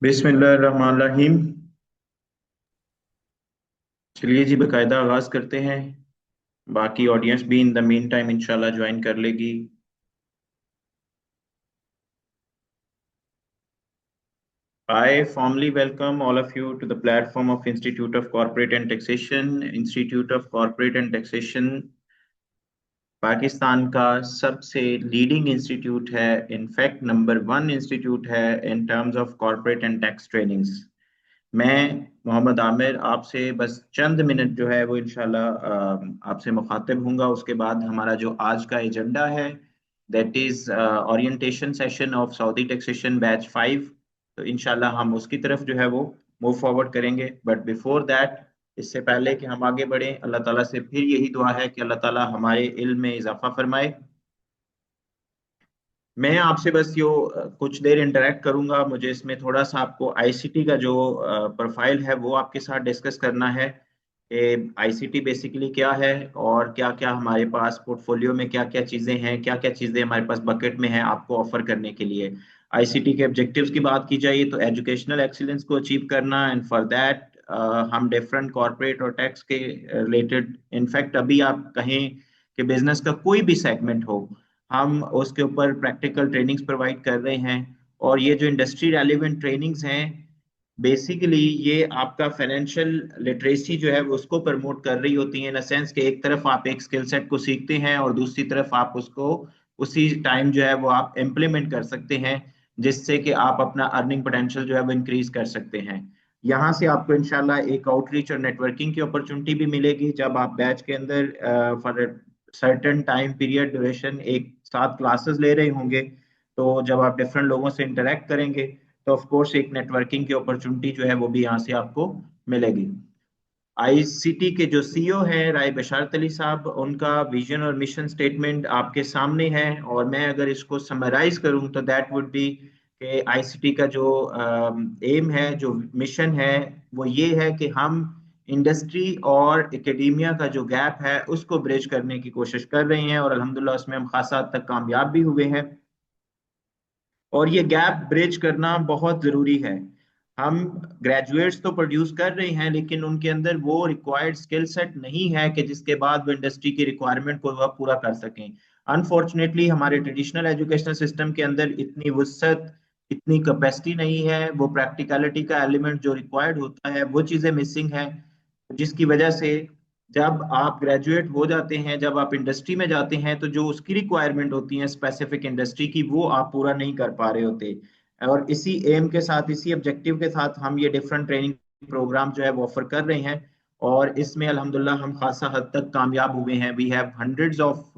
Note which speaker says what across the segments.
Speaker 1: बिस्मिल्लाहिर्रहमानिर्रहीम। चलिए जी, बाकायदा आगाज करते हैं। बाकी ऑडियंस भी इन द मीन टाइम इंशाल्लाह ज्वाइन कर लेगी। I formally welcome all of you to the platform of Institute of Corporate and Taxation. Institute of Corporate and Taxation Pakistan का सबसे लीडिंग इंस्टीट्यूट है, इनफैक्ट नंबर वन इंस्टीट्यूट है in terms of corporate and tax trainings. मैं मोहम्मद आमिर आपसे बस चंद minute जो है वो इंशाल्लाह आपसे मुखातिब हूँगा। उसके बाद हमारा जो आज का एजेंडा है that is orientation session of Saudi taxation batch 5। तो इंशाल्लाह हम उसकी तरफ जो है वो मूव फॉरवर्ड करेंगे। बट बिफोर दैट, इससे पहले कि हम आगे बढ़ें, अल्लाह ताला से फिर यही दुआ है कि अल्लाह ताला हमारे इल्म में इजाफा फरमाए। मैं आपसे बस यो कुछ देर इंटरेक्ट करूंगा। मुझे इसमें थोड़ा सा आपको आईसीटी का जो प्रोफाइल है वो आपके साथ डिस्कस करना है कि आईसीटी बेसिकली क्या है और क्या क्या हमारे पास पोर्टफोलियो में क्या क्या चीज़ें हैं, क्या क्या चीज़ें हमारे पास बकेट में हैं आपको ऑफर करने के लिए। आईसीटी के ऑब्जेक्टिव्स की बात की जाए तो एजुकेशनल एक्सीलेंस को अचीव करना, एंड फॉर दैट हम डिफरेंट कॉर्पोरेट और टैक्स के रिलेटेड, इनफैक्ट अभी आप कहें कि बिजनेस का कोई भी सेगमेंट हो, हम उसके ऊपर प्रैक्टिकल ट्रेनिंग्स प्रोवाइड कर रहे हैं। और ये जो इंडस्ट्री रेलिवेंट ट्रेनिंग्स हैं, बेसिकली ये आपका फाइनेंशियल लिटरेसी जो है वो उसको प्रमोट कर रही होती है, इन सेंस कि एक तरफ आप एक स्किल सेट को सीखते हैं और दूसरी तरफ आप उसको उसी टाइम जो है वो आप इम्प्लीमेंट कर सकते हैं, जिससे कि आप अपना अर्निंग पोटेंशियल जो है वो इंक्रीज कर सकते हैं। यहाँ से आपको इंशाल्लाह एक आउटरीच और नेटवर्किंग की अपॉर्चुनिटी भी मिलेगी जब आप बैच के अंदर for certain time period duration एक साथ क्लासेस ले रहे होंगे। तो जब आप डिफरेंट लोगों से इंटरेक्ट करेंगे तो ऑफ कोर्स एक नेटवर्किंग की अपॉर्चुनिटी जो है वो भी यहाँ से आपको मिलेगी। आईसीटी के जो सीईओ हैं राय बशारत अली साहब, उनका विजन और मिशन स्टेटमेंट आपके सामने है, और मैं अगर इसको समराइज करूं तो दैट वुड बी कि आईसीटी का जो एम है, जो मिशन है, वो ये है कि हम इंडस्ट्री और एकेडेमिया का जो गैप है उसको ब्रिज करने की कोशिश कर रहे हैं, और अल्हम्दुलिल्लाह उसमें हम खासा हद तक कामयाब भी हुए हैं। और ये गैप ब्रिज करना बहुत जरूरी है। हम ग्रेजुएट्स तो प्रोड्यूस कर रहे हैं लेकिन उनके अंदर वो रिक्वायर्ड स्किल सेट नहीं है कि जिसके बाद वो इंडस्ट्री की रिक्वायरमेंट को वह पूरा कर सकें। अनफॉर्चुनेटली हमारे ट्रेडिशनल एजुकेशनल सिस्टम के अंदर इतनी वसअत, इतनी कैपेसिटी नहीं है, वो प्रैक्टिकलिटी का एलिमेंट जो रिक्वायर्ड होता है वो चीज़ें मिसिंग है, जिसकी वजह से जब आप ग्रेजुएट हो जाते हैं, जब आप इंडस्ट्री में जाते हैं, तो जो उसकी रिक्वायरमेंट होती है स्पेसिफिक इंडस्ट्री की, वो आप पूरा नहीं कर पा रहे होते। और इसी एम के साथ, इसी ऑब्जेक्टिव के साथ हम ये डिफरेंट ट्रेनिंग प्रोग्राम जो है वो ऑफर कर रहे हैं, और इसमें अल्हम्दुलिल्लाह हम खासा हद तक कामयाब हुए हैं। We have hundreds of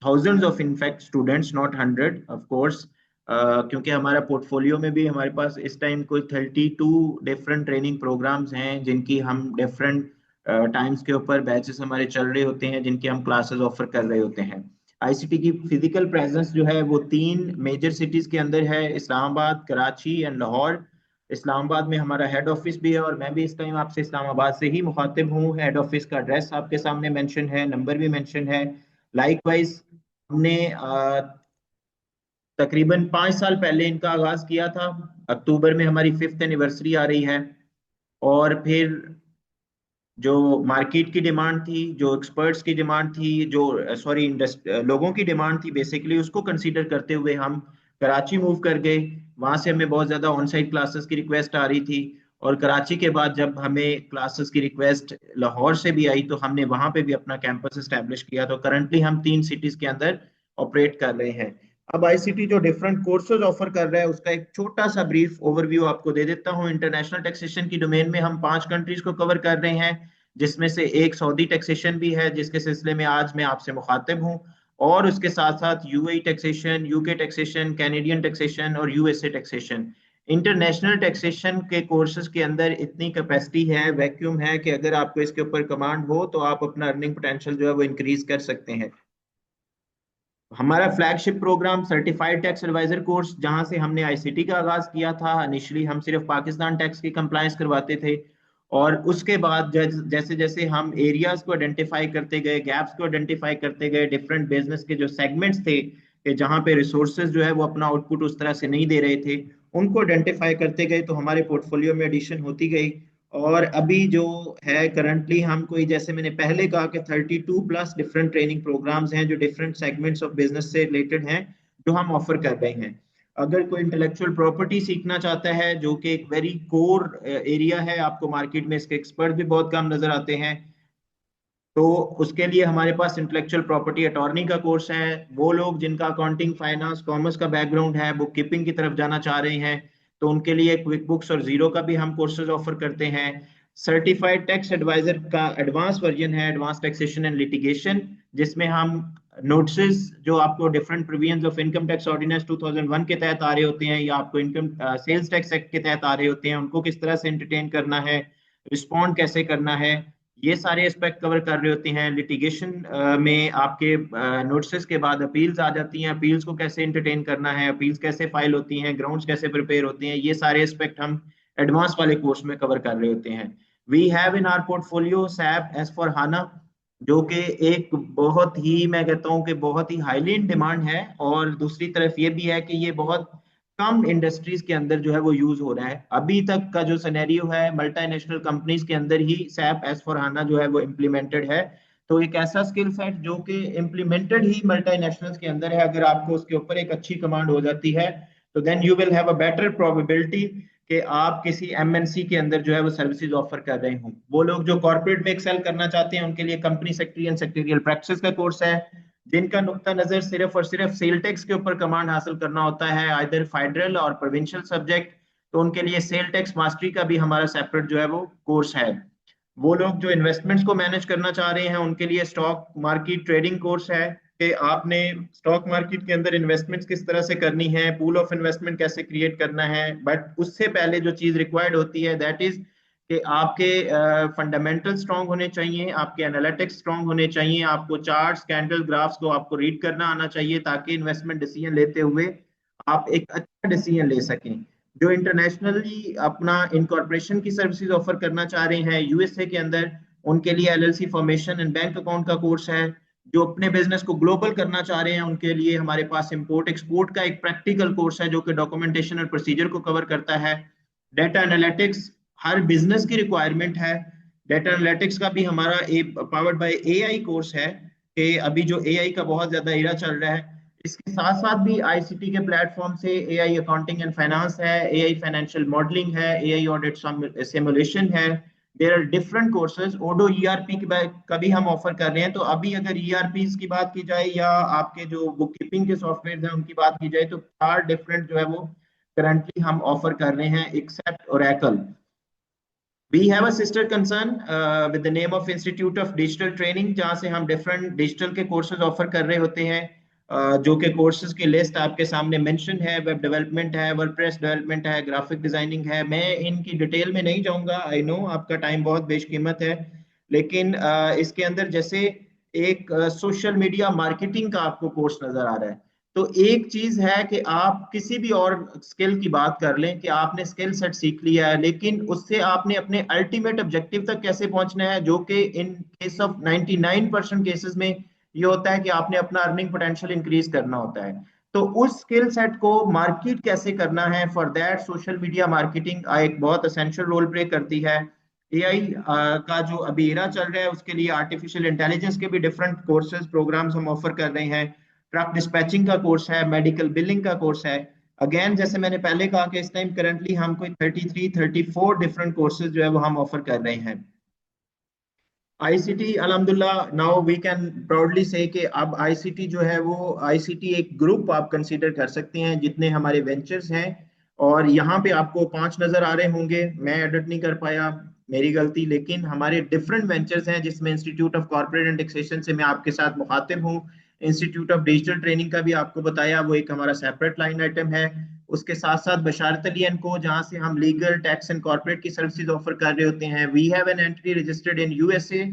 Speaker 1: thousands of in fact students, not hundred of course, क्योंकि हमारा पोर्टफोलियो में भी हमारे पास इस टाइम कोई 32 डिफरेंट ट्रेनिंग प्रोग्राम्स हैं जिनकी हम डिफरेंट टाइम्स के ऊपर बैचेस हमारे चल रहे होते हैं, जिनकी हम क्लासेस ऑफर कर रहे होते हैं। आईसीटी की फिजिकल प्रेजेंस जो है वो तीन मेजर सिटीज के अंदर है, इस्लामाबाद, कराची एंड लाहौर। इस्लामाबाद में हमारा हेड ऑफिस भी है, और मैं भी इस टाइम आपसे इस्लामाबाद से ही मुखातिब हूँ। हेड ऑफिस का एड्रेस आपके सामने मेंशन है, नंबर भी मेंशन है। लाइकवाइज हमने तकरीबन 5 साल पहले इनका आगाज किया था। अक्टूबर में हमारी 5th एनिवर्सरी आ रही है। और फिर जो मार्केट की डिमांड थी, जो एक्सपर्ट्स की डिमांड थी, जो सॉरी लोगों की डिमांड थी बेसिकली, उसको कंसीडर करते हुए हम कराची मूव कर गए। वहां से हमें बहुत ज्यादा ऑन साइट क्लासेस की रिक्वेस्ट आ रही थी, और कराची के बाद जब हमें क्लासेस की रिक्वेस्ट लाहौर से भी आई तो हमने वहां पे भी अपना कैंपस एस्टेब्लिश किया। तो करंटली हम 3 सिटीज के अंदर ऑपरेट कर रहे हैं। अब आईसीटी जो डिफरेंट कोर्सेज ऑफर कर रहा है उसका एक छोटा सा ब्रीफ ओवरव्यू आपको दे देता हूँ। इंटरनेशनल टैक्सेशन की डोमेन में हम 5 कंट्रीज को कवर कर रहे हैं, जिसमें से एक सऊदी टैक्सेशन भी है जिसके सिलसिले में आज मैं आपसे मुखातिब हूँ, और उसके साथ साथ UAE taxation, UK taxation, Canadian taxation और यूएसए टैक्सेशन। इंटरनेशनल टैक्सेशन के कोर्सेज के अंदर इतनी कैपेसिटी है, वैक्यूम है, कि अगर आपको इसके ऊपर कमांड हो तो आप अपना अर्निंग पोटेंशियल जो है वो इंक्रीज कर सकते हैं। हमारा flagship program certified tax advisor course, जहां से हमने आईसीटी का आगाज किया था। इनिशियली हम सिर्फ पाकिस्तान टैक्स की कंप्लायंस करवाते थे, और उसके बाद जैसे जैसे हम एरियाज को आइडेंटिफाई करते गए, गैप्स को आइडेंटिफाई करते गए, डिफरेंट बिजनेस के जो सेगमेंट्स थे कि जहाँ पे रिसोर्सेज जो है वो अपना आउटपुट उस तरह से नहीं दे रहे थे, उनको आइडेंटिफाई करते गए, तो हमारे पोर्टफोलियो में एडिशन होती गई। और अभी जो है करंटली हम कोई, जैसे मैंने पहले कहा कि 32 प्लस डिफरेंट ट्रेनिंग प्रोग्राम्स हैं जो डिफरेंट सेगमेंट्स ऑफ बिजनेस से रिलेटेड हैं, जो हम ऑफर कर रहे हैं। अगर कोई इंटेलेक्चुअल प्रॉपर्टी सीखना चाहता है, जो कि एक वेरी कोर एरिया है, आपको मार्केट में इसके एक्सपर्ट भी बहुत कम नजर आते हैं, तो उसके लिए हमारे पास इंटेलेक्चुअल प्रॉपर्टी अटॉर्नी का कोर्स है। वो लोग जिनका अकाउंटिंग, फाइनेंस, कॉमर्स का बैकग्राउंड है, बुक कीपिंग की तरफ जाना चाह रहे हैं, तो उनके लिए क्विक बुक्स और जीरो का भी हम कोर्सेज ऑफर करते हैं। सर्टिफाइड टैक्स एडवाइजर का एडवांस वर्जन है, एडवांस टैक्सेशन एंड लिटिगेशन, जिसमें हम नोटिस जो आपको different provisions of income tax ordinance 2001 के तहत आ रहे होते हैं, या आपको इनकम सेल्स टैक्स एक्ट के तहत आ रहे होते हैं, उनको किस तरह से एंटरटेन करना है, रिस्पॉन्ड कैसे करना है, ये सारे एस्पेक्ट कवर कर रहे होते हैं। लिटिगेशन में आपके नोटिस के बाद अपील्स आ जाती हैं, अपील्स को कैसे एंटरटेन करना है, अपील्स कैसे फाइल होती हैं, ग्राउंड्स कैसे प्रिपेयर होते हैं, ये सारे एस्पेक्ट हम एडवांस वाले कोर्स में कवर कर रहे होते हैं। We have in our portfolio SAP S four HANA, जो कि एक बहुत ही, मैं कहता हूँ कि बहुत ही हाईली इन डिमांड है। और दूसरी तरफ ये भी है कि ये बहुत कम इंडस्ट्रीज के अंदर जो है वो यूज हो रहा है। अभी तक का जो सिनेरियो है, मल्टीनेशनल कंपनीज के अंदर ही सैप एस फॉर हाना जो है वो इम्प्लीमेंटेड है। तो एक ऐसा स्किल सेट जो कि इम्प्लीमेंटेड ही मल्टीनेशनल्स के अंदर है, अगर आपको उसके ऊपर एक अच्छी कमांड हो जाती है, तो then you will have a better probability कि आप किसी एमएनसी के अंदर जो है वो सर्विसेज ऑफर कर रहे हों। वो लोग जो कॉर्पोरेट में एक्सेल करना चाहते हैं, उनके लिए company secretary and secretarial practice का कोर्स है। जिनका नुक्ता नजर सिर्फ और सिर्फ सेल टैक्स के ऊपर कमांड हासिल करना होता है, आइदर फेडरल और प्रोविंशियल सब्जेक्ट, तो उनके लिए सेल टैक्स मास्टरी का भी हमारा सेपरेट जो है वो कोर्स है। वो लोग जो इन्वेस्टमेंट्स को मैनेज करना चाह रहे हैं, उनके लिए स्टॉक मार्केट ट्रेडिंग कोर्स है कि आपने स्टॉक मार्केट के अंदर इन्वेस्टमेंट्स किस तरह से करनी है, पूल ऑफ इन्वेस्टमेंट कैसे क्रिएट करना है। बट उससे पहले जो चीज रिक्वायर्ड होती है, दैट इज कि आपके फंडामेंटल स्ट्रांग होने चाहिए, आपके एनालिटिक्स स्ट्रांग होने चाहिए, आपको चार्ट्स, कैंडल, ग्राफ्स को आपको रीड करना आना चाहिए, ताकि इन्वेस्टमेंट डिसीजन लेते हुए आप एक अच्छा डिसीजन ले सकें। जो इंटरनेशनली अपना इनकॉर्पोरेशन की सर्विसेज ऑफर करना चाह रहे हैं यूएसए के अंदर, उनके लिए LLC formation and bank account का कोर्स है। जो अपने बिजनेस को ग्लोबल करना चाह रहे हैं, उनके लिए हमारे पास इंपोर्ट एक्सपोर्ट का एक प्रैक्टिकल कोर्स है, जो कि डॉक्यूमेंटेशन और प्रोसीजर को कवर करता है। डेटा एनालिटिक्स हर बिजनेस की रिक्वायरमेंट है। डेटा एनालिटिक्स का भी हमारा पावर्ड बाय एआई कोर्स है, कि अभी जो एआई का बहुत ज्यादा एरा चल रहा है, इसके साथ साथ भी आईसीटी के प्लेटफॉर्म से एआई अकाउंटिंग एंड फाइनेंस है, एआई फाइनेंशियल मॉडलिंग है, एआई ऑडिट सिमुलेशन है। There are different courses. Odoo ERP का भी हम ऑफर कर रहे हैं। तो अभी अगर ईआरपी की बात की जाए, या आपके जो बुक कीपिंग के सॉफ्टवेयर हैं उनकी बात की जाए, तो 4 डिफरेंट जो है वो करंटली हम ऑफर कर रहे हैं, except Oracle. We have a sister concern with the name of institute of digital training, जहाँ से हम डिफरेंट डिजिटल के कोर्सेज ऑफर कर रहे होते हैं। जो के कोर्सेज की लिस्ट आपके सामने मेंशन है। वेब डेवलपमेंट है, वर्डप्रेस डेवलपमेंट है, ग्राफिक डिजाइनिंग है। मैं इनकी डिटेल में नहीं जाऊंगा, आई नो आपका टाइम बहुत बेशकीमत है। लेकिन इसके अंदर जैसे एक सोशल मीडिया मार्केटिंग का आपको कोर्स नजर आ रहा है, तो एक चीज है कि आप किसी भी और स्किल की बात कर लें कि आपने स्किल सेट सीख लिया है, लेकिन उससे आपने अपने अल्टीमेट ऑब्जेक्टिव तक कैसे पहुंचना है, जो कि इन केस ऑफ 99% केसेस में ये होता है कि आपने अपना अर्निंग पोटेंशियल इंक्रीज करना होता है। तो उस स्किल सेट को मार्केट कैसे करना है, for that social media marketing एक बहुत असेंशियल रोल प्ले करती है। एआई का जो अभी एरा चल रहा है, उसके लिए आर्टिफिशियल इंटेलिजेंस के भी डिफरेंट कोर्सेज प्रोग्राम्स हम ऑफर कर रहे हैं। ट्रक डिस्पैचिंग का कोर्स है, मेडिकल बिलिंग का कोर्स है। अगेन जैसे मैंने पहले कहा कि इस टाइम करंटली हम कोई 33-34 डिफरेंट कोर्सेज जो है वो हम ऑफर कर रहे हैं। आईसीटी अल्हम्दुलिल्लाह, नाउ वी कैन प्राउडली से कि अब आईसीटी जो है वो, आईसीटी एक ग्रुप आप कंसीडर कर सकते हैं, जितने हमारे वेंचर्स हैं। और यहाँ पे आपको 5 नजर आ रहे होंगे, मैं एडिट नहीं कर पाया, मेरी गलती। लेकिन हमारे डिफरेंट वेंचर्स हैं, जिसमें institute of corporate and taxation से मैं आपके साथ मुखातिब हूँ। इंस्टीट्यूट ऑफ डिजिटल ट्रेनिंग का भी आपको बताया, वो एक हमारा सेपरेट लाइन आइटम है। उसके साथ साथ बशारत अली एंड को, जहाँ से हम लीगल, टैक्स एंड कॉर्पोरेट की सर्विसेज ऑफर कर रहे होते हैं। We have an entity registered in USA,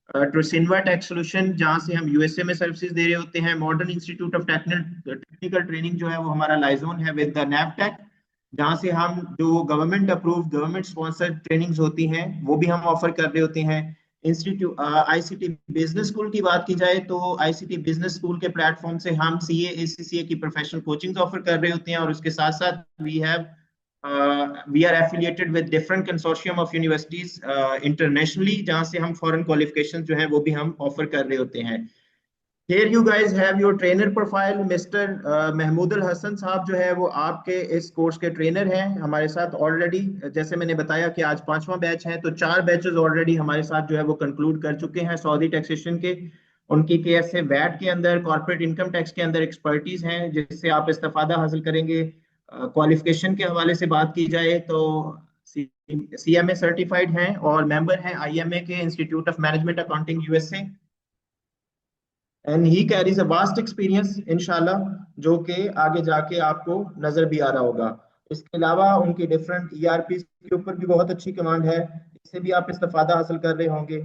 Speaker 1: ट्रोसिनवा टैक्स सोल्यूशन, जहाँ से हम यूएसए में सर्विसेज दे रहे होते हैं। Modern institute of technical training जो है वो हमारा लाइजोन है विद द नैफटेक। जहाँ से हम जो government approve government sponsored trainings होती हैं वो भी हम ऑफर कर रहे होते हैं। इंस्टीट्यूट आईसीटी बिजनेस स्कूल की बात की जाए तो आईसीटी बिजनेस स्कूल के प्लेटफॉर्म से हम सीए एसीसीए की प्रोफेशनल कोचिंग्स ऑफर कर रहे होते हैं, और उसके साथ साथ we are affiliated with different consortium of universities internationally, जहाँ से हम फॉरेन क्वालिफिकेशन जो है वो भी हम ऑफर कर रहे होते हैं। Here you guys have your trainer profile, mister Mahmood Al Hasan साहब जो है वो आपके इस कोर्स के ट्रेनर हैं हमारे साथ ऑलरेडी। जैसे मैंने बताया कि आज पांचवा बैच है, तो 4 बैचेस ऑलरेडी हमारे साथ जो है वो कंक्लूड कर चुके हैं सऊदी टैक्सेशन के। उनकी कैसे वैट के अंदर कॉर्पोरेट इनकम टैक्स के अंदर एक्सपर्टीज हैं जिससे आप इस्तेफादा हासिल करेंगे। क्वालिफिकेशन के हवाले से बात की जाए तो सीएमए सर्टिफाइड हैं और मेंबर हैं आईएमए के, institute of management accounting USA. And he carries a vast experience इंशाल्लाह, जो कि आगे जाके आपको नजर भी आ रहा होगा। इसके अलावा उनकी डिफरेंट ईआरपी के ऊपर भी बहुत अच्छी कमांड है, इससे भी आप इस्तेफादा हासिल कर रहे होंगे।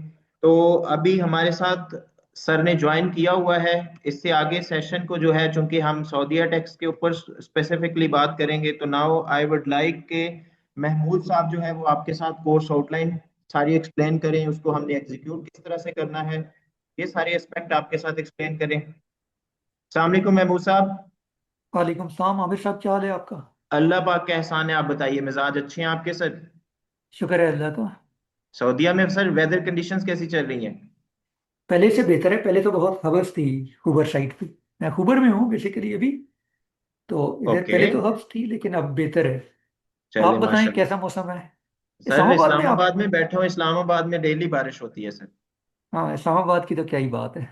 Speaker 1: तो अभी हमारे साथ सर ने ज्वाइन किया हुआ है। इससे आगे सेशन को जो है, चूंकि हम सऊदीया टैक्स के ऊपर स्पेसिफिकली बात करेंगे, तो नाउ आई वुड लाइक के महमूद साहब जो है वो आपके साथ कोर्स आउटलाइन सारी एक्सप्लेन करें, उसको हमने एग्जीक्यूट किस तरह से करना है, ये सारे एस्पेक्ट आपके साथ एक्सप्लेन करें। अस्सलाम वालेकुम महबूब साहब।
Speaker 2: वालेकुम सलाम आमिर साहब, क्या हाल है आपका?
Speaker 1: अल्लाह पाक का एहसान है, आप बताइए, मिजाज अच्छे हैं आपके सर?
Speaker 2: शुक्र है अल्लाह का।
Speaker 1: सऊदीया में सर वेदर कंडीशंस कैसी चल रही हैं?
Speaker 2: पहले से बेहतर है। पहले तो बहुत हवस थी हुबर साइड पे। मैं हुबर में हूँ बेसिकली अभी। तो इधर
Speaker 1: ओके।
Speaker 2: पहले तो हवस थी लेकिन अब बेहतर है। आप
Speaker 1: चले
Speaker 2: बताएं
Speaker 1: माशाल्लाह।
Speaker 2: कैसा मौसम है
Speaker 1: सर
Speaker 2: इस्लामाबाद में आप?
Speaker 1: इस्लामाबाद में बैठा हूँ, इस्लामाबाद में डेली बारिश होती है सर।
Speaker 2: हाँ, इस्लामाबाद की तो क्या ही बात है।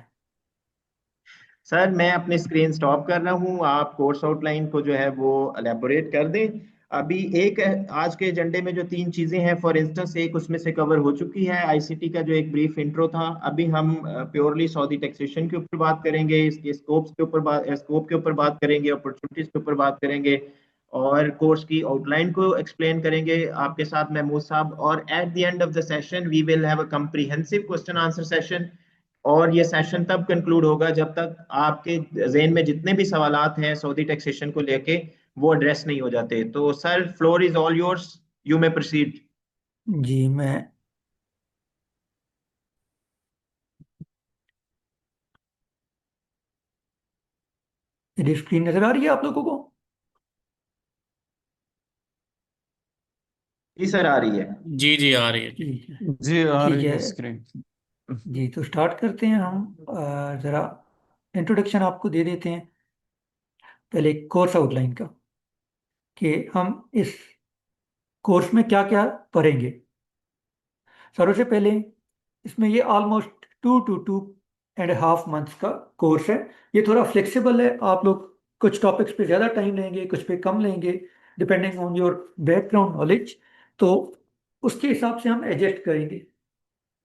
Speaker 1: सर मैं अपनी स्क्रीन स्टॉप कर रहा हूँ, आप कोर्स आउटलाइन को जो है वो एलेबोरेट कर दें। अभी एक आज के एजेंडे में जो 3 चीजें हैं, फॉर इंस्टेंस एक उसमें से कवर हो चुकी है, आईसीटी का जो एक ब्रीफ इंट्रो था। अभी हम प्योरली सऊदी टैक्सेशन के ऊपर बात करेंगे, इसके स्कोप के ऊपर बात करेंगे, अपॉर्चुनिटीज के ऊपर बात करेंगे, और कोर्स की आउटलाइन को एक्सप्लेन करेंगे आपके साथ महमूद साहब। और at the end of the session we will have a comprehensive question answer session. और ये सेशन तब कंक्लूड होगा जब तक आपके जेन में जितने भी सवालात हैं सऊदी टैक्सेशन को लेके वो एड्रेस नहीं हो जाते। तो sir floor is all yours, you may proceed.
Speaker 2: जी, मैं मेरी स्क्रीन नजर आ रही है आप लोगों को?
Speaker 1: जी सर आ रही है।
Speaker 3: जी जी आ रही है जी।
Speaker 2: ठीक है।
Speaker 4: जी आ
Speaker 2: ठीक
Speaker 4: रही
Speaker 2: है
Speaker 4: है स्क्रीन।
Speaker 2: जी, तो स्टार्ट करते हैं हम। ज़रा इंट्रोडक्शन आपको दे देते हैं पहले कोर्स आउटलाइन का, कि हम इस कोर्स में क्या क्या पढ़ेंगे। सबसे पहले इसमें ये ऑलमोस्ट 2 to 2.5 months का कोर्स है। ये थोड़ा फ्लेक्सिबल है, आप लोग कुछ टॉपिक्स पे ज़्यादा टाइम लेंगे, कुछ पे कम लेंगे, depending on your background knowledge. तो उसके हिसाब से हम एडजस्ट करेंगे।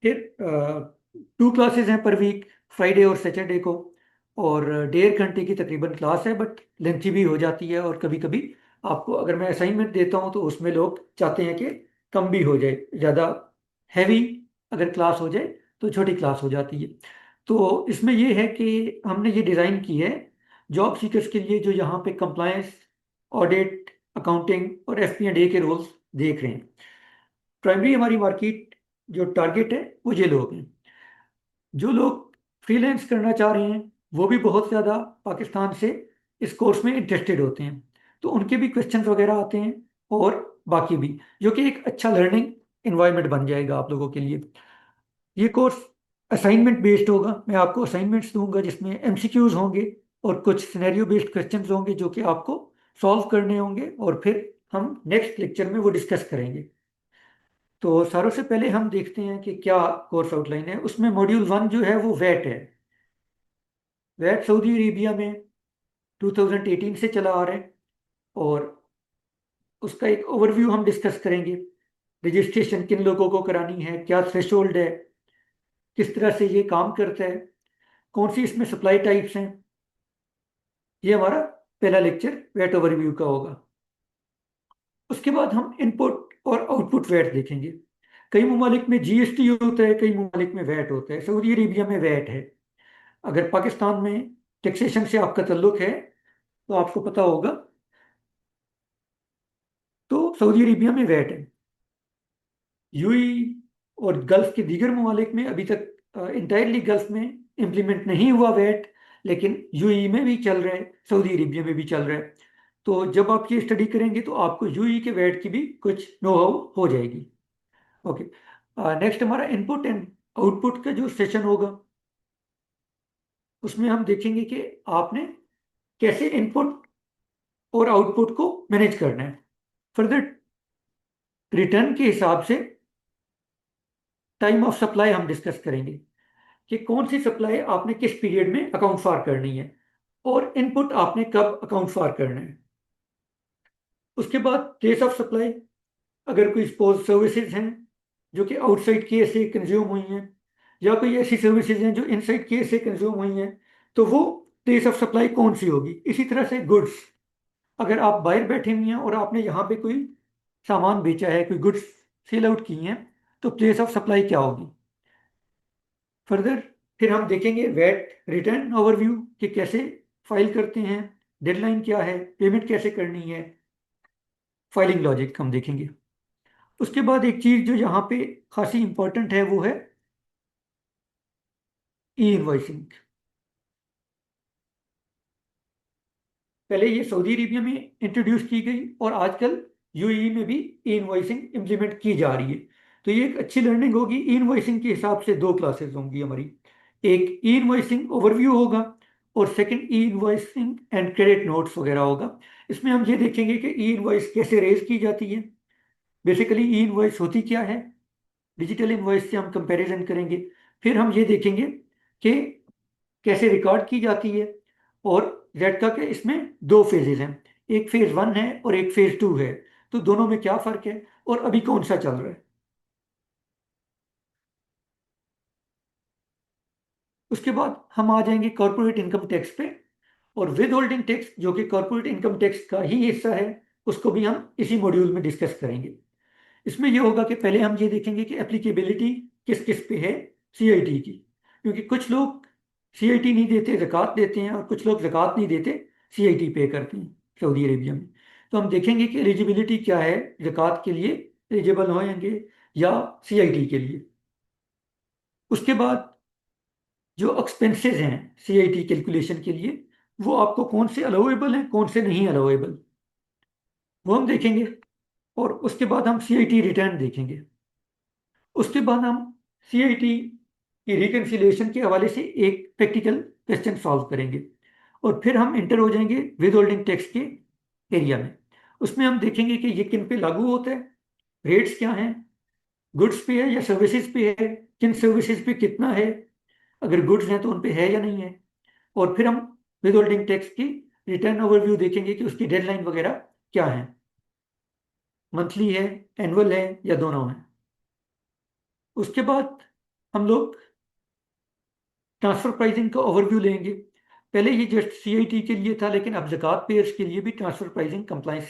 Speaker 2: फिर 2 क्लासेस हैं पर वीक, फ्राइडे और सैटरडे को। और 1.5 घंटे की तकरीबन क्लास है, बट लेंथी भी हो जाती है। और कभी कभी आपको अगर मैं असाइनमेंट देता हूँ तो उसमें लोग चाहते हैं कि कम भी हो जाए, ज़्यादा हैवी अगर क्लास हो जाए तो छोटी क्लास हो जाती है। तो इसमें ये है कि हमने ये डिज़ाइन की है जॉब सीकर्स के लिए जो यहाँ पे कंप्लायंस, ऑडिट, अकाउंटिंग और FP&A के रोल्स देख रहे हैं। प्राइमरी हमारी मार्केट जो टारगेट है वो ये लोग हैं। जो लोग फ्रीलांस करना चाह रहे हैं वो भी बहुत ज़्यादा पाकिस्तान से इस कोर्स में इंटरेस्टेड होते हैं, तो उनके भी क्वेश्चंस वगैरह आते हैं। और बाकी भी, जो कि एक अच्छा लर्निंग इन्वायरमेंट बन जाएगा आप लोगों के लिए। ये कोर्स असाइनमेंट बेस्ड होगा। मैं आपको असाइनमेंट्स दूंगा जिसमें MCQs होंगे और कुछ सिनेरियो बेस्ड क्वेश्चंस होंगे जो कि आपको सॉल्व करने होंगे, और फिर हम नेक्स्ट लेक्चर में वो डिस्कस करेंगे। तो सारों से पहले हम देखते हैं कि क्या कोर्स आउटलाइन है। उसमें मॉड्यूल 1 जो है वो वैट है। वैट सऊदी अरेबिया में 2018 से चला आ रहा है, और उसका एक ओवरव्यू हम डिस्कस करेंगे। रजिस्ट्रेशन किन लोगों को करानी है, क्या थ्रेशोल्ड है, किस तरह से ये काम करता है, कौन सी इसमें सप्लाई टाइप्स हैं। ये हमारा पहला लेक्चर वैट ओवरव्यू का होगा। उसके बाद हम इनपुट और आउटपुट वैट देखेंगे। कई ममालिक में GST होता है, कई ममालिक में वैट होता है। सऊदी अरेबिया में वैट है। अगर पाकिस्तान में टैक्सेशन से आपका ताल्लुक है तो आपको पता होगा सऊदी अरेबिया में वैट है। यूएई और गल्फ के दीगर ममालिक में अभी तक इंटायरली गल्फ में इम्प्लीमेंट नहीं हुआ वैट, लेकिन यूएई में भी चल रहा है, सऊदी अरेबिया में भी चल रहा है। तो जब आप ये स्टडी करेंगे तो आपको यूएई के वैट की भी कुछ नो हाउ हो जाएगी। ओके, नेक्स्ट हमारा इनपुट एंड आउटपुट का जो सेशन होगा, उसमें हम देखेंगे कि आपने कैसे इनपुट और आउटपुट को मैनेज करना है। फर्दर रिटर्न के हिसाब से टाइम ऑफ सप्लाई हम डिस्कस करेंगे कि कौन सी सप्लाई आपने किस पीरियड में अकाउंट फॉर करनी है और इनपुट आपने कब अकाउंट फॉर करना है। उसके बाद प्लेस ऑफ सप्लाई, अगर कोई सपोज सर्विसेज हैं जो कि आउटसाइड केस से कंज्यूम हुई हैं या कोई ऐसी सर्विसेज हैं जो इनसाइड केस से कंज्यूम हुई हैं, तो वो प्लेस ऑफ सप्लाई कौन सी होगी। इसी तरह से गुड्स, अगर आप बाहर बैठे हुए हैं और आपने यहाँ पे कोई सामान बेचा है, कोई गुड्स सेल आउट की हैं, तो प्लेस ऑफ सप्लाई क्या होगी। फर्दर फिर हम देखेंगे वैट रिटर्न ओवरव्यू कि कैसे फाइल करते हैं, डेडलाइन क्या है, पेमेंट कैसे करनी है, फाइलिंग लॉजिक हम देखेंगे। उसके बाद एक चीज़ जो यहाँ पे खासी इंपॉर्टेंट है वो है ई इनवॉइसिंग। पहले ये सऊदी अरेबिया में इंट्रोड्यूस की गई और आजकल यूएई में भी ई इनवॉइसिंग इम्प्लीमेंट की जा रही है। तो ये एक अच्छी लर्निंग होगी। ई इनवॉइसिंग के हिसाब से दो क्लासेस होंगी हमारी, एक ई इनवॉइसिंग ओवरव्यू होगा और second E invoicing and credit notes वगैरह होगा। इसमें हम ये देखेंगे कि ई इनवॉइस कैसे रेज की जाती है, बेसिकली ई इनवॉइस होती क्या है, डिजिटल इनवॉइस से हम कंपैरिजन करेंगे। फिर हम ये देखेंगे कि कैसे रिकॉर्ड की जाती है, और जेड का के इसमें दो फेजेस हैं, एक फेज 1 है और एक फेज 2 है। तो दोनों में क्या फर्क है और अभी कौन सा चल रहा है। उसके बाद हम आ जाएंगे कॉर्पोरेट इनकम टैक्स पे, और विद होल्डिंग टैक्स जो कि कॉर्पोरेट इनकम टैक्स का ही हिस्सा है, उसको भी हम इसी मॉड्यूल में डिस्कस करेंगे। इसमें यह होगा कि पहले हम ये देखेंगे कि एप्लीकेबिलिटी किस किस पे है सीआईटी की, क्योंकि कुछ लोग सीआईटी नहीं देते, ज़कात देते हैं, और कुछ लोग ज़कात नहीं देते, सीआईटी पे करते हैं सऊदी अरेबिया में। तो हम देखेंगे कि एलिजिबिलिटी क्या है, ज़कात के लिए एलिजिबल होंगे या सीआईटी के लिए। उसके बाद जो एक्सपेंसेस हैं सीआईटी कैलकुलेशन के लिए, वो आपको कौन से अलाउेबल हैं, कौन से नहीं अलाउेबल, वो हम देखेंगे। और उसके बाद हम सीआईटी रिटर्न देखेंगे। उसके बाद हम सीआईटी की रिकन्सिलिएशन के हवाले से एक प्रैक्टिकल क्वेश्चन सॉल्व करेंगे, और फिर हम इंटर हो जाएंगे विद होल्डिंग टैक्स के एरिया में। उसमें हम देखेंगे कि ये किन पे लागू होता है, रेट्स क्या हैं, गुड्स पे है या सर्विसेज पे है, किन सर्विसेज पे कितना है, अगर गुड्स हैं तो उन पे है या नहीं है। और फिर हम विद होल्डिंग टैक्स की रिटर्न ओवरव्यू देखेंगे कि उसकी डेडलाइन वगैरह क्या है, मंथली है, एनुअल है या दोनों है। उसके बाद हम लोग ट्रांसफर प्राइसिंग का ओवरव्यू लेंगे। पहले ये जस्ट सीआईटी के लिए था, लेकिन अब ज़कात पेयर्स के लिए भी ट्रांसफर प्राइसिंग कंप्लाइंस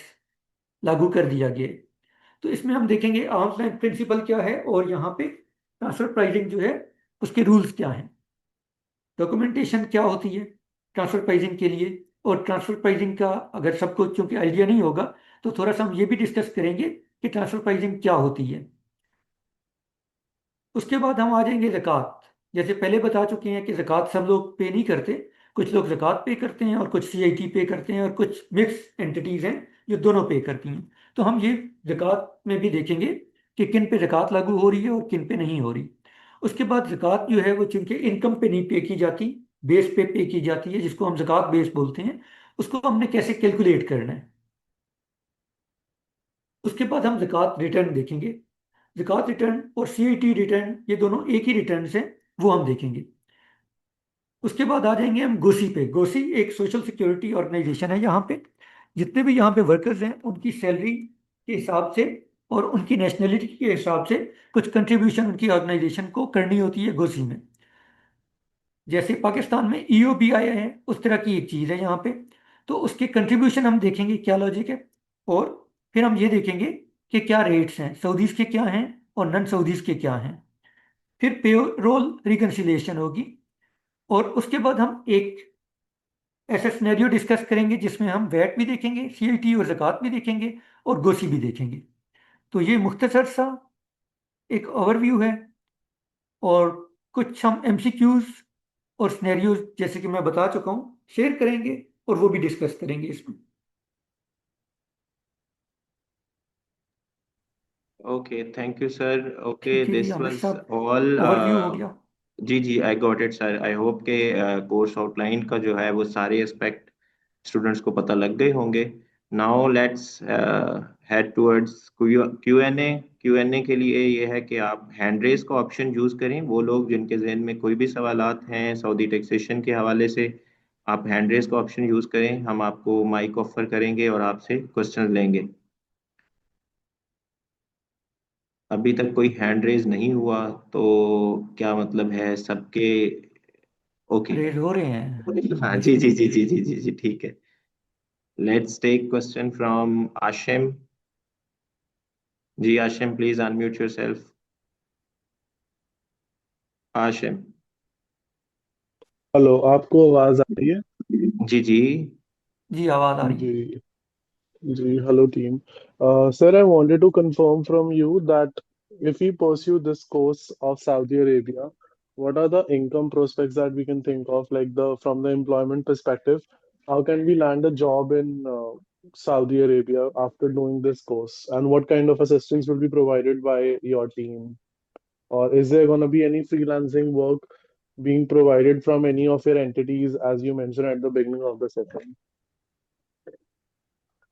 Speaker 2: लागू कर दिया गया है। तो इसमें हम देखेंगे आर्म्स लेंथ प्रिंसिपल क्या है और यहाँ पे ट्रांसफर प्राइसिंग जो है उसके रूल्स क्या हैं, डॉक्यूमेंटेशन क्या होती है ट्रांसफर प्राइसिंग के लिए। और ट्रांसफर प्राइसिंग का अगर सबको चूंकि आइडिया नहीं होगा, तो थोड़ा सा हम ये भी डिस्कस करेंगे कि ट्रांसफर प्राइसिंग क्या होती है। उसके बाद हम आ जाएंगे ज़कात। जैसे पहले बता चुके हैं कि ज़कात सब लोग पे नहीं करते, कुछ लोग ज़कात पे करते हैं और कुछ सीआईटी पे करते हैं, और कुछ मिक्स एंटिटीज़ हैं जो दोनों पे करती हैं। तो हम ये ज़कात में भी देखेंगे कि किन पे ज़कात लागू हो रही है और किन पे नहीं हो रही। उसके बाद ज़कात जो है वो चूंकि इनकम पे नहीं पे की जाती, बेस पे की जाती है, जिसको हम ज़कात बेस बोलते हैं, उसको हमने कैसे कैलकुलेट करना है। उसके बाद हम ज़कात रिटर्न देखेंगे। ज़कात रिटर्न और सीआईटी रिटर्न ये दोनों एक ही रिटर्न हैं, वो हम देखेंगे। उसके बाद आ जाएंगे हम गोसी पे। गोसी एक सोशल सिक्योरिटी ऑर्गेनाइजेशन है। यहाँ पे जितने भी यहाँ पे वर्कर्स हैं उनकी सैलरी के हिसाब से और उनकी नेशनलिटी के हिसाब से कुछ कंट्रीब्यूशन उनकी ऑर्गेनाइजेशन को करनी होती है गोसी में। जैसे पाकिस्तान में ईओबी आया है, उस तरह की एक चीज़ है यहाँ पे। तो उसके कंट्रीब्यूशन हम देखेंगे क्या लॉजिक है, और फिर हम ये देखेंगे कि क्या रेट्स हैं, सऊदीज के क्या हैं और नन सऊदीज के क्या हैं। फिर पेरोल रिकन्सिलिएशन होगी, और उसके बाद हम एक ऐसा सिनेरियो डिस्कस करेंगे जिसमें हम वैट भी देखेंगे, सीआईटी और ज़कात भी देखेंगे, और गोशी भी देखेंगे। तो ये मुख्तसर सा एक ओवरव्यू है, और कुछ हम एमसीक्यूज और सिनेरियोज जैसे कि मैं बता चुका हूँ शेयर करेंगे, और वो भी डिस्कस करेंगे इसमें।
Speaker 1: Okay, thank you sir. Okay,
Speaker 2: ठीक है जी
Speaker 1: दिस
Speaker 2: आमिर
Speaker 1: वाज
Speaker 2: साहब,
Speaker 1: ऑल।
Speaker 2: ओवरव्यू हो गया।
Speaker 1: जी जी, I got it sir. I hope के कोर्स आउटलाइन का जो है वो सारे एस्पेक्ट स्टूडेंट्स को पता लग गए होंगे। Now let's head towards Q and A. Q and A के लिए ये है कि आप हैंड रेस का ऑप्शन यूज करें। वो लोग जिनके जहन में कोई भी सवालात हैं सऊदी टैक्सेशन के हवाले से, आप हैंड रेस का ऑप्शन यूज करें। हम आपको माइक ऑफर करेंगे और आपसे क्वेश्चन लेंगे। अभी तक कोई हैंड रेज नहीं हुआ, तो क्या मतलब है सबके? ओके।
Speaker 2: रेज हो रहे हैं।
Speaker 1: हाँ जी जी जी जी जी जी जी, ठीक है। Let's take question from Ashim. जी Ashim, please unmute yourself. Ashim.
Speaker 3: Hello, आपको आवाज आ रही है?
Speaker 1: जी जी।
Speaker 2: जी आवाज़ आ रही है।
Speaker 3: जी जी, hello team. Sir, I wanted to confirm from you that if we pursue this course of Saudi Arabia, what are the income prospects that we can think of, like the from the employment perspective? How can we land a job in Saudi Arabia after doing this course? And what kind of assistance will be provided by your team? Or is there going to be any freelancing work being provided from any of your entities, as you mentioned at the beginning of the session?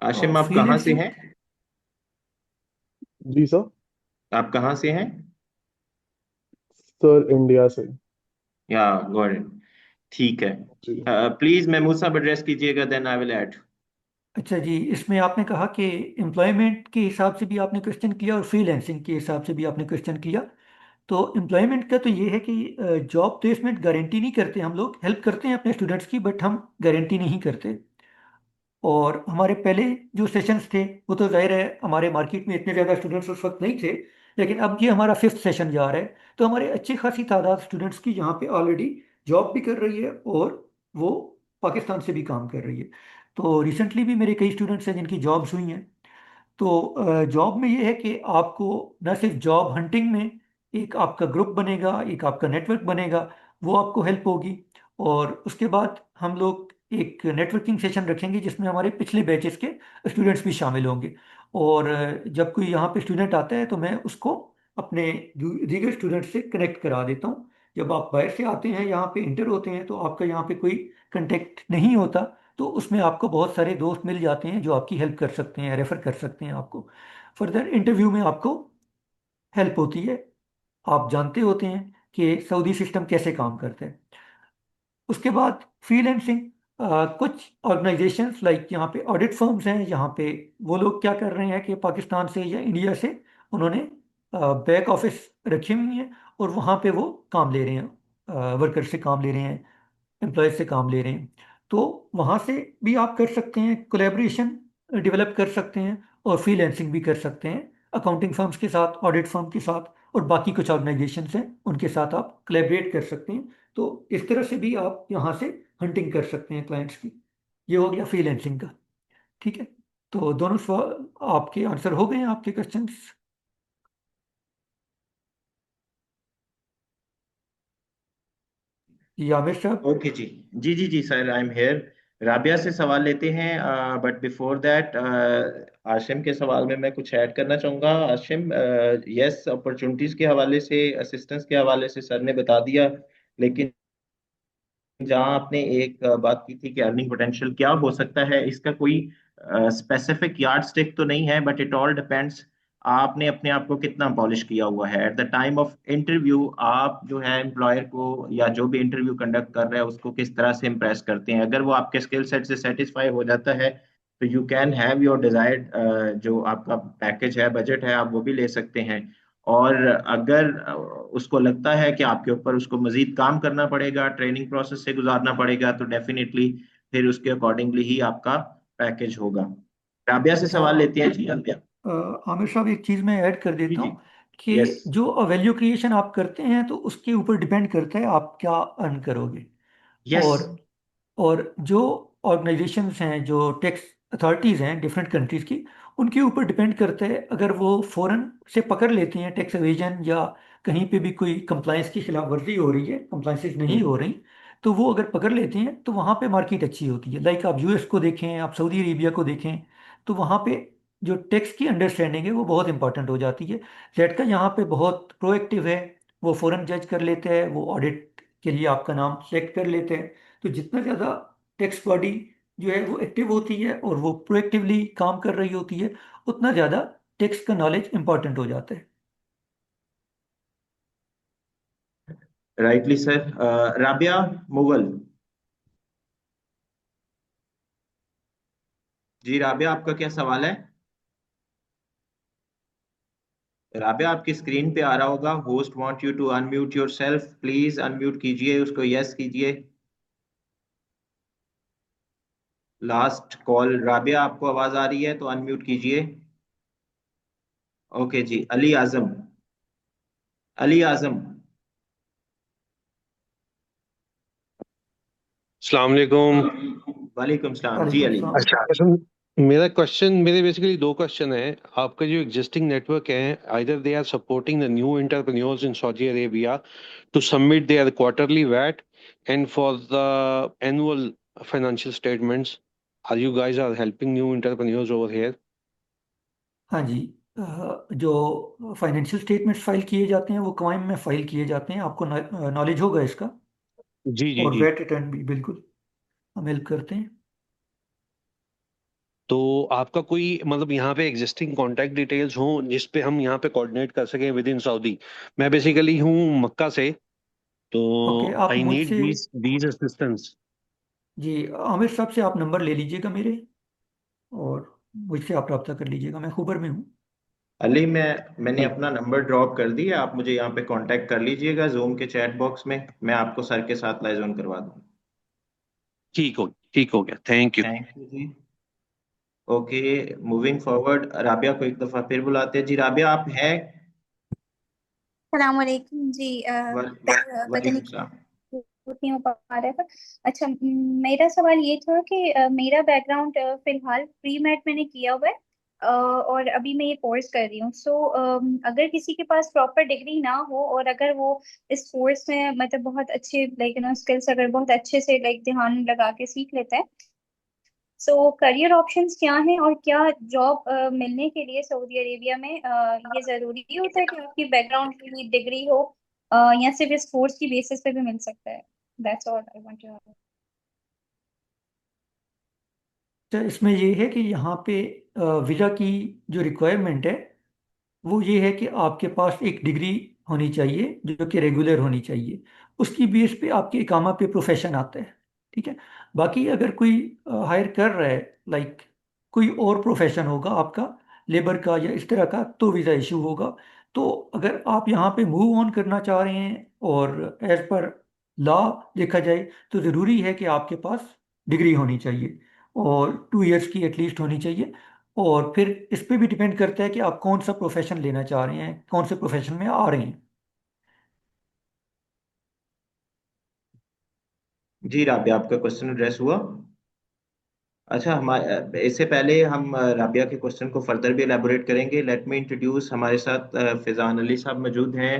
Speaker 1: Ashim, आप कहाँ से
Speaker 2: freelancing.
Speaker 1: हैं?
Speaker 3: जी sir.
Speaker 1: आप कहाँ से हैं?
Speaker 3: Sir, India से।
Speaker 1: या गॉट इट। ठीक है।
Speaker 3: जी
Speaker 1: प्लीज महमूद साहब एड्रेस कीजिएगा, देन आई विल ऐड।
Speaker 2: अच्छा जी, इसमें आपने कहा कि एम्प्लॉयमेंट के हिसाब से भी आपने क्वेश्चन किया और फ्रीलैंसिंग के हिसाब से भी आपने क्वेश्चन किया। तो एम्प्लॉयमेंट का तो ये है कि जॉब प्लेसमेंट गारंटी नहीं करते हम लोग, हेल्प करते हैं अपने स्टूडेंट्स की, बट हम गारंटी नहीं करते। और हमारे पहले जो सेशंस थे वो तो जाहिर है हमारे मार्केट में इतने ज़्यादा स्टूडेंट्स उस वक्त नहीं थे, लेकिन अब ये हमारा फिफ्थ सेशन जा रहा है, तो हमारे अच्छी खासी तादाद स्टूडेंट्स की यहाँ पे ऑलरेडी जॉब भी कर रही है, और वो पाकिस्तान से भी काम कर रही है। तो रिसेंटली भी मेरे कई स्टूडेंट्स हैं जिनकी जॉब्स हुई हैं। तो जॉब में ये है कि आपको न सिर्फ जॉब हंटिंग में एक आपका ग्रुप बनेगा, एक आपका नेटवर्क बनेगा, वो आपको हेल्प होगी। और उसके बाद हम लोग एक नेटवर्किंग सेशन रखेंगे जिसमें हमारे पिछले बैचेस के स्टूडेंट्स भी शामिल होंगे। और जब कोई यहाँ पे स्टूडेंट आता है तो मैं उसको अपने दीगर स्टूडेंट से कनेक्ट करा देता हूँ। जब आप बाहर से आते हैं यहाँ पे इंटर होते हैं तो आपका यहाँ पे कोई कंटेक्ट नहीं होता, तो उसमें आपको बहुत सारे दोस्त मिल जाते हैं जो आपकी हेल्प कर सकते हैं, रेफर कर सकते हैं आपको। फर्दर इंटरव्यू में आपको हेल्प होती है। आप जानते होते हैं कि सऊदी सिस्टम कैसे काम करता है। उसके बाद फ्रीलैंसिंग, कुछ ऑर्गेनाइजेशंस लाइक यहाँ पे ऑडिट फर्म्स हैं, यहाँ पे वो लोग क्या कर रहे हैं कि पाकिस्तान से या इंडिया से उन्होंने बैक ऑफिस रखी हुई हैं, और वहाँ पे वो काम ले रहे हैं, वर्कर से काम ले रहे हैं, एम्प्लॉय से काम ले रहे हैं। तो वहाँ से भी आप कर सकते हैं, कोलेब्रेशन डेवलप कर सकते हैं, और फ्रीलैंसिंग भी कर सकते हैं अकाउंटिंग फर्म्स के साथ, ऑडिट फर्म के साथ, और बाकी कुछ ऑर्गेनाइजेशंस हैं उनके साथ आप कोलेबरेट कर सकते हैं। तो इस तरह से भी आप यहाँ से हंटिंग कर सकते हैं क्लाइंट्स की। ये हो गया फ्रीलैंसिंग का। ठीक है, तो दोनों सवाल आपके आंसर हो गए हैं, आपके क्वेश्चंस। ये आमिर साहब।
Speaker 1: ओके जी। जी जी जी sir, I am here. Rabia से सवाल लेते हैं, बट बिफोर दैट आशिम के सवाल में मैं कुछ ऐड करना चाहूँगा। आशिम, यस, अपॉर्चुनिटीज़ के हवाले से, असिस्टेंस के हवाले से सर ने बता दिया, लेकिन जहाँ आपने एक बात की थी कि अर्निंग पोटेंशियल क्या हो सकता है, इसका कोई स्पेसिफिक यार्ड स्टिक तो नहीं है, बट इट ऑल डिपेंड्स आपने अपने आप को कितना पॉलिश किया हुआ है at the time of interview. आप जो है एम्प्लॉयर को या जो भी इंटरव्यू कंडक्ट कर रहा है उसको किस तरह से इम्प्रेस करते हैं। अगर वो आपके स्किल सेट से सेटिस्फाई हो जाता है तो you can have your desired जो आपका पैकेज है, बजट है, आप वो भी ले सकते हैं। और अगर उसको लगता है कि आपके ऊपर उसको मजीद काम करना पड़ेगा, ट्रेनिंग प्रोसेस से गुजारना पड़ेगा, तो डेफिनेटली फिर उसके अकॉर्डिंगली ही आपका पैकेज होगा। राबिया से
Speaker 2: अच्छा,
Speaker 1: सवाल लेते हैं जी, राबिया।
Speaker 2: आमिर साहब एक चीज़ मैं ऐड कर
Speaker 1: जी
Speaker 2: देता
Speaker 1: जी।
Speaker 2: हूँ कि
Speaker 1: यस।
Speaker 2: जो वैल्यू क्रिएशन आप करते हैं तो उसके ऊपर डिपेंड करता है आप क्या अर्न करोगे।
Speaker 1: यस।
Speaker 2: और और जो ऑर्गेनाइजेशंस हैं, जो टैक्स अथॉरिटीज़ हैं डिफरेंट कंट्रीज़ की, उनके ऊपर डिपेंड करता है। अगर वो फ़ौरन से पकड़ लेते हैं टैक्स एवेजन या कहीं पे भी कोई कंप्लाइंस की खिलाफ वर्जी हो रही है, कंप्लाइंसेस नहीं हो रही, तो वो अगर पकड़ लेते हैं तो वहाँ पे मार्केट अच्छी होती है। लाइक आप यूएस को देखें, आप सऊदी अरेबिया को देखें, तो वहाँ पे जो टैक्स की अंडरस्टैंडिंग है वो बहुत इंपॉर्टेंट हो जाती है। जेड का यहाँ पे बहुत प्रोएक्टिव है, वो फ़ौरन जज कर लेते हैं, वो ऑडिट के लिए आपका नाम सेलेक्ट कर लेते हैं। तो जितना ज़्यादा टैक्स बॉडी जो है वो एक्टिव होती है और वो प्रोएक्टिवली काम कर रही होती है, उतना ज़्यादा टैक्स का नॉलेज इंपॉर्टेंट हो जाता है।
Speaker 1: Rightly sir. राबिया मुगल। जी राबिया, आपका क्या सवाल है? राबिया, आपकी स्क्रीन पे आ रहा होगा, host want you to unmute yourself, please unmute कीजिए, उसको यस कीजिए। लास्ट कॉल राबिया, आपको आवाज आ रही है तो अनम्यूट कीजिए। ओके जी, अली आजम। अली आजम।
Speaker 4: अस्सलाम वालेकुम।
Speaker 1: वालेकुम सलाम जी
Speaker 2: वालेकुम
Speaker 1: अली।
Speaker 2: सलाम।
Speaker 4: अच्छा, मेरे बेसिकली दो क्वेश्चन है। आपका जो एग्जिस्टिंग नेटवर्क है, either they are supporting the new entrepreneurs in Saudi Arabia to submit their quarterly VAT and for the annual financial statements, are you guys are helping new entrepreneurs over here?
Speaker 2: हाँ जी। जो financial statements file किए जाते हैं वो क्वाइम में file किए जाते हैं, आपको नॉलेज होगा इसका।
Speaker 4: जी जी
Speaker 2: और
Speaker 4: जी।
Speaker 2: वेट रिटर्न भी बिल्कुल हम हेल्प करते हैं।
Speaker 4: तो आपका कोई मतलब यहाँ पे एग्जिस्टिंग कॉन्टैक्ट डिटेल्स हो जिस पे हम यहाँ पे कोऑर्डिनेट कर सकें विद इन सऊदी? मैं बेसिकली हूँ मक्का से, तो
Speaker 2: ओके, आप
Speaker 4: आई नीड
Speaker 2: मुझसे,
Speaker 4: दीज असिस्टेंस।
Speaker 2: जी आमिर साहब से आप नंबर ले लीजिएगा मेरे, और मुझसे आप रब्ता कर लीजिएगा, मैं खुबर में हूँ।
Speaker 1: अली, मैंने अपना नंबर ड्रॉप कर दिया, आप मुझे यहाँ पे कांटेक्ट कर लीजिएगा जूम के चैट बॉक्स में, मैं आपको सर के साथ लाइजन करवा दूँ।
Speaker 4: ठीक हो गया, थैंक यू।
Speaker 1: थैंक यू जी। ओके, मूविंग फॉरवर्ड, राबिया को एक दफा फिर बुलाते हैं। जी राबिया, आप हैं?
Speaker 5: सलाम वालेकुम जी। पता
Speaker 1: वालेकुम
Speaker 5: नहीं
Speaker 1: सलाम।
Speaker 5: नहीं हो पा रहा था। अच्छा, मेरा सवाल ये था कि मेरा बैकग्राउंड फिलहाल प्री मैट मैंने किया हुआ है, और अभी मैं ये कोर्स कर रही हूँ। सो अगर किसी के पास प्रॉपर डिग्री ना हो और अगर वो इस कोर्स में मतलब बहुत अच्छे लाइक स्किल्स अगर बहुत अच्छे से लाइक ध्यान लगा के सीख लेता है, सो करियर ऑप्शंस क्या हैं और क्या जॉब मिलने के लिए सऊदी अरेबिया में ये जरूरी होता है कि आपकी बैकग्राउंड की डिग्री हो, या सिर्फ इस कोर्स की बेसिस पे भी मिल सकता है? That's all I want to know.
Speaker 2: तो इसमें ये है कि यहाँ पे वीज़ा की जो रिक्वायरमेंट है वो ये है कि आपके पास एक डिग्री होनी चाहिए जो कि रेगुलर होनी चाहिए। उसकी बेस पे आपके इकामा पे प्रोफेशन आता है। ठीक है। बाकी अगर कोई हायर कर रहा है, लाइक कोई और प्रोफेशन होगा आपका, लेबर का या इस तरह का, तो वीज़ा इशू होगा। तो अगर आप यहाँ पे मूव ऑन करना चाह रहे हैं और एज पर लॉ देखा जाए तो ज़रूरी है कि आपके पास डिग्री होनी चाहिए और 2 इयर्स की एटलीस्ट होनी चाहिए। और फिर इस पे भी डिपेंड करता है कि आप कौन सा प्रोफेशन लेना चाह रहे हैं, कौन से प्रोफेशन में आ रहे हैं।
Speaker 1: जी राबिया, आपका क्वेश्चन एड्रेस हुआ? अच्छा, हमारे इससे पहले हम राबिया के क्वेश्चन को फर्दर भी एलेबोरेट करेंगे। लेट मी इंट्रोड्यूस, हमारे साथ फैजान अली साहब मौजूद हैं।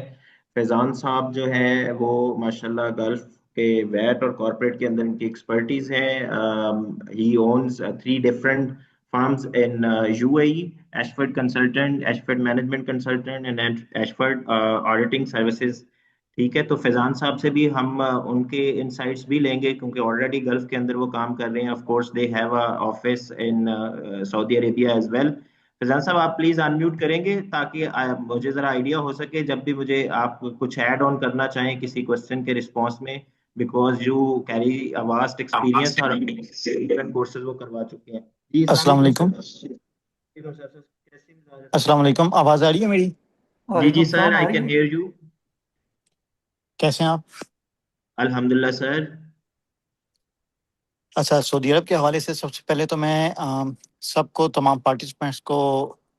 Speaker 1: फैजान साहब जो हैं वो माशाल्लाह गल्फ के वैट और कॉरपोरेट के अंदर इनकी एक्सपर्टीज है। He owns 3 different firms in UAE: Ashford consultant, Ashford management consultant and Ashford auditing services. ठीक है, तो फैजान साहब से भी हम उनके इनसाइट्स भी लेंगे, क्योंकि ऑलरेडी गल्फ के अंदर वो काम कर रहे हैं। Of course they have a office in Saudi Arabia as well. Faizan साहब, आप प्लीज अनम्यूट करेंगे ताकि मुझे जरा आइडिया हो सके जब भी मुझे आप कुछ ऐड ऑन करना चाहें किसी क्वेश्चन के रिस्पॉन्स में, because you carry a vast experience और डिफरेंट कोर्सेज वो करवा चुके हैं। जी
Speaker 6: अस्सलाम वालेकुम। अस्सलाम वालेकुम, आवाज़ आ रही है मेरी?
Speaker 1: जी जी
Speaker 2: वालेकुम
Speaker 1: सर,
Speaker 2: सलाम, आ
Speaker 1: आई
Speaker 2: रही
Speaker 1: कैन
Speaker 2: है।
Speaker 1: Here you.
Speaker 6: कैसे हैं आप?
Speaker 1: अल्हम्दुलिल्लाह सर।
Speaker 6: अच्छा, सऊदी अरब के हवाले से सबसे पहले तो मैं सबको, तमाम पार्टिसिपेंट्स को,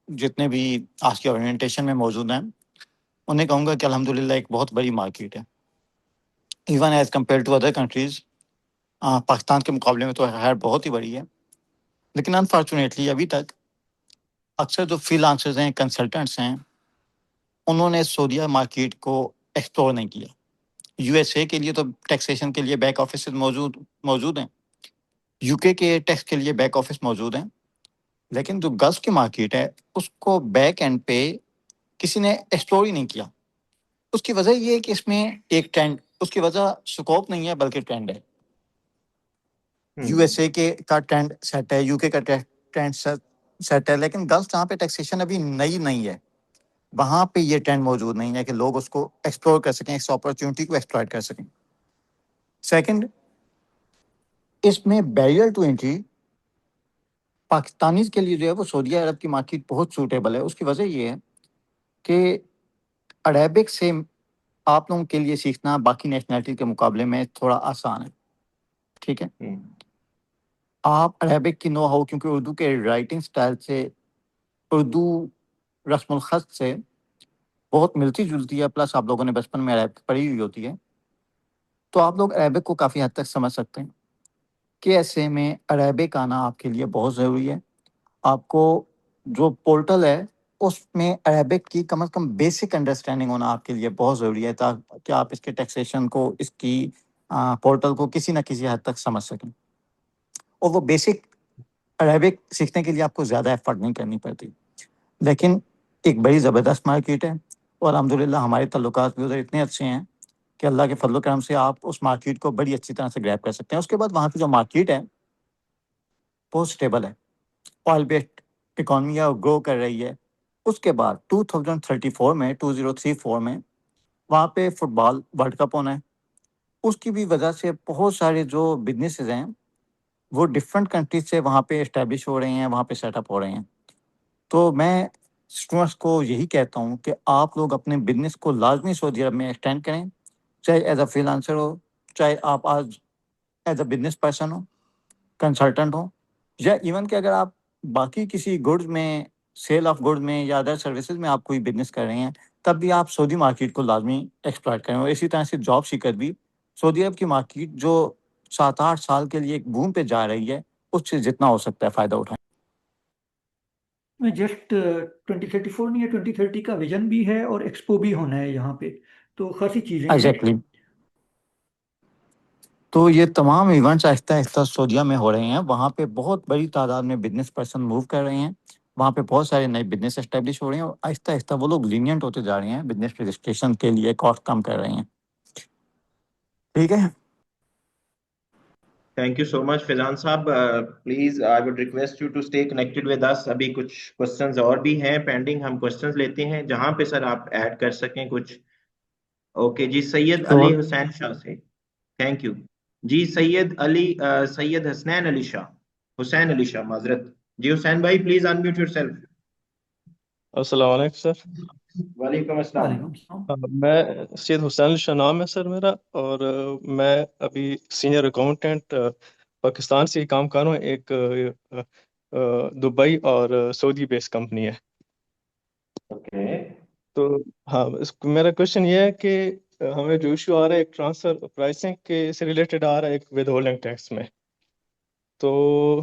Speaker 6: जितने भी आज की ओरिएंटेशन में मौजूद हैं, उन्हें कहूँगा कि अल्हम्दुलिल्लाह एक बहुत बड़ी मार्केट है, even as compare to other countries. Pakistan के मुकाबले में तो खैर बहुत ही बड़ी है, लेकिन अनफॉर्चुनेटली अभी तक अक्सर जो फ्रीलांसर्स हैं, कंसल्टेंट्स हैं, उन्होंने सऊदीया मार्केट को एक्सप्लोर नहीं किया। यूएसए के लिए तो टैक्सेशन के लिए बैक ऑफिस मौजूद हैं, यूके के टैक्स के लिए बैक ऑफिस मौजूद हैं, लेकिन जो गल्फ की मार्केट है उसको बैक एंड पे किसी ने एक्सप्लोर ही नहीं किया। उसकी वजह ये है कि इसमें एक ट्रेंड, उसकी वजह स्कोप नहीं है बल्कि ट्रेंड है। यूएसए के का ट्रेंड सेट है, यूके का ट्रेंड सेट है, लेकिन गल्फ जहाँ पे टैक्सेशन अभी नई नहीं है वहाँ पे ये ट्रेंड मौजूद नहीं है कि लोग उसको एक्सप्लोर कर सकें, इस अपॉर्चुनिटी को एक्सप्लॉइट कर सकें। सेकंड, इसमें बैरियर टू एंट्री पाकिस्तानीज के लिए जो है वो सऊदी अरब की मार्केट बहुत सूटेबल है। उसकी वजह ये है कि अरेबिक से आप लोगों के लिए सीखना बाकी नेशनैलिटी के मुकाबले में थोड़ा आसान है, ठीक है। आप अरेबिक की नो हाउ, क्योंकि उर्दू के राइटिंग स्टाइल से, उर्दू रस्मुल खत से बहुत मिलती जुलती है, प्लस आप लोगों ने बचपन में अरेबिक पढ़ी हुई होती है, तो आप लोग अरेबिक को काफ़ी हद तक समझ सकते हैं कि ऐसे में अरेबिक आना आपके लिए बहुत ज़रूरी है। आपको जो पोर्टल है उसमें अरेबिक की कम से कम बेसिक अंडरस्टैंडिंग होना आपके लिए बहुत ज़रूरी है, ताकि आप इसके टैक्सेशन को, इसकी पोर्टल को किसी न किसी हद तक समझ सकें। और वो बेसिक अरेबिक सीखने के लिए आपको ज़्यादा एफर्ट नहीं करनी पड़ती, लेकिन एक बड़ी ज़बरदस्त मार्केट है और अल्हम्दुलिल्लाह हमारे ताल्लुकात भी उधर इतने अच्छे हैं कि अल्लाह के फजल करम से आप उस मार्केट को बड़ी अच्छी तरह से ग्रैब कर सकते हैं। उसके बाद वहाँ की जो मार्केट है बहुत स्टेबल है, ऑयल बेस्ड इकॉनमी है और ग्रो कर रही है। उसके बाद 2034 में 2034 में वहाँ पे फुटबॉल वर्ल्ड कप होना है। उसकी भी वजह से बहुत सारे जो बिजनेसेस हैं वो डिफरेंट कंट्रीज से वहाँ पे इस्टेब्लिश हो रहे हैं, वहाँ पे सेटअप हो रहे हैं। तो मैं स्टूडेंट्स को यही कहता हूँ कि आप लोग अपने बिजनेस को लाजमी सऊदी अरब में एक्सटेंड करें, चाहे एज अ फ्रीलांसर हो, चाहे आप आज एज अ बिजनेस पर्सन हो, कंसल्टेंट हो, या इवन कि अगर आप बाकी किसी गुड्स में, सेल ऑफ गुड्स में या अदर सर्विसेज में आप कोई बिजनेस कर रहे हैं, तब भी आप सऊदी मार्केट को लाजमी एक्सप्लॉइट करें। और इसी तरह से जॉब सीकर भी सऊदी अरब की मार्केट जो 7-8 साल के लिए एक बूम पे जा रही है, उससे जितना हो सकता है फ़ायदा उठाएं।
Speaker 2: मैं जस्ट 2034 नहीं है, 2030 का विजन भी है और एक्सपो भी होना है यहाँ पे, तो खासी चीज़ें हैं।
Speaker 6: एग्जैक्टली। तो ये तमाम इवेंट्स आहिस्ता आहिस्ता सऊदीया में हो रहे हैं। वहाँ पे बहुत बड़ी तादाद में बिजनेस पर्सन मूव कर रहे हैं, वहाँ पे बहुत सारे नए बिजनेस एस्टेब्लिश हो रहे हैं और आहिस्ता आहिस्ता वो लोग लीनियंट होते जा रहे हैं, बिजनेस रजिस्ट्रेशन के लिए कॉस्ट कम कर रहे हैं, ठीक है।
Speaker 1: Thank you so much Faizan साहब। Please I would request you to stay connected with us. अभी कुछ क्वेश्चंस और भी हैं पेंडिंग, हम क्वेश्चंस लेते हैं जहां पे सर आप ऐड कर सकें कुछ। ओके जी, सैयद अली हुसैन शाह से। थैंक यू जी। सैयद अली सैयद हसनैन अली शाह, हुसैन अली शाह, माजरत जी। हुसैन भाई प्लीज अनम्यूट योरसेल्फ।
Speaker 7: अस्सलाम वालेकुम सर।
Speaker 1: वालेकुम अस्सलाम।
Speaker 2: वालेकुम सलाम।
Speaker 7: मैं सैयद हुसैन शाह नाम है सर मेरा, और मैं अभी सीनियर अकाउंटेंट पाकिस्तान से ही काम कर रहा हूँ। एक दुबई और सऊदी बेस्ड कंपनी है।
Speaker 1: ओके
Speaker 7: तो हाँ, मेरा क्वेश्चन ये है कि हमें जो इशू आ रहा है एक ट्रांसफर प्राइसिंग के से रिलेटेड आ रहा है, एक विद होल्डिंग टैक्स में। तो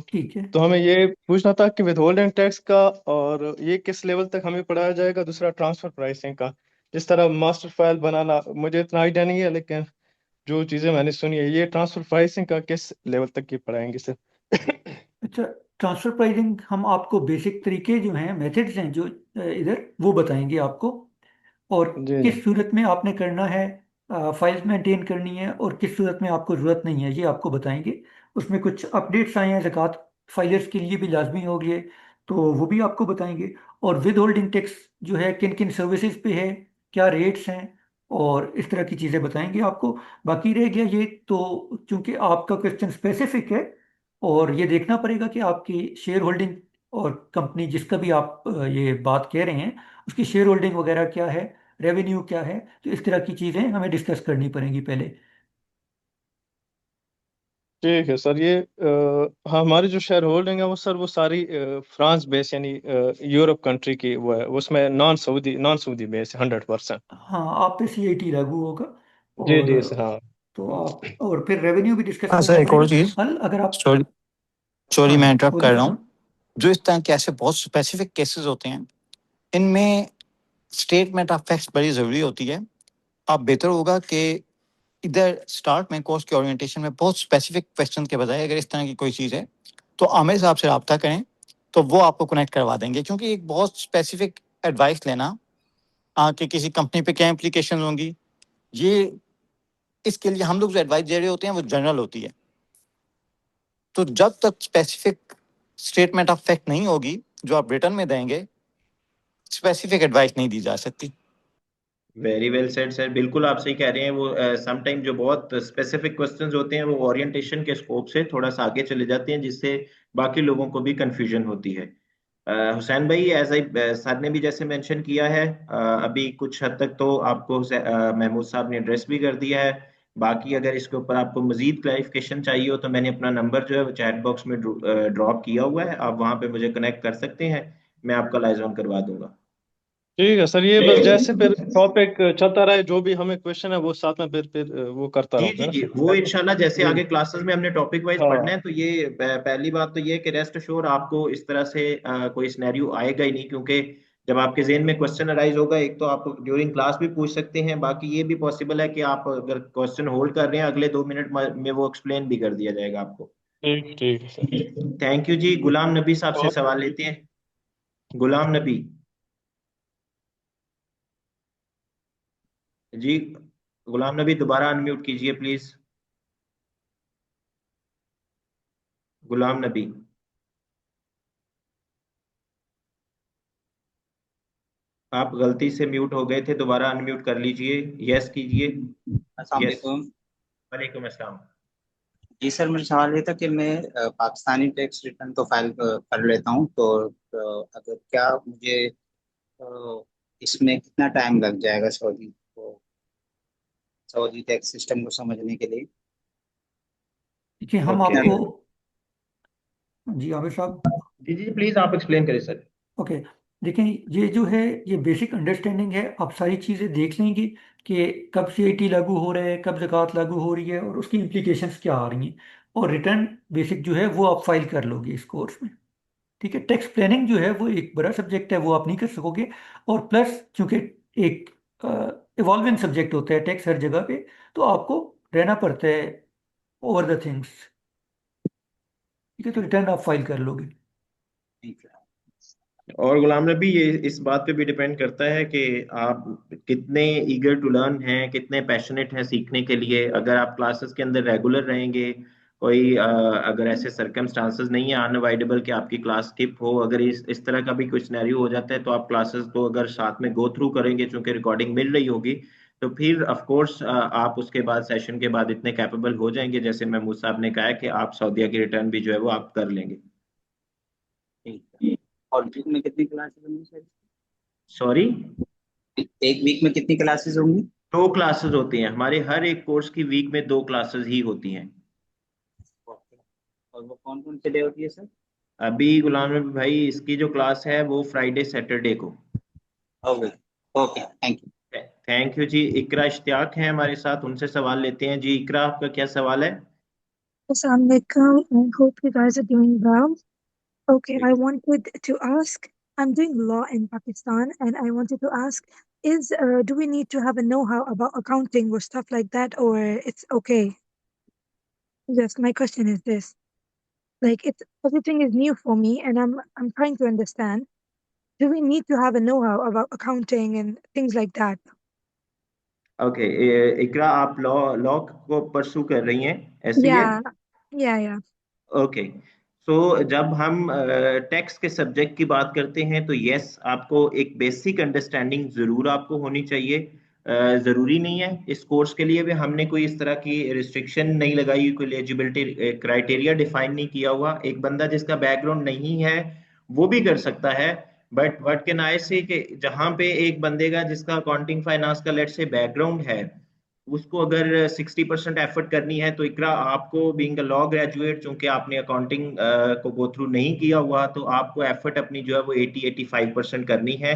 Speaker 2: ठीक है।
Speaker 7: तो हमें ये पूछना था कि विद होल्डिंग टैक्स का और ये किस लेवल तक हमें पढ़ाया जाएगा। दूसरा ट्रांसफर प्राइसिंग का, जिस तरह मास्टर फाइल बनाना, मुझे इतना आइडिया नहीं है, लेकिन जो चीज़ें मैंने सुनी है, ये ट्रांसफर प्राइसिंग का किस लेवल तक ये पढ़ाएंगे सर।
Speaker 2: अच्छा, ट्रांसफर प्राइसिंग हम आपको बेसिक तरीके जो हैं, मेथड्स हैं जो इधर वो बताएंगे आपको, और
Speaker 7: जी जी।
Speaker 2: किस सूरत में आपने करना है, फाइल्स मेंटेन करनी है, और किस सूरत में आपको ज़रूरत नहीं है, ये आपको बताएंगे। उसमें कुछ अपडेट्स आए हैं ज़कात फाइलर्स के लिए भी लाजमी हो गए, तो वो भी आपको बताएंगे। और विद होल्डिंग टैक्स जो है किन किन सर्विसेज पे है, क्या रेट्स हैं, और इस तरह की चीज़ें बताएंगे आपको। बाकी रह गया ये, तो चूंकि आपका क्वेश्चन स्पेसिफिक है और ये देखना पड़ेगा कि आपकी शेयर होल्डिंग और कंपनी जिसका भी आप ये बात कह रहे हैं उसकी शेयर होल्डिंग वगैरह क्या है, रेवेन्यू क्या है, तो इस तरह की चीज़ें हमें डिस्कस करनी पड़ेंगी पहले।
Speaker 7: ठीक है सर। ये हाँ, हमारी जो शेयर होल्डिंग है वो सर वो सारी फ्रांस बेस यानी यूरोप कंट्री की वो है, उसमें नॉन सऊदी बेस है 100%।
Speaker 2: हाँ, आप पे CAT लागू होगा।
Speaker 7: जी
Speaker 2: और
Speaker 7: जी सर। हाँ
Speaker 2: तो आप और फिर रेवेन्यू भी डिस्कस
Speaker 6: हाँ सर,
Speaker 2: करना
Speaker 6: एक और
Speaker 2: पड़ेगा।
Speaker 6: चीज,
Speaker 2: अगर आप
Speaker 6: सॉरी
Speaker 2: हाँ
Speaker 6: मैं
Speaker 2: हाँ
Speaker 6: इंटरप्ट कर
Speaker 2: बोलिए
Speaker 6: रहा हूँ।
Speaker 2: फरमान।
Speaker 6: जो इस तरह के ऐसे बहुत स्पेसिफिक केसेस होते हैं, इनमें स्टेटमेंट ऑफ फैक्ट्स बड़ी ज़रूरी होती है। आप बेहतर होगा कि इधर स्टार्ट में कोर्स के ओरिएंटेशन में बहुत स्पेसिफिक क्वेश्चन के बजाय अगर इस तरह की कोई चीज़ है तो आमिर साहब से रब्ता करें, तो वो आपको कनेक्ट करवा देंगे। क्योंकि एक बहुत स्पेसिफिक एडवाइस लेना कि किसी कंपनी पे क्या इम्प्लीकेशन होंगी, ये इसके लिए हम लोग जो एडवाइस दे रहे होते हैं वो जनरल होती है। तो जब तक स्पेसिफिक स्टेटमेंट ऑफ फैक्ट नहीं होगी जो आप रिटर्न में देंगे, स्पेसिफिक एडवाइस नहीं दी जा सकती।
Speaker 1: वेरी वेल सेड सर, बिल्कुल आप सही कह रहे हैं। वो समटाइम जो बहुत स्पेसिफिक क्वेश्चंस होते हैं वो ओरिएंटेशन के स्कोप से थोड़ा सा आगे चले जाते हैं, जिससे बाकी लोगों को भी कंफ्यूजन होती है। हुसैन भाई, एज आई सर ने भी जैसे मेंशन किया है, अभी कुछ हद तक तो आपको महमूद साहब ने एड्रेस भी कर दिया है। बाकी अगर इसके ऊपर आपको मजीद क्लैरिफिकेशन चाहिए हो तो मैंने अपना नंबर जो है वो चैट बॉक्स में ड्रॉप किया हुआ है, आप वहां पे मुझे कनेक्ट कर सकते हैं, मैं आपका लाइज ऑन करवा दूंगा।
Speaker 7: ठीक है सर, ये बस जैसे फिर टॉपिक चलता रहे, जो भी हमें क्वेश्चन है वो साथ में फिर वो करता
Speaker 1: जी
Speaker 7: रहूंगा,
Speaker 1: जी
Speaker 7: है ना
Speaker 1: जी,
Speaker 7: सर?
Speaker 1: वो इंशाल्लाह जैसे
Speaker 7: जी।
Speaker 1: आगे क्लासेस में हमने टॉपिक वाइज पढ़ना
Speaker 7: हाँ
Speaker 1: है, तो ये पहली बात तो ये कि रेस्ट अश्योर आपको इस तरह से कोई सिनेरियो आएगा ही नहीं, क्योंकि जब आपके जेहन में क्वेश्चन अराइज होगा, एक तो आप ड्यूरिंग क्लास भी पूछ सकते हैं, बाकी ये भी पॉसिबल है कि आप अगर क्वेश्चन होल्ड कर रहे हैं अगले 2 मिनट में वो एक्सप्लेन भी कर दिया जाएगा आपको।
Speaker 7: ठीक ठीक है सर।
Speaker 1: थैंक यू जी। गुलाम नबी साहब से
Speaker 7: और
Speaker 1: सवाल लेते हैं। गुलाम नबी जी, गुलाम नबी दोबारा अनम्यूट कीजिए प्लीज। गुलाम नबी, आप गलती से म्यूट हो गए थे, दोबारा अनम्यूट कर लीजिए, यस कीजिए।
Speaker 8: अस्सलाम
Speaker 1: यस,
Speaker 8: वालेकुम।
Speaker 1: वालेकुम अस्सलाम।
Speaker 8: जी सर, मेरा सवाल ये था कि मैं पाकिस्तानी टैक्स रिटर्न तो फाइल कर लेता हूँ, तो अगर क्या मुझे इसमें कितना टाइम लग जाएगा सऊदी टैक्स सिस्टम को समझने के लिए?
Speaker 2: देखिए हम
Speaker 1: ओके
Speaker 2: आपको जी आमिर साहब।
Speaker 1: जी जी, प्लीज आप एक्सप्लेन करें सर।
Speaker 2: ओके, देखिए ये जो है ये बेसिक अंडरस्टैंडिंग है। आप सारी चीज़ें देख लेंगे कि कब सीआईटी लागू हो रहा है, कब ज़कात लागू हो रही है और उसकी इम्प्लीकेशंस क्या आ रही हैं। और रिटर्न बेसिक जो है वो आप फाइल कर लोगे इस कोर्स में। ठीक है, टैक्स प्लानिंग जो है वो एक बड़ा सब्जेक्ट है, वो आप नहीं कर सकोगे। और प्लस चूंकि एक इवॉल्विंग सब्जेक्ट होता है टैक्स हर जगह पे, तो आपको रहना पड़ता है ओवर द थिंग्स। ठीक है, तो रिटर्न आप फाइल कर लोगे।
Speaker 8: ठीक है।
Speaker 1: और गुलाम नबी, ये इस बात पे भी डिपेंड करता है कि आप कितने ईगर टू लर्न हैं, कितने पैशनेट हैं सीखने के लिए। अगर आप क्लासेस के अंदर रेगुलर रहेंगे, कोई अगर ऐसे सर्कमस्टांसेस नहीं है अनअवॉइडेबल कि आपकी क्लास स्किप हो, अगर इस तरह का भी कोई सिनेरियो हो जाता है, तो आप क्लासेस को अगर साथ में गो थ्रू करेंगे, चूंकि रिकॉर्डिंग मिल रही होगी, तो फिर ऑफ कोर्स आप उसके बाद सेशन के बाद इतने कैपेबल हो जाएंगे, जैसे महमूद साहब ने कहा है, कि आप सऊदीया की रिटर्न भी जो है वो आप कर लेंगे।
Speaker 8: ठीक है। और वीक में कितनी क्लासेस होंगी सर?
Speaker 1: सॉरी?
Speaker 8: एक वीक में कितनी क्लासेस होंगी?
Speaker 1: 2 क्लासेस होती हैं हमारे, हर एक कोर्स की वीक में 2 क्लासेस ही होती हैं।
Speaker 8: ओके। और वो कौन कौन से डे होती है सर?
Speaker 1: अभी गुलाम नबी भाई, इसकी जो क्लास है वो फ्राइडे सैटरडे को।
Speaker 8: Okay. Okay, thank you.
Speaker 1: Thank you जी। इकरा इश्तियाक हैं हमारे साथ, उनसे सवाल लेते हैं। जी इकरा, आपका क्या सवाल है?
Speaker 9: Assalamualaikum, I hope you guys are doing well. Okay, I wanted to ask, I'm doing law in Pakistan, and I wanted to ask, do we need to have a know-how about accounting or stuff like that, or it's okay? Yes, my question is this. Like, it's everything is new for me, and I'm trying to understand. Do we need to have a know-how about accounting and things like that?
Speaker 1: Okay, Iqra आप law law को परसू कर रही हैं, ऐसे ही है?
Speaker 9: Yeah, yeah.
Speaker 1: Okay, सो जब हम tax के सब्जेक्ट की बात करते हैं, तो यस, आपको एक बेसिक अंडरस्टैंडिंग जरूर आपको होनी चाहिए। जरूरी नहीं है इस कोर्स के लिए भी हमने कोई इस तरह की रिस्ट्रिक्शन नहीं लगाई, कोई एलिजिबिलिटी क्राइटेरिया डिफाइन नहीं किया हुआ। एक बंदा जिसका बैकग्राउंड नहीं है वो भी कर सकता है, बट व्हाट कैन आई से कि जहां पे एक बंदे का जिसका अकाउंटिंग फाइनेंस का लेट से बैकग्राउंड है, उसको अगर 60% एफर्ट करनी है, तो इकरा आपको बीइंग अ लॉ ग्रेजुएट, चूंकि आपने अकाउंटिंग को गो थ्रू नहीं किया हुआ, तो आपको एफर्ट अपनी जो है वो 80-85% करनी है।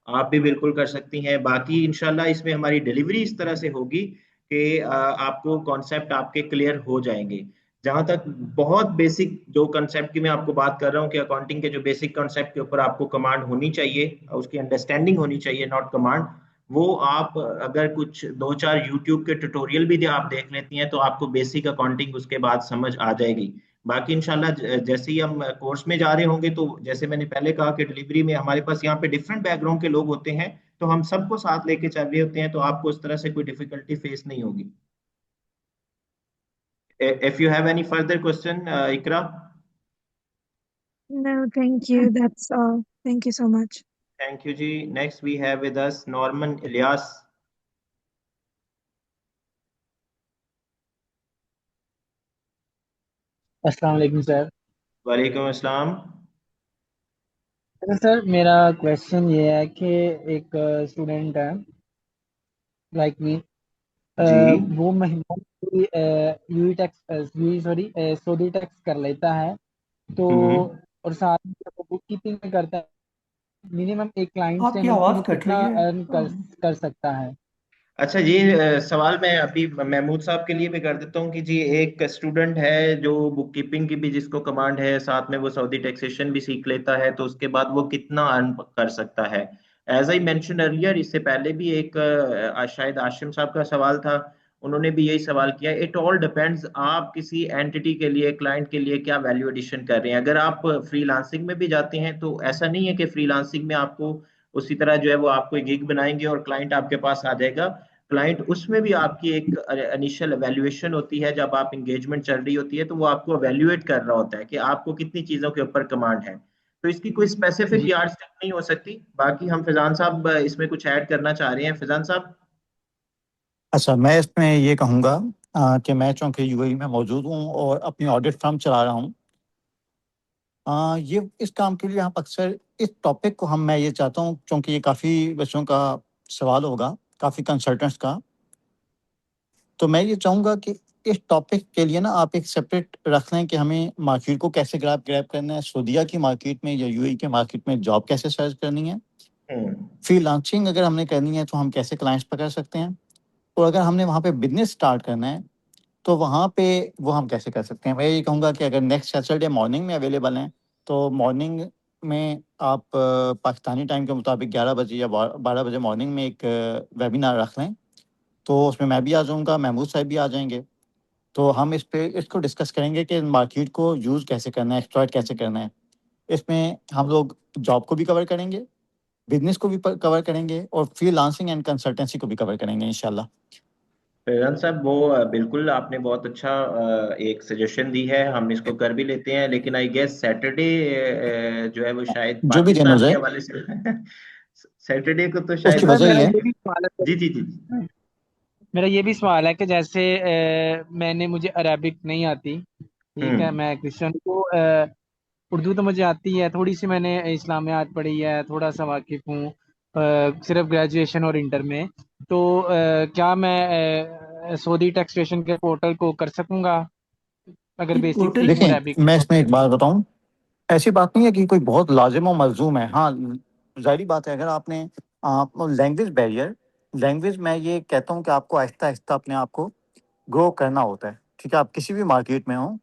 Speaker 1: आप भी बिल्कुल कर सकती हैं। बाकी इंशाल्लाह इसमें हमारी डिलीवरी इस तरह से होगी कि आपको कॉन्सेप्ट आपके क्लियर हो जाएंगे। जहां तक बहुत बेसिक जो कंसेप्ट की मैं आपको बात कर रहा हूँ कि अकाउंटिंग के जो बेसिक कंसेप्ट के ऊपर आपको कमांड होनी चाहिए, उसकी अंडरस्टैंडिंग होनी चाहिए, नॉट कमांड, वो आप अगर कुछ 2-4 यूट्यूब के ट्यूटोरियल भी आप देख लेती हैं तो आपको बेसिक अकाउंटिंग उसके बाद समझ आ जाएगी। बाकी इंशाल्लाह जैसे ही हम कोर्स में जा रहे होंगे तो जैसे मैंने पहले कहा कि डिलीवरी में हमारे पास यहाँ पे डिफरेंट बैकग्राउंड के लोग होते हैं, तो हम सबको साथ लेके चल रहे होते हैं, तो आपको उस तरह से कोई डिफिकल्टी फेस नहीं होगी। If you have any further question, Ikra.
Speaker 9: No, thank you. That's all. Thank you so much.
Speaker 1: Thank you, Ji. Next we have with us Norman Ilyas.
Speaker 10: अस्सलाम वालेकुम सर।
Speaker 1: वालेकुम अस्सलाम।
Speaker 10: अच्छा सर, मेरा क्वेश्चन ये है कि एक स्टूडेंट है लाइक मी,
Speaker 1: जी।
Speaker 10: वो महीना की UAE tax UAE sorry Saudi tax कर लेता है तो,
Speaker 1: हम्म।
Speaker 10: और साथ में जब वो बुक कीपिंग में करता है, मिनिमम एक क्लाइंट से
Speaker 2: आपकी
Speaker 10: मंथली
Speaker 2: आवाज
Speaker 10: वो
Speaker 2: कट
Speaker 10: कितना
Speaker 2: रही है।
Speaker 10: अर्न कर सकता है?
Speaker 1: अच्छा, ये सवाल मैं अभी महमूद साहब के लिए भी कर देता हूँ कि जी एक स्टूडेंट है जो बुक कीपिंग की भी जिसको कमांड है, साथ में वो सऊदी टैक्सेशन भी सीख लेता है, तो उसके बाद वो कितना अर्न कर सकता है। एज आई मेंशन अर्लियर, इससे पहले भी एक शायद आशिम साहब का सवाल था, उन्होंने भी यही सवाल किया। इट ऑल डिपेंड्स आप किसी एंटिटी के लिए, क्लाइंट के लिए क्या वैल्यू एडिशन कर रहे हैं। अगर आप फ्रीलांसिंग में भी जाते हैं तो ऐसा नहीं है कि फ्रीलांसिंग में आपको उसी तरह जो है वो आपको एक गिग बनाएंगे और क्लाइंट आपके पास आ जाएगा। क्लाइंट उसमें भी आपकी एक इनिशियल एवेल्युएशन होती है, जब आप इंगेजमेंट चल रही होती है तो वो आपको एवेल्युएट कर रहा होता है कि आपको कितनी चीजों के ऊपर कमांड है। तो इसकी कोई स्पेसिफिक
Speaker 10: जी
Speaker 1: यार्डस्टिक नहीं हो सकती। बाकी हम फैजान साहब इसमें कुछ ऐड करना चाह रहे हैं, फैजान साहब।
Speaker 6: अच्छा, मैं इसमें ये कहूँगा कि मैं चूँकि यूएई में मौजूद हूँ और अपनी ऑडिट फर्म चला रहा हूँ, ये इस काम के लिए हम अक्सर इस टॉपिक को मैं ये चाहता हूँ, क्योंकि ये काफ़ी बच्चों का सवाल होगा, काफ़ी कंसल्टेंट्स का, तो मैं ये चाहूँगा कि इस टॉपिक के लिए ना आप एक सेपरेट रख लें कि हमें मार्केट को कैसे ग्रैब करना है, सऊदीया की मार्केट में या यूएई के मार्केट में जॉब कैसे सर्च करनी है, फ्रीलांसिंग अगर हमने करनी है तो हम कैसे क्लाइंट्स पकड़ सकते हैं, और अगर हमने वहाँ पे बिजनेस स्टार्ट करना है तो वहाँ पे वो हम कैसे कर सकते हैं। मैं ये कहूँगा कि अगर नेक्स्ट सैटरडे मॉर्निंग में अवेलेबल हैं तो मॉर्निंग में आप पाकिस्तानी टाइम के मुताबिक 11 बजे या 12 बजे मॉर्निंग में एक वेबिनार रख लें, तो उसमें मैं भी आ जाऊँगा, महमूद साहब भी आ जाएंगे, तो हम इसको डिस्कस करेंगे कि मार्केट को यूज़ कैसे करना है, एक्सप्लॉइट कैसे करना है। इसमें हम लोग जॉब को भी कवर करेंगे, बिजनेस को भी कवर करेंगे, और फ्रीलांसिंग एंड कंसल्टेंसी को भी कवर करेंगे इंशाल्लाह।
Speaker 1: फैजान साहब, वो बिल्कुल आपने बहुत अच्छा एक सजेशन दी है, हम इसको कर भी लेते हैं, लेकिन आई गेस सैटरडे जो है वो शायद
Speaker 6: जो भी दिन हो
Speaker 1: पाकिस्तान के
Speaker 6: जाए,
Speaker 1: हवाले से सैटरडे को तो
Speaker 6: उसकी
Speaker 1: शायद
Speaker 10: सर,
Speaker 6: वजह
Speaker 10: मेरा
Speaker 6: ये है।
Speaker 10: ये भी सवाल है
Speaker 1: जी जी जी।
Speaker 10: मेरा ये भी सवाल है कि जैसे मुझे अरेबिक नहीं आती, ठीक है,
Speaker 1: हम्म।
Speaker 10: मैं क्रिश्चियन को उर्दू तो मुझे आती है, थोड़ी सी मैंने इस्लामियात पढ़ी है, थोड़ा सा वाकिफ हूँ, सिर्फ ग्रेजुएशन और इंटर में। तो क्या मैं सऊदी टैक्सेशन के पोर्टल को कर सकूंगा अगर
Speaker 2: ये
Speaker 10: बेसिक
Speaker 2: पोर्टल
Speaker 10: सीखूं
Speaker 6: देखें,
Speaker 10: अरेबिक
Speaker 6: मैं
Speaker 10: तो?
Speaker 6: इसमें एक बात बताऊं, ऐसी बात नहीं है कि कोई बहुत लाजिम और मलजूम है। हाँ, जाहिर बात है, अगर आपने लैंग्वेज बैरियर, लैंग्वेज मैं ये कहता हूँ कि आपको आहिस्ता आहिस्ता अपने आप को ग्रो करना होता है। ठीक है, आप किसी भी मार्केट में हो,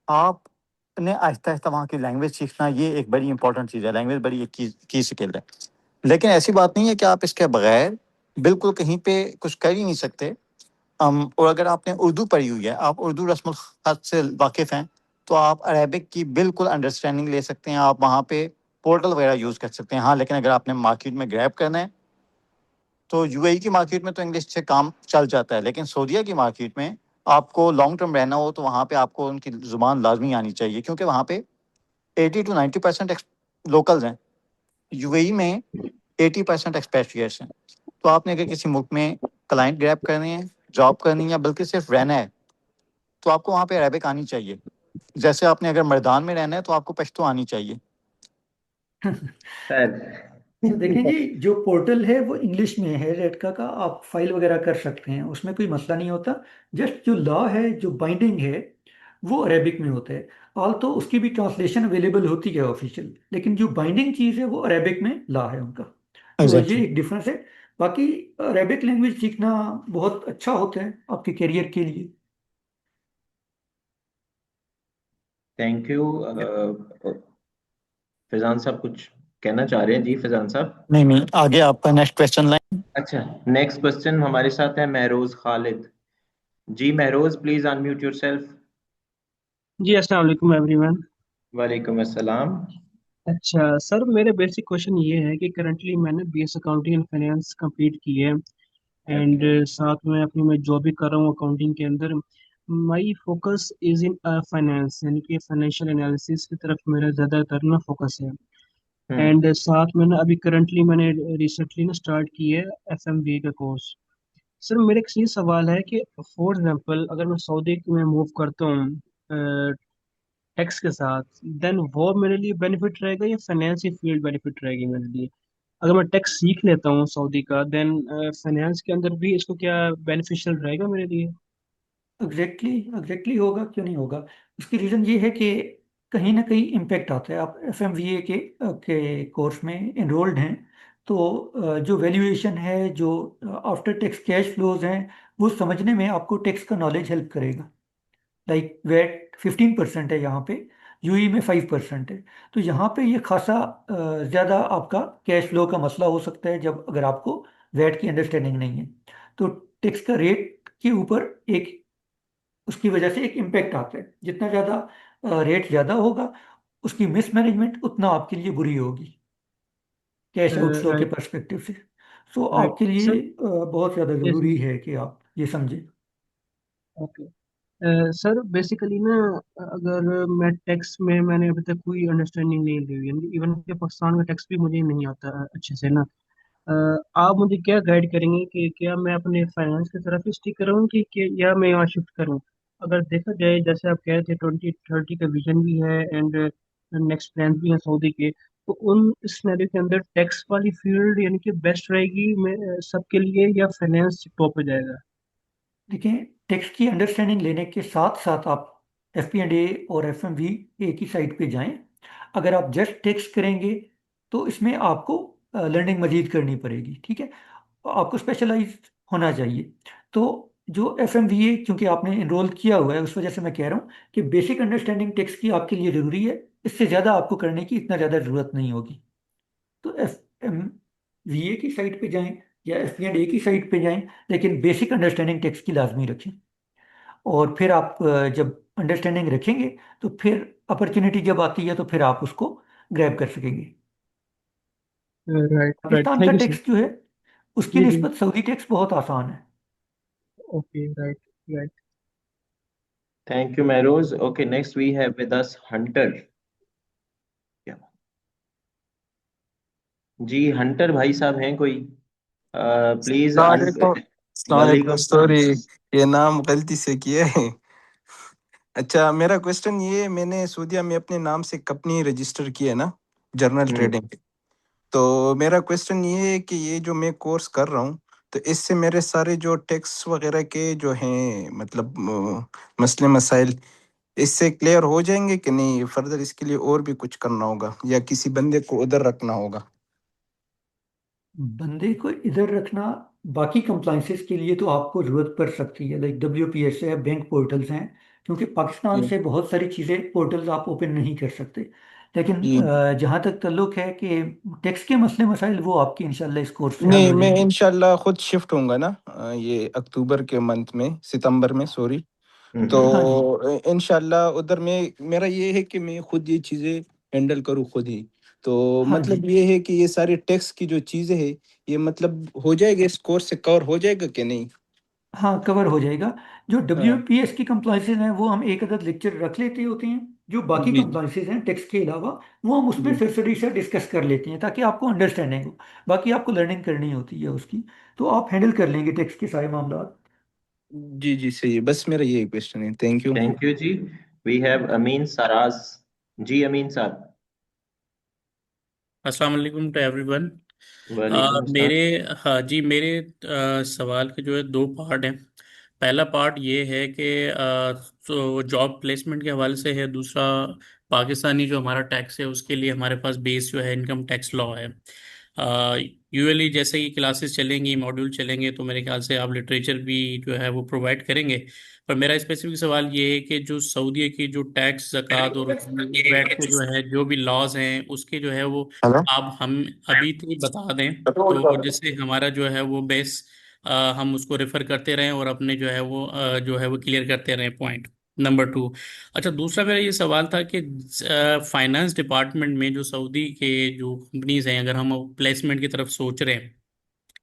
Speaker 6: आपने आहिस्ता आहिस्ता वहाँ की लैंग्वेज सीखना, ये एक बड़ी इंपॉर्टेंट चीज़ है। लैंग्वेज बड़ी एक की स्किल है, लेकिन ऐसी बात नहीं है कि आप इसके बगैर बिल्कुल कहीं पे कुछ कर ही नहीं सकते। और अगर आपने उर्दू पढ़ी हुई है, आप उर्दू रस्मुल खत से वाकिफ़ हैं, तो आप अरेबिक की बिल्कुल अंडरस्टैंडिंग ले सकते हैं, आप वहाँ पे पोर्टल वगैरह यूज़ कर सकते हैं। हाँ, लेकिन अगर आपने मार्केट में ग्रैब करना है तो यूएई की मार्केट में तो इंग्लिश से काम चल जाता है, लेकिन सऊदीया की मार्केट में आपको लॉन्ग टर्म रहना हो तो वहाँ पे आपको उनकी ज़ुबान लाजमी आनी चाहिए, क्योंकि वहाँ पे 80 to 90% लोकल्स हैं। यूएई में 80% एक्सपेट्रिएट्स हैं। तो आपने अगर किसी मुल्क में क्लाइंट ग्रैब करने हैं, जॉब करनी है, या बल्कि सिर्फ रहना है, तो आपको वहाँ पे अरेबिक आनी चाहिए। जैसे आपने अगर मैदान में रहना है तो आपको पश्तो आनी चाहिए।
Speaker 1: खैर।
Speaker 2: तो देखें जी, जो पोर्टल है वो इंग्लिश में है, रेडका का, आप फाइल वगैरह कर सकते हैं, उसमें कोई मसला नहीं होता। जस्ट जो लॉ है, जो बाइंडिंग है, वो अरेबिक में होता है। ऑल तो उसकी भी ट्रांसलेशन अवेलेबल होती है ऑफिशियल, लेकिन जो बाइंडिंग चीज़ है वो अरेबिक में लॉ है उनका। तो ये
Speaker 6: एग्जैक्टली।
Speaker 2: एक डिफरेंस है। बाकी अरेबिक लैंग्वेज सीखना बहुत अच्छा होता है आपके करियर के लिए।
Speaker 1: Thank you. फैजान साहब कुछ कहना चाह रहे हैं? जी फैजान साहब।
Speaker 6: नहीं नहीं, आगे आपका नेक्स्ट क्वेश्चन लाइन।
Speaker 1: अच्छा, नेक्स्ट क्वेश्चन हमारे साथ है महरोज खालिद। जी महरोज, प्लीज अनम्यूट योरसेल्फ।
Speaker 11: जी अस्सलाम वालेकुम एवरीवन।
Speaker 1: वालेकुम अस्सलाम।
Speaker 11: अच्छा सर, मेरे बेसिक क्वेश्चन ये है कि करंटली मैंने BS accounting and finance complete की है एंड
Speaker 1: ओके।
Speaker 11: साथ में अपनी मैं जॉब भी कर रहा हूँ अकाउंटिंग के अंदर। My focus is in finance, यानी कि फाइनेंशियल एनालिसिस की तरफ मेरा ज़्यादातर ना फोकस है।
Speaker 1: हम्म।
Speaker 11: एंड साथ में ना अभी करंटली मैंने रिसेंटली ना स्टार्ट की है एफएमबीए का कोर्स। सर मेरा एक ये सवाल है कि फॉर एग्जांपल अगर मैं सऊदी में मूव करता हूँ टैक्स के साथ, देन वो मेरे लिए बेनिफिट रहेगा या फाइनेंस की फील्ड बेनिफिट रहेगी मेरे लिए? अगर मैं टैक्स सीख लेता हूँ सऊदी का, देन फाइनेंस के अंदर भी इसको क्या बेनिफिशियल रहेगा मेरे लिए?
Speaker 2: एग्जैक्टली होगा, क्यों नहीं होगा। उसकी रीज़न ये है कि कहीं ना कहीं इम्पेक्ट आता है। आप एफएमवीए के कोर्स में इनरोल्ड हैं, तो जो वैल्यूएशन है, जो आफ्टर टैक्स कैश फ्लोज हैं, वो समझने में आपको टैक्स का नॉलेज हेल्प करेगा। लाइक वेट 15% है यहाँ पे, यूई में 5% है। तो यहाँ पे ये खासा ज़्यादा आपका कैश फ्लो का मसला हो सकता है जब अगर आपको वेट की अंडरस्टैंडिंग नहीं है। तो टैक्स का रेट के ऊपर एक उसकी वजह से एक इम्पैक्ट आता है। जितना ज़्यादा रेट ज़्यादा होगा, उसकी मिसमैनेजमेंट उतना आपके लिए बुरी होगी कैश आउटफ्लो के
Speaker 11: राइट।
Speaker 2: पर्सपेक्टिव से। सो
Speaker 11: राइट
Speaker 2: आपके लिए
Speaker 11: सर।
Speaker 2: बहुत ज़्यादा
Speaker 11: जैसे
Speaker 2: ज़रूरी है कि आप ये समझें।
Speaker 11: ओके सर, बेसिकली ना अगर मैं टैक्स में मैंने अभी तक कोई अंडरस्टैंडिंग नहीं ली हुई, इवन के पाकिस्तान का टैक्स भी मुझे नहीं आता अच्छे से ना। अ, आप मुझे क्या गाइड करेंगे कि क्या मैं अपने फाइनेंस की तरफ ही स्टिक करूँ कि या मैं यहाँ शिफ्ट करूँ? अगर देखा जाए जैसे आप कह रहे थे 2030 का विजन भी है एंड नेक्स्ट प्लान भी है सऊदी के, तो उन सिनेरियो के अंदर टैक्स वाली फील्ड यानी कि बेस्ट रहेगी मैं सबके लिए, या फाइनेंस टॉप पे जाएगा?
Speaker 2: देखिए, टैक्स की अंडरस्टैंडिंग लेने के साथ साथ आप एफ और एफ एक ही साइड पे जाएं। अगर आप जस्ट टैक्स करेंगे तो इसमें आपको लर्निंग मजीद करनी पड़ेगी, ठीक है। आपको स्पेशलाइज होना चाहिए। तो जो एफ क्योंकि आपने इनरोल किया हुआ है, उस वजह से मैं कह रहा हूँ कि बेसिक अंडरस्टैंडिंग टैक्स की आपके लिए ज़रूरी है। इससे ज़्यादा आपको करने की इतना ज़्यादा ज़रूरत नहीं होगी। तो एफ की साइड पे जाएं या एफ की साइड पे जाएं, लेकिन बेसिक अंडरस्टैंडिंग टैक्स की लाजमी रखें। और फिर आप जब अंडरस्टैंडिंग रखेंगे तो फिर अपॉर्चुनिटी जब आती है तो फिर आप उसको ग्रैब कर सकेंगे।
Speaker 11: राइट राइट,
Speaker 2: पाकिस्तान का
Speaker 11: थैंक यू सर।
Speaker 2: टैक्स जो है उसकी
Speaker 11: जी जी।
Speaker 2: निस्बत सऊदी टैक्स बहुत आसान है।
Speaker 11: Okay right. Right.
Speaker 1: Thank you Mehroz. Okay, next we have with us Hunter. जी हंटर भाई साहब हैं कोई? प्लीज अन।
Speaker 12: अस्सलामुअलैकुम,
Speaker 1: वालेकुम सलाम।
Speaker 12: सॉरी, ये नाम गलती से किया है। अच्छा, मेरा क्वेश्चन ये, मैंने सऊदीया में अपने नाम से कंपनी रजिस्टर की है ना, जर्नल
Speaker 1: हम्म।
Speaker 12: ट्रेडिंग। तो मेरा क्वेश्चन ये है कि ये जो मैं कोर्स कर रहा हूँ, तो इससे मेरे सारे जो टैक्स वगैरह के जो हैं, मतलब मसले मसाइल, इससे क्लियर हो जाएंगे कि नहीं? फर्दर इसके लिए और भी कुछ करना होगा या किसी बंदे को उधर रखना होगा?
Speaker 2: बंदे को इधर रखना, बाकी कंप्लाइंसेस के लिए तो आपको ज़रूरत पड़ सकती है। लाइक WPS है, बैंक पोर्टल्स हैं। क्योंकि पाकिस्तान
Speaker 12: जी
Speaker 2: से बहुत सारी चीज़ें पोर्टल्स आप ओपन नहीं कर सकते। लेकिन
Speaker 12: जी।
Speaker 2: जहाँ तक ताल्लुक है कि टैक्स के मसले मसाइल, वो आपके इंशाल्लाह इस कोर्स से हल
Speaker 12: नहीं,
Speaker 2: हो
Speaker 12: मैं
Speaker 2: जाएंगे।
Speaker 12: इंशाल्लाह खुद शिफ्ट होऊंगा ना, ये अक्टूबर के मंथ में, सितंबर में, सॉरी। तो
Speaker 2: हाँ जी।
Speaker 12: इंशाल्लाह उधर में मेरा ये है कि मैं खुद ये चीज़ें हैंडल करूँ खुद ही। तो
Speaker 2: हाँ जी।
Speaker 12: मतलब ये है कि ये सारे टैक्स की जो चीज़ें हैं, ये मतलब हो जाएगा, इस कोर्स से कवर हो जाएगा कि नहीं?
Speaker 2: हाँ, कवर हो जाएगा। जो
Speaker 12: हाँ
Speaker 2: WPS की कंप्लाइंसेस हैं वो हम एक अदद लेक्चर रख लेते होते हैं। जो बाकी
Speaker 12: जी जी
Speaker 2: कंप्लाइंसेस हैं टैक्स के अलावा, वो हम उसमें
Speaker 12: जी
Speaker 2: फिर से डिस्कस कर लेते हैं ताकि आपको अंडरस्टैंडिंग हो। बाकी आपको लर्निंग करनी होती है उसकी, तो आप हैंडल कर लेंगे टैक्स के सारे मामला।
Speaker 12: जी जी, सही है, बस मेरा ये क्वेश्चन है। Thank you.
Speaker 1: थैंक यू जी। We have Amin Siraj. जी अमीन साहब।
Speaker 13: अस्सलाम वालेकुम टू एवरीवन।
Speaker 1: वालेकुम
Speaker 13: मेरे
Speaker 1: सलाम।
Speaker 13: हाँ जी, मेरे सवाल के जो है दो पार्ट हैं। पहला पार्ट ये है कि तो जॉब प्लेसमेंट के हवाले से है। दूसरा, पाकिस्तानी जो हमारा टैक्स है उसके लिए हमारे पास बेस जो है इनकम टैक्स लॉ है। यूजुअली जैसे ही क्लासेस चलेंगी, मॉड्यूल चलेंगे, तो मेरे ख्याल से आप लिटरेचर भी जो है वो प्रोवाइड करेंगे। पर मेरा स्पेसिफिक सवाल ये है कि जो सऊदी की जो टैक्स, ज़कात और वैट के जो है जो भी लॉज हैं उसके जो है वो
Speaker 6: हेलो।
Speaker 13: आप हम अभी तो बता दें, तो जिससे हमारा जो है वो बेस हम उसको रेफर करते रहें और अपने जो है वो क्लियर करते रहें पॉइंट। नंबर 2, अच्छा दूसरा मेरा ये सवाल था कि फाइनेंस डिपार्टमेंट में जो सऊदी के जो कंपनीज हैं, अगर हम प्लेसमेंट की तरफ सोच रहे हैं,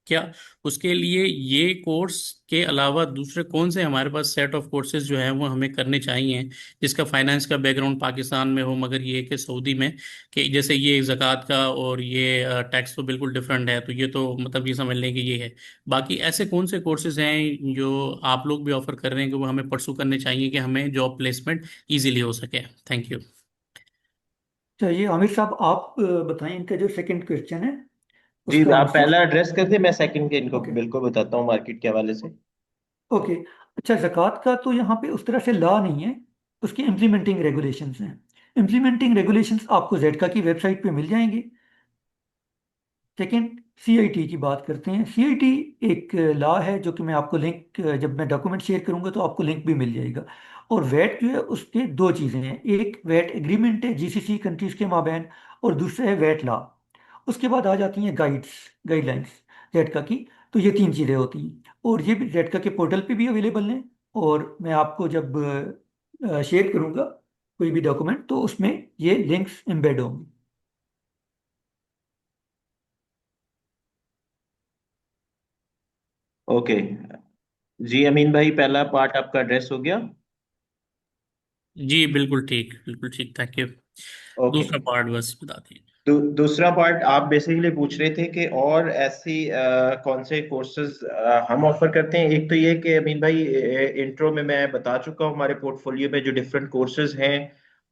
Speaker 13: क्या उसके लिए ये कोर्स के अलावा दूसरे कौन से हमारे पास सेट ऑफ कोर्सेज जो हैं वो हमें करने चाहिए, जिसका फाइनेंस का बैकग्राउंड पाकिस्तान में हो, मगर ये कि सऊदी में, कि जैसे ये ज़कात का और ये टैक्स तो बिल्कुल डिफरेंट है, तो ये तो मतलब ये समझ लें कि ये है। बाकी ऐसे कौन से कोर्सेज हैं जो आप लोग भी ऑफर कर रहे हैं कि वो हमें परसू करने चाहिए कि हमें जॉब प्लेसमेंट ईजिली हो सके? Thank you.
Speaker 2: चलिए आमिर साहब, आप बताएं इनका जो सेकंड क्वेश्चन है
Speaker 1: जी,
Speaker 2: उसका
Speaker 1: आप
Speaker 2: आंसर।
Speaker 1: पहला एड्रेस कर दे, मैं सेकंड के इनको
Speaker 2: ओके।
Speaker 1: बिल्कुल बताता हूँ मार्केट के हवाले से।
Speaker 2: ओके। अच्छा, ज़कात का तो यहाँ पे उस तरह से लॉ नहीं है, उसकी इम्प्लीमेंटिंग रेगुलेशंस हैं। इम्प्लीमेंटिंग रेगुलेशंस आपको जेडका की वेबसाइट पे मिल जाएंगी। सेकेंड, सीआईटी की बात करते हैं। सीआईटी एक लॉ है जो कि मैं आपको लिंक, जब मैं डॉक्यूमेंट शेयर करूंगा तो आपको लिंक भी मिल जाएगा। और वैट जो है उसके दो चीज़ें हैं, एक वैट एग्रीमेंट है जीसीसी कंट्रीज के माबैन, और दूसरा है वैट लॉ। उसके बाद आ जाती हैं गाइडलाइंस जेडका की। तो ये तीन चीज़ें होती हैं, और ये भी जेडका के पोर्टल पे भी अवेलेबल हैं। और मैं आपको जब शेयर करूंगा कोई भी डॉक्यूमेंट तो उसमें ये लिंक्स एम्बेड होंगे।
Speaker 1: ओके जी, अमीन भाई पहला पार्ट आपका एड्रेस हो गया।
Speaker 13: जी बिल्कुल ठीक, बिल्कुल ठीक, थैंक यू।
Speaker 1: ओके।
Speaker 13: दूसरा पार्ट बस बता दीजिए।
Speaker 1: दूसरा पार्ट आप बेसिकली पूछ रहे थे कि और ऐसी कौन से कोर्सेज हम ऑफर करते हैं। एक तो ये कि अमीन भाई, इंट्रो में मैं बता चुका हूँ हमारे पोर्टफोलियो में जो डिफरेंट कोर्सेज हैं।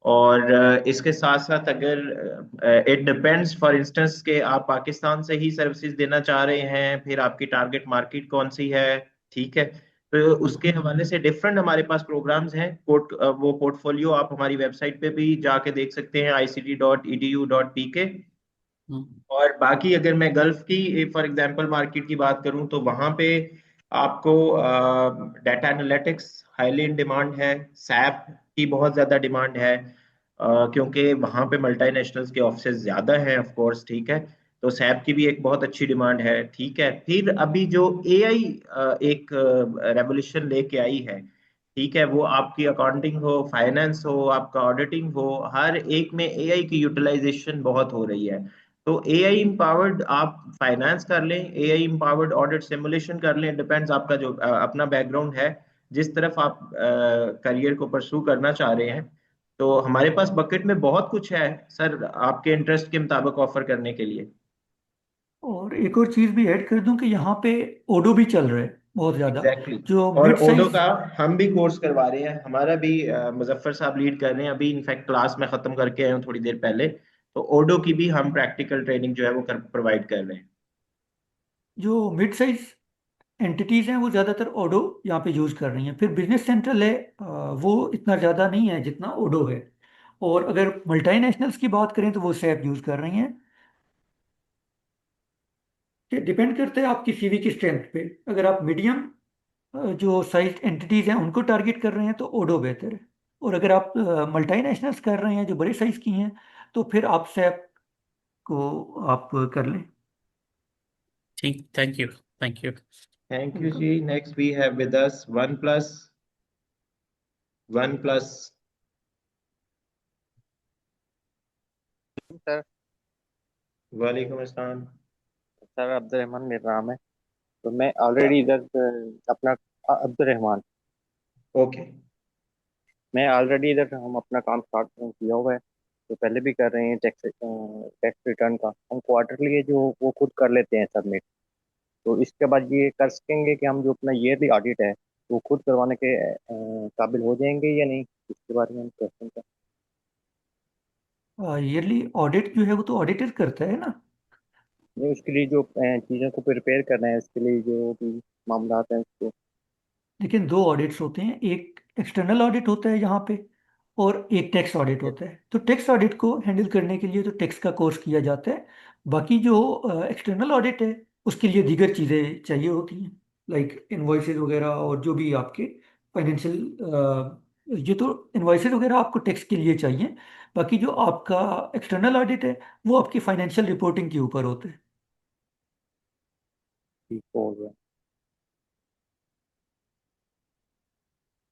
Speaker 1: और इसके साथ साथ अगर इट डिपेंड्स, फॉर इंस्टेंस कि आप पाकिस्तान से ही सर्विसेज देना चाह रहे हैं, फिर आपकी टारगेट मार्केट कौन सी है, ठीक है, तो उसके हवाले से डिफरेंट हमारे पास प्रोग्राम्स हैं। वो पोर्टफोलियो आप हमारी वेबसाइट पे भी जाके देख सकते हैं, ict.edu.pk।
Speaker 13: हम्म।
Speaker 1: और बाकी अगर मैं गल्फ की फॉर एग्जांपल मार्केट की बात करूं तो वहां पे आपको data analytics highly in demand है, सैप की बहुत ज्यादा डिमांड है, क्योंकि वहां पे मल्टीनेशनल्स के ऑफिस ज्यादा हैं ऑफ कोर्स, ठीक है। तो सैप की भी एक बहुत अच्छी डिमांड है, ठीक है। फिर अभी जो एआई एक रेवोल्यूशन लेके आई है, ठीक है, वो आपकी अकाउंटिंग हो, फाइनेंस हो, आपका ऑडिटिंग हो, हर एक में एआई की यूटिलाइजेशन बहुत हो रही है। तो एआई इम्पावर्ड आप फाइनेंस कर लें, एआई इम्पावर्ड ऑडिट सिमुलेशन कर लें, डिपेंड्स आपका जो अपना बैकग्राउंड है, जिस तरफ आप करियर को परसू करना चाह रहे हैं। तो हमारे पास बकेट में बहुत कुछ है सर, आपके इंटरेस्ट के मुताबिक ऑफर करने के लिए।
Speaker 2: और एक और चीज़ भी ऐड कर दूं कि यहाँ पे ओडो भी चल रहा है बहुत ज़्यादा,
Speaker 1: एग्जैक्टली
Speaker 2: जो
Speaker 1: और
Speaker 2: मिड
Speaker 1: ओडो
Speaker 2: साइज।
Speaker 1: का हम भी कोर्स करवा रहे हैं, हमारा भी मुजफ्फर साहब लीड कर रहे हैं अभी, इनफैक्ट क्लास में खत्म करके आए हूँ थोड़ी देर पहले। तो ओडो की भी हम प्रैक्टिकल ट्रेनिंग जो है वो प्रोवाइड कर रहे हैं।
Speaker 2: जो मिड साइज एंटिटीज़ हैं वो ज़्यादातर ओडो यहाँ पे यूज़ कर रही हैं। फिर बिजनेस सेंट्रल है, वो इतना ज़्यादा नहीं है जितना ओडो है। और अगर मल्टीनेशनल्स की बात करें तो वो सैप यूज़ कर रही हैं। ये डिपेंड करता है आपकी सीवी की स्ट्रेंथ पे। अगर आप मीडियम जो साइज एंटिटीज़ हैं उनको टारगेट कर रहे हैं तो ओडो बेहतर है। और अगर आप मल्टीनेशनल्स कर रहे हैं जो बड़े साइज की हैं तो फिर आप सैप को आप कर लें।
Speaker 13: ठीक, thank you, thank you.
Speaker 1: Thank you
Speaker 2: welcome.
Speaker 1: जी। Next we have with us one plus. One plus.
Speaker 14: Sir.
Speaker 1: वालेकुम अस्सलाम।
Speaker 14: सर अब्दुल रहमान मेरा नाम है। तो मैं ऑलरेडी इधर अपना अब्दुल रहमान।
Speaker 1: ओके।
Speaker 14: मैं ऑलरेडी इधर हम अपना काम स्टार्ट किया हुआ है। तो पहले भी कर रहे हैं टैक्स रिटर्न का हम क्वार्टरली है जो वो खुद कर लेते हैं सबमिट। तो इसके बाद ये कर सकेंगे कि हम जो अपना ईयरली ऑडिट है वो खुद करवाने के काबिल हो जाएंगे या नहीं, इसके बारे में हम क्वेश्चन का।
Speaker 2: ईयरली ऑडिट जो है वो तो ऑडिटर करता है ना।
Speaker 14: नहीं, उसके लिए जो चीज़ों को प्रिपेयर करना है उसके लिए जो भी मामला हैं उसको।
Speaker 2: लेकिन दो ऑडिट्स होते हैं, एक एक्सटर्नल ऑडिट होता है यहाँ पे और एक टैक्स ऑडिट होता है। तो टैक्स ऑडिट को हैंडल करने के लिए तो टैक्स का कोर्स किया जाता है, बाकी जो एक्सटर्नल ऑडिट है उसके लिए दीगर चीज़ें चाहिए होती हैं, लाइक इनवॉइसेज वगैरह और जो भी आपके फाइनेंशियल, ये तो इनवॉइसेज वगैरह आपको टैक्स के लिए चाहिए। बाकी जो आपका एक्सटर्नल ऑडिट है वो आपकी फाइनेंशियल रिपोर्टिंग के ऊपर होता है।
Speaker 14: ठीक हो गया।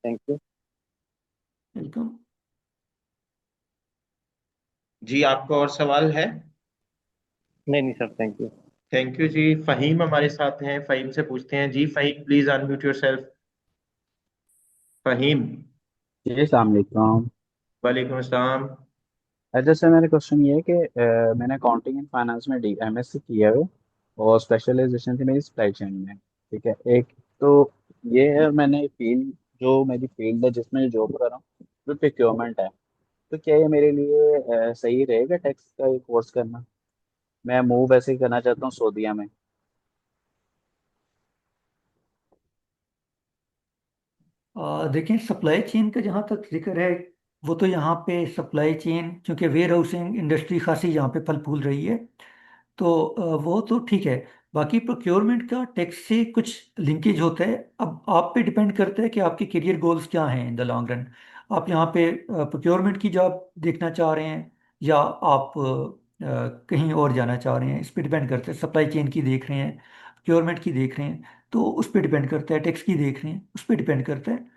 Speaker 14: Thank you.
Speaker 2: वेलकम।
Speaker 1: जी आपका और सवाल है?
Speaker 14: नहीं नहीं sir, thank you.
Speaker 1: Thank you जी। फहीम हमारे साथ हैं, फहीम से पूछते हैं। जी Faheem, please unmute yourself. Faheem.
Speaker 15: जी अस्सलाम वालेकुम।
Speaker 1: वालेकुम अस्सलाम।
Speaker 15: जैसे मेरा क्वेश्चन ये है कि मैंने अकाउंटिंग एंड फाइनेंस में डी एमएससी किया है और स्पेशलाइजेशन थी मेरी सप्लाई चेन में। ठीक है, एक तो ये है, मैंने फील्ड जो मेरी फील्ड है जिसमें जॉब कर रहा हूँ वो प्रोक्योरमेंट है। तो क्या ये मेरे लिए सही रहेगा टैक्स का ये कोर्स करना? मैं मूव वैसे ही करना चाहता हूँ सऊदीया में।
Speaker 2: देखें, सप्लाई चेन का जहाँ तक जिक्र है, वो तो यहाँ पे सप्लाई चेन, क्योंकि वेयर हाउसिंग इंडस्ट्री खासी यहाँ पे फल फूल रही है, तो वो तो ठीक है। बाकी प्रोक्योरमेंट का टैक्स से कुछ लिंकेज होता है। अब आप पे डिपेंड करता है कि आपके करियर गोल्स क्या हैं इन द लॉन्ग रन। आप यहाँ पे प्रोक्योरमेंट की जॉब देखना चाह रहे हैं या आप कहीं और जाना चाह रहे हैं, इस पे डिपेंड करता है। सप्लाई चेन की देख रहे हैं, प्रोक्योरमेंट की देख रहे हैं, तो उस पर डिपेंड करता है। टैक्स की देख रहे हैं, उस पर डिपेंड करता है।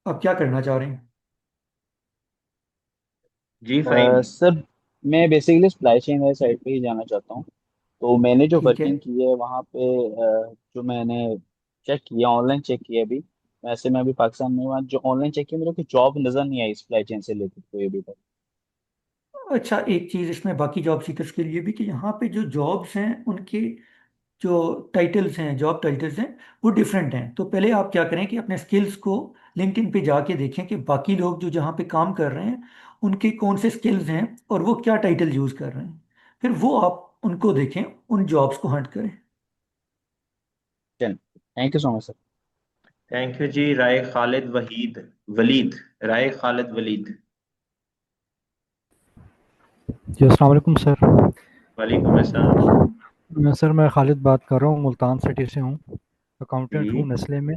Speaker 2: आप क्या करना चाह रहे हैं?
Speaker 1: जी फहीम।
Speaker 15: सर मैं बेसिकली सप्लाई चेन वाली साइड पे ही जाना चाहता हूँ। तो मैंने जो
Speaker 2: ठीक है।
Speaker 15: वर्किंग की है वहाँ पे जो मैंने चेक किया, ऑनलाइन चेक किया अभी, वैसे मैं अभी पाकिस्तान में हूँ, वहाँ जो ऑनलाइन चेक किया मेरे को जॉब नज़र नहीं आई सप्लाई चेन से रिलेटेड कोई अभी तक।
Speaker 2: अच्छा, एक चीज़ इसमें बाकी जॉब सीकर्स के लिए भी, कि यहाँ पे जो जॉब्स हैं उनके जो टाइटल्स हैं, जॉब टाइटल्स हैं, वो डिफरेंट हैं। तो पहले आप क्या करें कि अपने स्किल्स को लिंक्डइन पे जाके देखें कि बाकी लोग जो जहाँ पे काम कर रहे हैं उनके कौन से स्किल्स हैं और वो क्या टाइटल यूज़ कर रहे हैं। फिर वो आप उनको देखें, उन जॉब्स को हंट करें।
Speaker 15: चल, thank you so much sir.
Speaker 1: Thank you जी। राय खालिद वहीद वलीद। राय खालिद वलीद।
Speaker 16: जी अस्सलाम वालेकुम सर।
Speaker 1: वालेकुम अस्सलाम।
Speaker 16: सर मैं खालिद बात कर रहा हूँ, मुल्तान सिटी से हूँ, अकाउंटेंट हूँ
Speaker 1: जी
Speaker 16: नेस्ले में।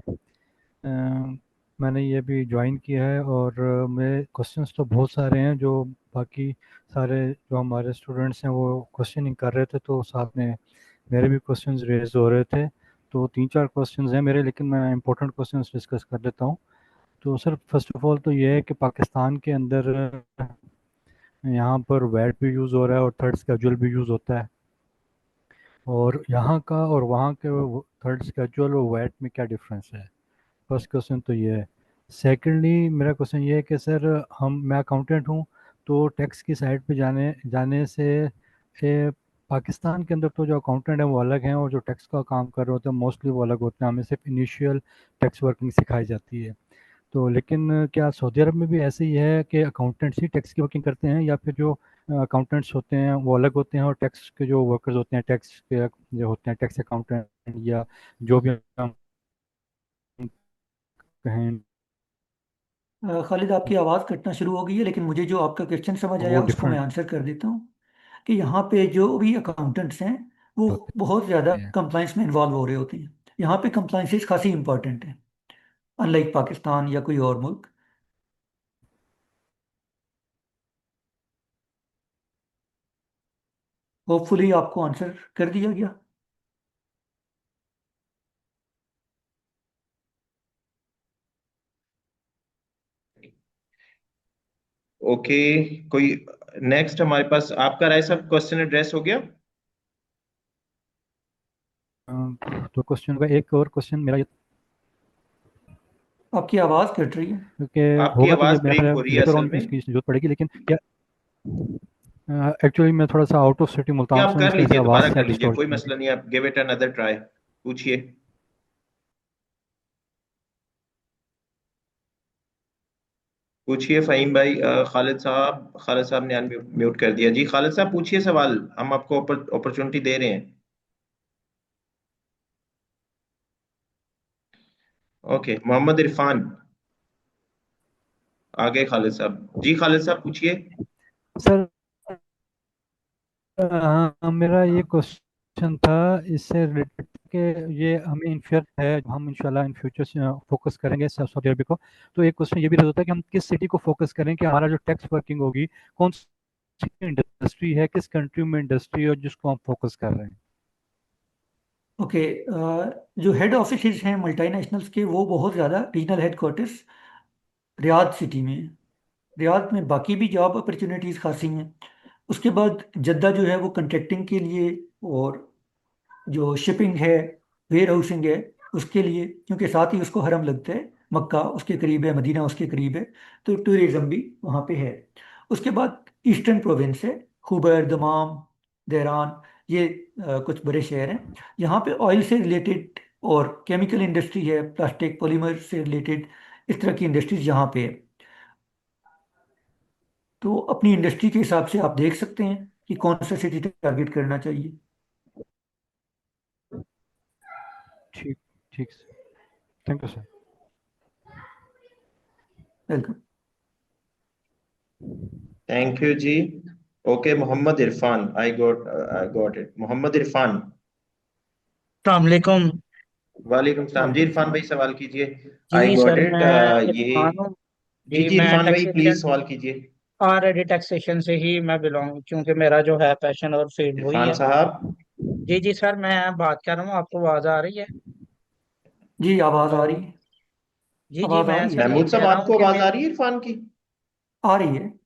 Speaker 16: मैंने ये भी ज्वाइन किया है और मेरे क्वेश्चंस तो बहुत सारे हैं, जो बाकी सारे जो हमारे स्टूडेंट्स हैं वो क्वेश्चनिंग कर रहे थे, तो साथ में मेरे भी क्वेश्चंस रेज हो रहे थे। तो 3-4 क्वेश्चंस हैं मेरे, लेकिन मैं इंपॉर्टेंट क्वेश्चंस डिस्कस कर लेता हूँ। तो सर फर्स्ट ऑफ ऑल तो ये है कि पाकिस्तान के अंदर यहाँ पर वैट भी यूज़ हो रहा है और थर्ड स्केड्यूल भी यूज़ होता है, और यहाँ का और वहाँ के थर्ड स्केड्यूल और वैट में क्या डिफरेंस है? फर्स्ट क्वेश्चन तो ये है। सेकेंडली मेरा क्वेश्चन ये है कि सर मैं अकाउंटेंट हूँ, तो टैक्स की साइड पे जाने जाने से पाकिस्तान के अंदर तो जो अकाउंटेंट है वो अलग हैं, और जो टैक्स का काम कर रहे होते हैं मोस्टली वो अलग होते हैं। हमें सिर्फ इनिशियल टैक्स वर्किंग सिखाई जाती है। तो लेकिन क्या सऊदी अरब में भी ऐसे ही है कि अकाउंटेंट्स ही टैक्स की वर्किंग करते हैं, या फिर जो अकाउंटेंट्स होते हैं वो अलग होते हैं और टैक्स के जो वर्कर्स होते हैं, टैक्स के जो होते हैं टैक्स अकाउंटेंट या जो भी हम कहें,
Speaker 2: खालिद, आपकी आवाज़ कटना शुरू हो गई है, लेकिन मुझे जो आपका क्वेश्चन समझ
Speaker 16: वो
Speaker 2: आया उसको मैं
Speaker 16: डिफरेंट
Speaker 2: आंसर कर देता हूँ। कि यहाँ पे जो भी अकाउंटेंट्स हैं वो
Speaker 16: होते
Speaker 2: बहुत ज़्यादा
Speaker 16: हैं।
Speaker 2: कंप्लाइंस में इन्वॉल्व हो रहे होते हैं। यहाँ पे कंप्लाइंसेस खासी इंपॉर्टेंट है, अनलाइक पाकिस्तान या कोई और मुल्क। होपफुली आपको आंसर कर दिया गया।
Speaker 1: ओके। कोई नेक्स्ट हमारे पास आपका राय साहब क्वेश्चन एड्रेस हो गया?
Speaker 16: तो क्वेश्चन का एक और क्वेश्चन मेरा ये,
Speaker 2: आपकी आवाज़ कट रही है।
Speaker 16: क्योंकि
Speaker 1: आपकी
Speaker 16: होगा तो ये
Speaker 1: आवाज
Speaker 16: मेरा
Speaker 1: ब्रेक
Speaker 16: ख्याल
Speaker 1: हो रही है
Speaker 16: लेटर
Speaker 1: असल
Speaker 16: ऑन
Speaker 1: में।
Speaker 16: इसकी जरूरत पड़ेगी, लेकिन क्या एक्चुअली मैं थोड़ा सा आउट ऑफ सिटी
Speaker 1: क्या
Speaker 16: मुल्तान
Speaker 1: आप
Speaker 16: से हूँ,
Speaker 1: कर
Speaker 16: इसलिए
Speaker 1: लीजिए,
Speaker 16: आवाज़
Speaker 1: दोबारा कर
Speaker 16: शायद
Speaker 1: लीजिए,
Speaker 16: डिस्टॉर्ट
Speaker 1: कोई
Speaker 16: होगी।
Speaker 1: मसला नहीं, आप गिव इट अनदर ट्राई। पूछिए। पूछिए फहीम भाई। खालिद साहब ने अनम्यूट कर दिया। जी खालिद साहब पूछिए सवाल, हम आपको अपॉर्चुनिटी दे रहे हैं। ओके, मोहम्मद इरफान। आगे खालिद साहब जी, खालिद साहब पूछिए।
Speaker 16: सर हाँ, मेरा ये क्वेश्चन था इससे रिलेटेड कि ये हमें इन फ्यूचर है, हम इंशाल्लाह इन फ्यूचर फोकस करेंगे सऊदी अरब को। तो एक क्वेश्चन ये भी रहता है कि हम किस सिटी को फोकस करें, कि हमारा जो टैक्स वर्किंग होगी कौन सी इंडस्ट्री है, किस कंट्री में इंडस्ट्री है जिसको हम फोकस कर रहे हैं।
Speaker 2: ओके, जो हेड ऑफिस हैं मल्टीनेशनल्स के वो बहुत ज़्यादा रीजनल हेडक्वार्टर्स रियाद सिटी में है। रियाद में बाकी भी जॉब अपॉर्चुनिटीज़ खासी हैं। उसके बाद जद्दा जो है वो कंट्रैक्टिंग के लिए, और जो शिपिंग है, वेयर हाउसिंग है उसके लिए, क्योंकि साथ ही उसको हरम लगता है, मक्का उसके करीब है, मदीना उसके करीब है, तो टूरिज्म भी वहाँ पे है। उसके बाद ईस्टर्न प्रोविंस है, खुबर, दमाम, देरान, ये कुछ बड़े शहर हैं। यहाँ पे ऑयल से रिलेटेड और केमिकल इंडस्ट्री है, प्लास्टिक पॉलीमर से रिलेटेड, इस तरह की इंडस्ट्रीज यहाँ पे है। तो अपनी इंडस्ट्री के हिसाब से आप देख सकते हैं कि कौन सा सिटी टारगेट करना चाहिए।
Speaker 16: ठीक ठीक thank you sir.
Speaker 2: Welcome.
Speaker 1: Thank you जी। Okay, Mohammad Irfan, I got it, Mohammad Irfan.
Speaker 17: अस्सलामुअलैकुम।
Speaker 1: वालेकुम सलाम जी, इरफान भाई सवाल कीजिए। आई
Speaker 17: जी
Speaker 1: गॉट
Speaker 17: सर,
Speaker 1: इट।
Speaker 17: मैं
Speaker 1: ये
Speaker 17: इरफान हूँ।
Speaker 1: जी
Speaker 17: जी
Speaker 1: जी,
Speaker 17: मैं
Speaker 1: इरफान भाई प्लीज
Speaker 17: टैक्सेशन,
Speaker 1: सवाल कीजिए।
Speaker 17: ऑलरेडी टैक्सेशन से ही मैं बिलोंग, क्योंकि मेरा जो है पैशन और फील्ड वही
Speaker 1: इरफान
Speaker 17: है।
Speaker 1: साहब।
Speaker 17: जी जी सर, मैं बात कर रहा हूँ, आपको आवाज़ आ रही है?
Speaker 2: जी आवाज़ आ
Speaker 17: हेलो।
Speaker 2: रही है।
Speaker 17: जी जी,
Speaker 2: आवाज़ आ
Speaker 17: मैं
Speaker 2: रही है
Speaker 17: सर ये
Speaker 1: महमूद साहब,
Speaker 17: कह रहा हूँ
Speaker 1: आपको
Speaker 17: कि
Speaker 1: आवाज
Speaker 17: मैं,
Speaker 1: आ रही है इरफान की?
Speaker 2: आ रही है।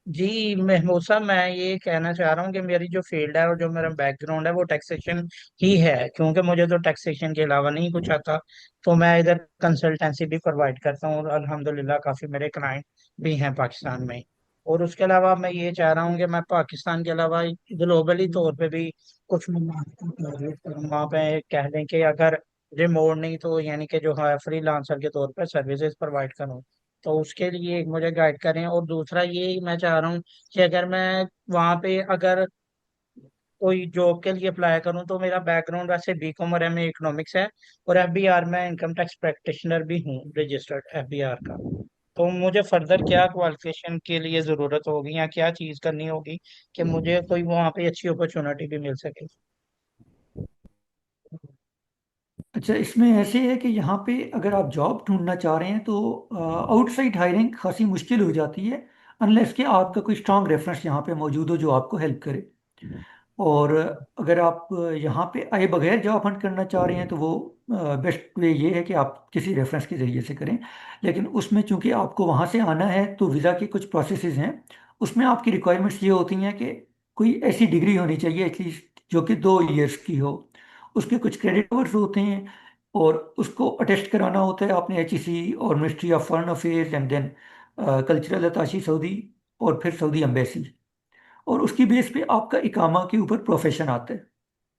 Speaker 17: जी महमूद साहब, मैं ये कहना चाह रहा हूँ कि मेरी जो फील्ड है और जो मेरा बैकग्राउंड है वो टैक्सेशन ही है, क्योंकि मुझे तो टैक्सेशन के अलावा नहीं कुछ आता। तो मैं इधर कंसल्टेंसी भी प्रोवाइड करता हूँ और अल्हम्दुलिल्लाह काफ़ी मेरे क्लाइंट भी हैं पाकिस्तान में। और उसके अलावा मैं ये चाह रहा हूँ कि मैं पाकिस्तान के अलावा ग्लोबली तौर पे भी कुछ मुमालिक को टारगेट करूँ, वहाँ पे कह दें कि अगर रिमोट नहीं तो यानी कि जो है फ्रीलांसर के तौर पर सर्विसेज प्रोवाइड करूँ। तो उसके लिए एक मुझे गाइड करें। और दूसरा ये मैं चाह रहा हूँ कि अगर मैं वहाँ पे अगर कोई जॉब के लिए अप्लाई करूँ, तो मेरा बैकग्राउंड वैसे बीकॉम और एमए इकोनॉमिक्स है, और एफबीआर में इनकम टैक्स प्रैक्टिशनर भी हूँ, रजिस्टर्ड एफबीआर का। तो मुझे फर्दर क्या क्वालिफिकेशन के लिए ज़रूरत होगी या क्या चीज़ करनी होगी कि मुझे कोई वहाँ पे अच्छी अपॉर्चुनिटी भी मिल सके?
Speaker 2: अच्छा, इसमें ऐसे है कि यहाँ पे अगर आप जॉब ढूंढना चाह रहे हैं तो आउटसाइड हायरिंग खासी मुश्किल हो जाती है, अनलेस कि आपका कोई स्ट्रांग रेफरेंस यहाँ पे मौजूद हो जो आपको हेल्प करे। और अगर आप यहाँ पे आए बगैर जॉब हंट करना चाह रहे हैं तो वो बेस्ट वे ये है कि आप किसी रेफरेंस के ज़रिए से करें। लेकिन उसमें चूंकि आपको वहाँ से आना है तो वीज़ा की कुछ प्रोसेसेस हैं। उसमें आपकी रिक्वायरमेंट्स ये होती हैं कि कोई ऐसी डिग्री होनी चाहिए एटलीस्ट जो कि 2 इयर्स की हो। उसके कुछ क्रेडिट आवर्स होते हैं, और उसको अटेस्ट कराना होता है आपने HEC और ministry of foreign affairs, and then cultural attache Saudi, और फिर सऊदी एम्बेसी। और उसकी बेस पे आपका इकामा के ऊपर प्रोफेशन आता है।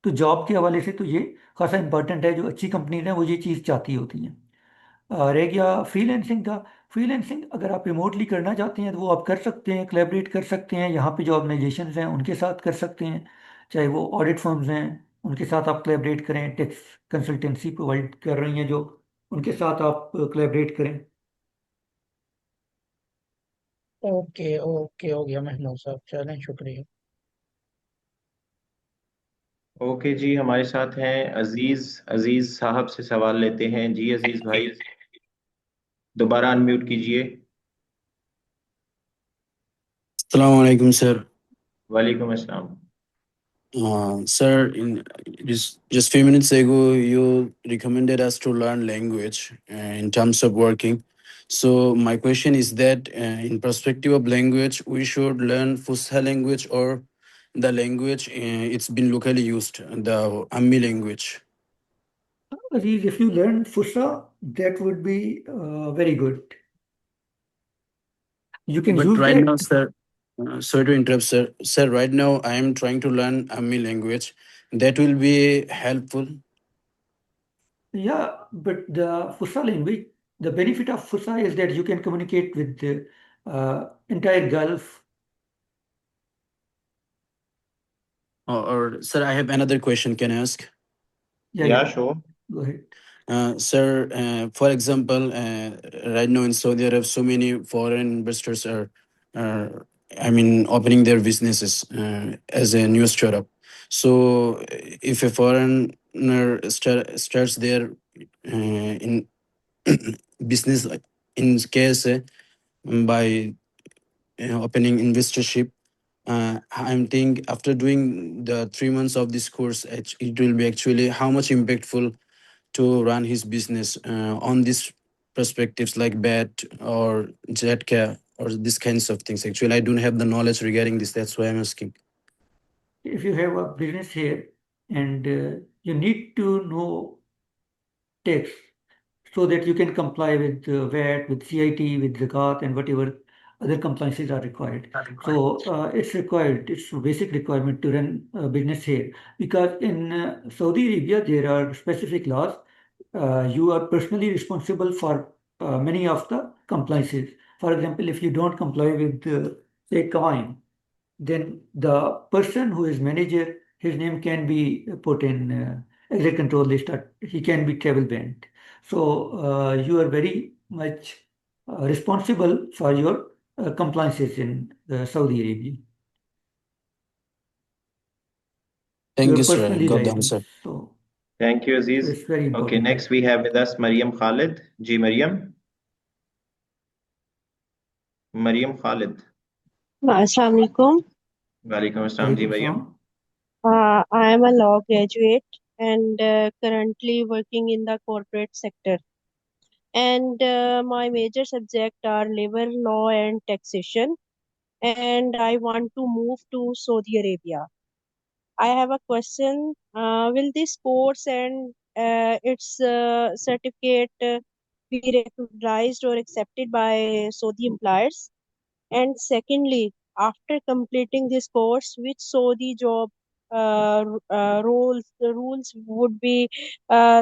Speaker 2: तो जॉब के हवाले से तो ये खासा इंपॉर्टेंट है, जो अच्छी कंपनी है वो ये चीज़ चाहती होती हैं। रह गया फ्रीलैंसिंग का। फ्रीलैंसिंग अगर आप रिमोटली करना चाहते हैं तो वो आप कर सकते हैं, कोलैबोरेट कर सकते हैं, यहाँ पे जो ऑर्गेनाइजेशन हैं उनके साथ कर सकते हैं, चाहे वो ऑडिट फर्म्स हैं उनके साथ आप कोलैबोरेट करें, टैक्स कंसल्टेंसी प्रोवाइड कर रही हैं जो, उनके साथ आप कोलैबोरेट करें।
Speaker 17: ओके ओके, हो गया महमूद साहब, चलें, शुक्रिया।
Speaker 1: ओके जी, हमारे साथ हैं अजीज। अजीज साहब से सवाल लेते हैं। जी अजीज भाई, दोबारा अनम्यूट कीजिए।
Speaker 18: Assalamualaikum, sir.
Speaker 1: वालेकुम अस्सलाम।
Speaker 18: Sir, in just few minutes ago, you recommended us to learn language in terms of working. So my question is that, in perspective of language, we should learn Fusha language or the language it's been locally used, the Ammi language.
Speaker 2: Aziz, if you learn Fusha, that would be very good. You can
Speaker 18: But
Speaker 2: use
Speaker 18: right now,
Speaker 2: that.
Speaker 18: sir, sorry to interrupt, sir. Sir, right now I am trying to learn Ammi language. That will be helpful.
Speaker 2: Yeah, but the Fusha language, the benefit of Fusha is that you can communicate with the entire Gulf.
Speaker 18: Or sir, I have another question. Can I ask?
Speaker 2: Yeah,
Speaker 1: या
Speaker 2: yeah.
Speaker 1: Sure.
Speaker 2: Go ahead.
Speaker 18: Sir, for example, right now in Saudi Arabia, so many foreign investors I mean, opening their businesses as a new startup. So, if a foreigner starts their in business, in case by opening investorship, I'm thinking after doing the 3 months of this course, it will be actually how much impactful to run his business on these perspectives like BAT or JETCA or these kinds of things. Actually, I don't have the knowledge regarding this. That's why I'm asking.
Speaker 2: If you have a business here and you need to know tax so that you can comply with VAT, with CIT, with Zakat, and whatever other compliances are required. So it's required, it's a basic requirement to run a business here. Because in Saudi Arabia, there are specific laws. You are personally responsible for many of the compliances. For example, if you don't comply with, say, coin, then the person who is manager, his name can be put in exit control list, or he can be travel banned. So you are very much responsible for your compliances in Saudi Arabia. You
Speaker 18: Thank
Speaker 2: are
Speaker 18: you, sir. I
Speaker 2: personally
Speaker 18: got the
Speaker 2: liable.
Speaker 18: answer.
Speaker 2: So
Speaker 1: Thank you, Aziz.
Speaker 2: it's very
Speaker 1: Okay,
Speaker 2: important.
Speaker 1: next we have with us Mariam Khalid. Ji Mariam. Mariam Khalid.
Speaker 19: Assalamu alaikum.
Speaker 1: Walaikum assalam, Ji
Speaker 2: Walaikum
Speaker 1: Mariam.
Speaker 2: salam.
Speaker 19: I am a law graduate and currently working in the corporate sector. And my major subjects are labor law and taxation. And I want to move to Saudi Arabia. I have a question. Will this course and its certificate be recognized or accepted by Saudi employers? And secondly, after completing this course, which Saudi job rules would be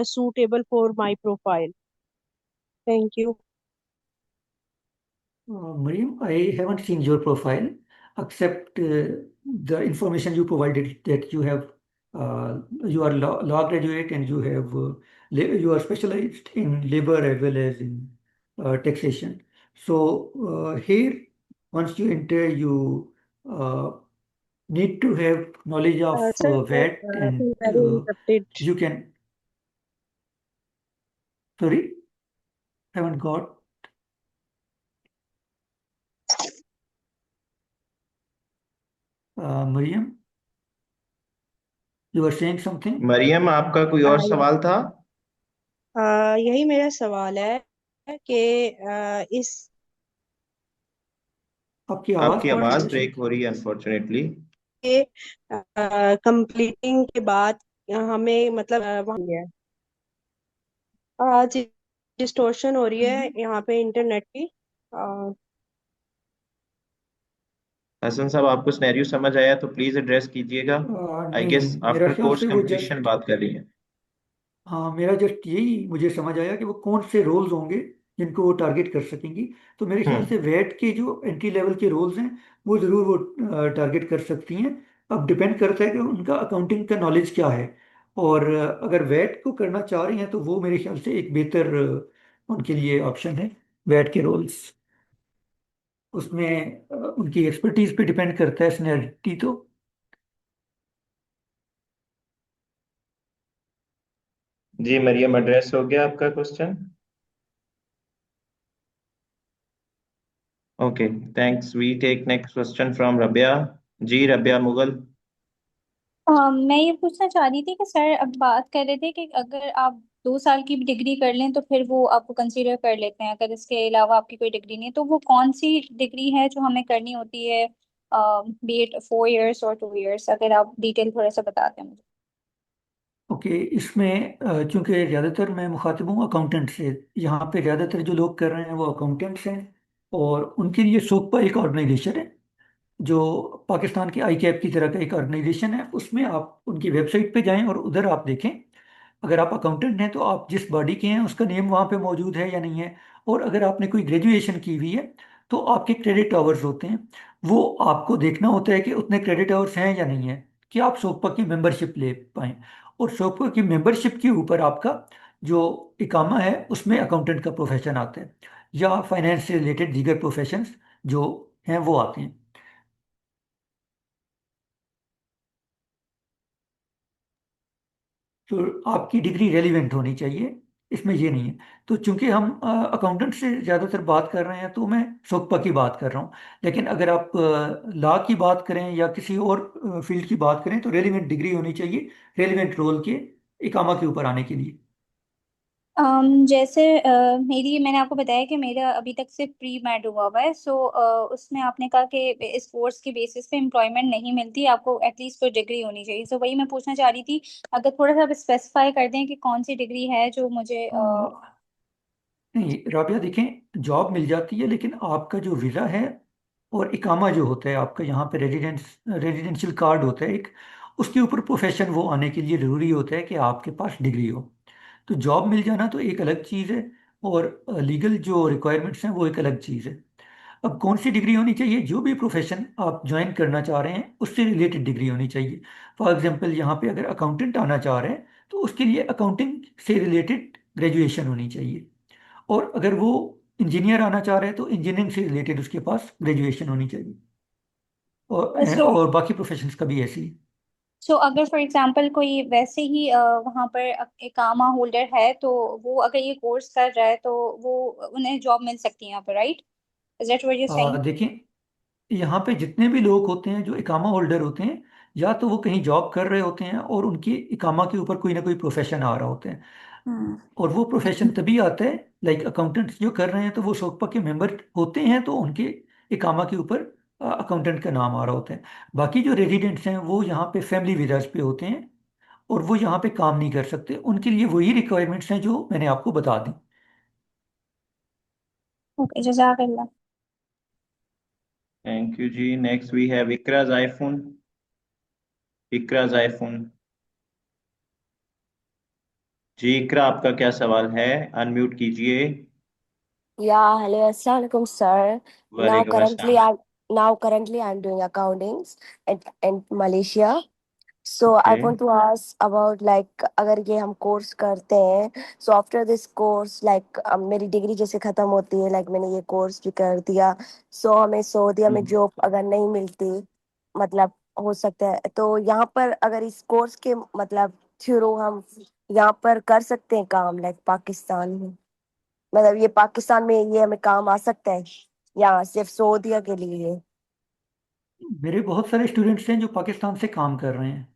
Speaker 19: suitable for my profile? Thank you.
Speaker 2: Mariam, I haven't seen your profile except the information you provided that you are law graduate and you are specialized in labor as well as in taxation. So here, once you enter, you need to have knowledge of
Speaker 19: Sir,
Speaker 2: VAT, and
Speaker 19: feel very interrupted.
Speaker 2: you can. Sorry, haven't got. Mariam, you were saying something?
Speaker 1: Maryam, आपका कोई और सवाल था?
Speaker 19: यही मेरा सवाल है कि इस
Speaker 1: आपकी आवाज ब्रेक हो रही है अनफॉर्चुनेटली।
Speaker 19: कंप्लीटिंग के बाद हमें मतलब है आज डिस्टोर्शन हो रही है यहाँ पे इंटरनेट की।
Speaker 1: हसन साहब, आपको सिनेरियो समझ आया तो प्लीज एड्रेस कीजिएगा। आई गेस
Speaker 2: नहीं, मेरा
Speaker 1: आफ्टर
Speaker 2: ख्याल
Speaker 1: कोर्स
Speaker 2: से वो
Speaker 1: कंप्लीशन बात कर रही हैं।
Speaker 2: हाँ, मेरा जस्ट यही मुझे समझ आया कि वो कौन से रोल्स होंगे जिनको वो टारगेट कर सकेंगी। तो मेरे ख्याल से वेट के जो एंट्री लेवल के रोल्स हैं वो ज़रूर वो टारगेट कर सकती हैं। अब डिपेंड करता है कि उनका अकाउंटिंग का नॉलेज क्या है। और अगर वेट को करना चाह रही हैं तो वो मेरे ख्याल से एक बेहतर उनके लिए ऑप्शन है, वेट के रोल्स। उसमें उनकी एक्सपर्टीज पे डिपेंड करता है सीनियरिटी। तो
Speaker 1: जी मरियम, एड्रेस हो गया आपका question? Okay, thanks. We take next question from Rabia. जी रबिया मुगल।
Speaker 5: मैं ये पूछना चाह रही थी कि सर अब बात कर रहे थे कि अगर आप 2 साल की भी डिग्री कर लें तो फिर वो आपको कंसीडर कर लेते हैं, अगर इसके अलावा आपकी कोई डिग्री नहीं है तो वो कौन सी डिग्री है जो हमें करनी होती है, बी इट 4 years और 2 years? अगर आप डिटेल थोड़ा सा बताते हैं मुझे।
Speaker 2: ओके, इसमें चूंकि ज़्यादातर मैं मुखातिब हूँ अकाउंटेंट से, यहाँ पे ज़्यादातर जो लोग कर रहे हैं वो अकाउंटेंट्स हैं। और उनके लिए सोकपा एक ऑर्गेनाइजेशन है जो पाकिस्तान की आई कैप की तरह का एक ऑर्गेनाइजेशन है। उसमें आप उनकी वेबसाइट पे जाएं और उधर आप देखें। अगर आप अकाउंटेंट हैं तो आप जिस बॉडी के हैं उसका नेम वहाँ पे मौजूद है या नहीं है। और अगर आपने कोई ग्रेजुएशन की हुई है तो आपके क्रेडिट आवर्स होते हैं, वो आपको देखना होता है कि उतने क्रेडिट आवर्स हैं या नहीं है कि आप सोकपा की मेंबरशिप ले पाएँ। और सोकपा की मेंबरशिप के ऊपर आपका जो इकामा है उसमें अकाउंटेंट का प्रोफेशन आता है, या फाइनेंस से रिलेटेड दीगर प्रोफेशंस जो हैं वो आते हैं। तो आपकी डिग्री रेलिवेंट होनी चाहिए, इसमें ये नहीं है। तो चूंकि हम अकाउंटेंट से ज़्यादातर बात कर रहे हैं तो मैं सोकपा की बात कर रहा हूँ, लेकिन अगर आप लॉ की बात करें या किसी और फील्ड की बात करें तो रेलिवेंट डिग्री होनी चाहिए रेलिवेंट रोल के इकामा के ऊपर आने के लिए।
Speaker 5: जैसे मेरी मैंने आपको बताया कि मेरा अभी तक सिर्फ प्री मैड हुआ हुआ है। सो उसमें आपने कहा कि इस कोर्स के बेसिस पे एम्प्लॉयमेंट नहीं मिलती, आपको एटलीस्ट कोई डिग्री होनी चाहिए। सो वही मैं पूछना चाह रही थी, अगर थोड़ा सा आप स्पेसिफाई कर दें कि कौन सी डिग्री है जो मुझे
Speaker 2: नहीं राबिया, देखें जॉब मिल जाती है, लेकिन आपका जो वीज़ा है और इकामा जो होता है आपका यहाँ पे रेजिडेंशियल कार्ड होता है एक, उसके ऊपर प्रोफेशन वो आने के लिए ज़रूरी होता है कि आपके पास डिग्री हो। तो जॉब मिल जाना तो एक अलग चीज़ है, और लीगल जो रिक्वायरमेंट्स हैं वो एक अलग चीज़ है। अब कौन सी डिग्री होनी चाहिए? जो भी प्रोफेशन आप ज्वाइन करना चाह रहे हैं उससे रिलेटेड डिग्री होनी चाहिए। फॉर एग्जांपल यहाँ पे अगर अकाउंटेंट आना चाह रहे हैं तो उसके लिए अकाउंटिंग से रिलेटेड ग्रेजुएशन होनी चाहिए, और अगर वो इंजीनियर आना चाह रहे हैं तो इंजीनियरिंग से रिलेटेड उसके पास ग्रेजुएशन होनी चाहिए,
Speaker 5: सो
Speaker 2: और बाकी प्रोफेशंस का भी ऐसे ही।
Speaker 5: सो अगर फॉर एग्जांपल कोई वैसे ही वहाँ पर इकामा होल्डर है, तो वो अगर ये कोर्स कर रहा है तो वो उन्हें जॉब मिल सकती है यहाँ पर, right? Is that what you saying?
Speaker 2: देखें, यहाँ पे जितने भी लोग होते हैं जो इकामा होल्डर होते हैं, या तो वो कहीं जॉब कर रहे होते हैं और उनकी इकामा के ऊपर कोई ना कोई प्रोफेशन आ रहा होता है, और वो प्रोफेशन तभी आता है, लाइक अकाउंटेंट्स जो कर रहे हैं तो वो सोकपा के मेंबर होते हैं तो उनके इकामा के ऊपर अकाउंटेंट का नाम आ रहा होता है। बाकी जो रेजिडेंट्स हैं वो यहाँ पे फैमिली वीजाज पे होते हैं और वो यहाँ पे काम नहीं कर सकते, उनके लिए वही रिक्वायरमेंट्स हैं जो मैंने आपको बता दी।
Speaker 5: ओके, जज़ाकल्लाह।
Speaker 1: थैंक यू जी। Next we have Iqra Zaifoon. Iqra Zaifoon जी, इकरा आपका क्या सवाल है? अनम्यूट कीजिए।
Speaker 20: Yeah, hello, Assalamualaikum, sir. Now
Speaker 1: वालेकुम
Speaker 20: currently
Speaker 1: अस्सलाम।
Speaker 20: I'm now currently I'm doing accountings in Malaysia. So I
Speaker 1: okay.
Speaker 20: want to ask about like अगर ये हम कोर्स करते हैं, so after this course like मेरी डिग्री जैसे खत्म होती है, like मैंने ये कोर्स भी कर दिया, so हमें सऊदीया में जॉब अगर नहीं मिलती, मतलब हो सकता है तो यहाँ पर अगर इस कोर्स के मतलब थ्रू हम यहाँ पर कर सकते हैं काम, लाइक पाकिस्तान में, मतलब ये पाकिस्तान में ये हमें काम आ सकता है या सिर्फ सऊदीया के लिए है?
Speaker 2: मेरे बहुत सारे स्टूडेंट्स हैं जो पाकिस्तान से काम कर रहे हैं।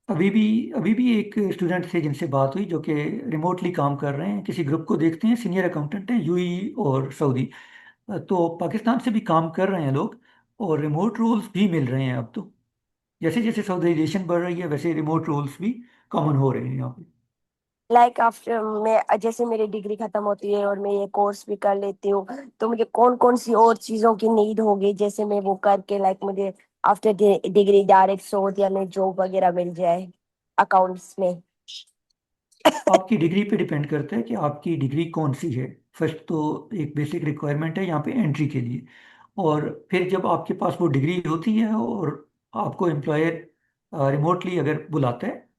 Speaker 2: अभी भी एक स्टूडेंट थे जिनसे बात हुई जो कि रिमोटली काम कर रहे हैं, किसी ग्रुप को देखते हैं, सीनियर अकाउंटेंट हैं यूएई और सऊदी। तो पाकिस्तान से भी काम कर रहे हैं लोग, और रिमोट रोल्स भी मिल रहे हैं अब तो। जैसे जैसे साउदीजेशन बढ़ रही है वैसे रिमोट रोल्स भी कॉमन हो रहे हैं यहाँ पे।
Speaker 20: लाइक आफ्टर मैं जैसे मेरी डिग्री खत्म होती है और मैं ये कोर्स भी कर लेती हूँ, तो मुझे कौन कौन सी और चीजों की नीड होगी जैसे मैं वो करके लाइक मुझे आफ्टर डिग्री डायरेक्ट सऊदीया में जॉब वगैरह मिल जाए अकाउंट्स में?
Speaker 2: आपकी डिग्री पे डिपेंड करता है कि आपकी डिग्री कौन सी है। फर्स्ट तो एक बेसिक रिक्वायरमेंट है यहाँ पे एंट्री के लिए, और फिर जब आपके पास वो डिग्री होती है और आपको एम्प्लॉयर रिमोटली अगर बुलाता है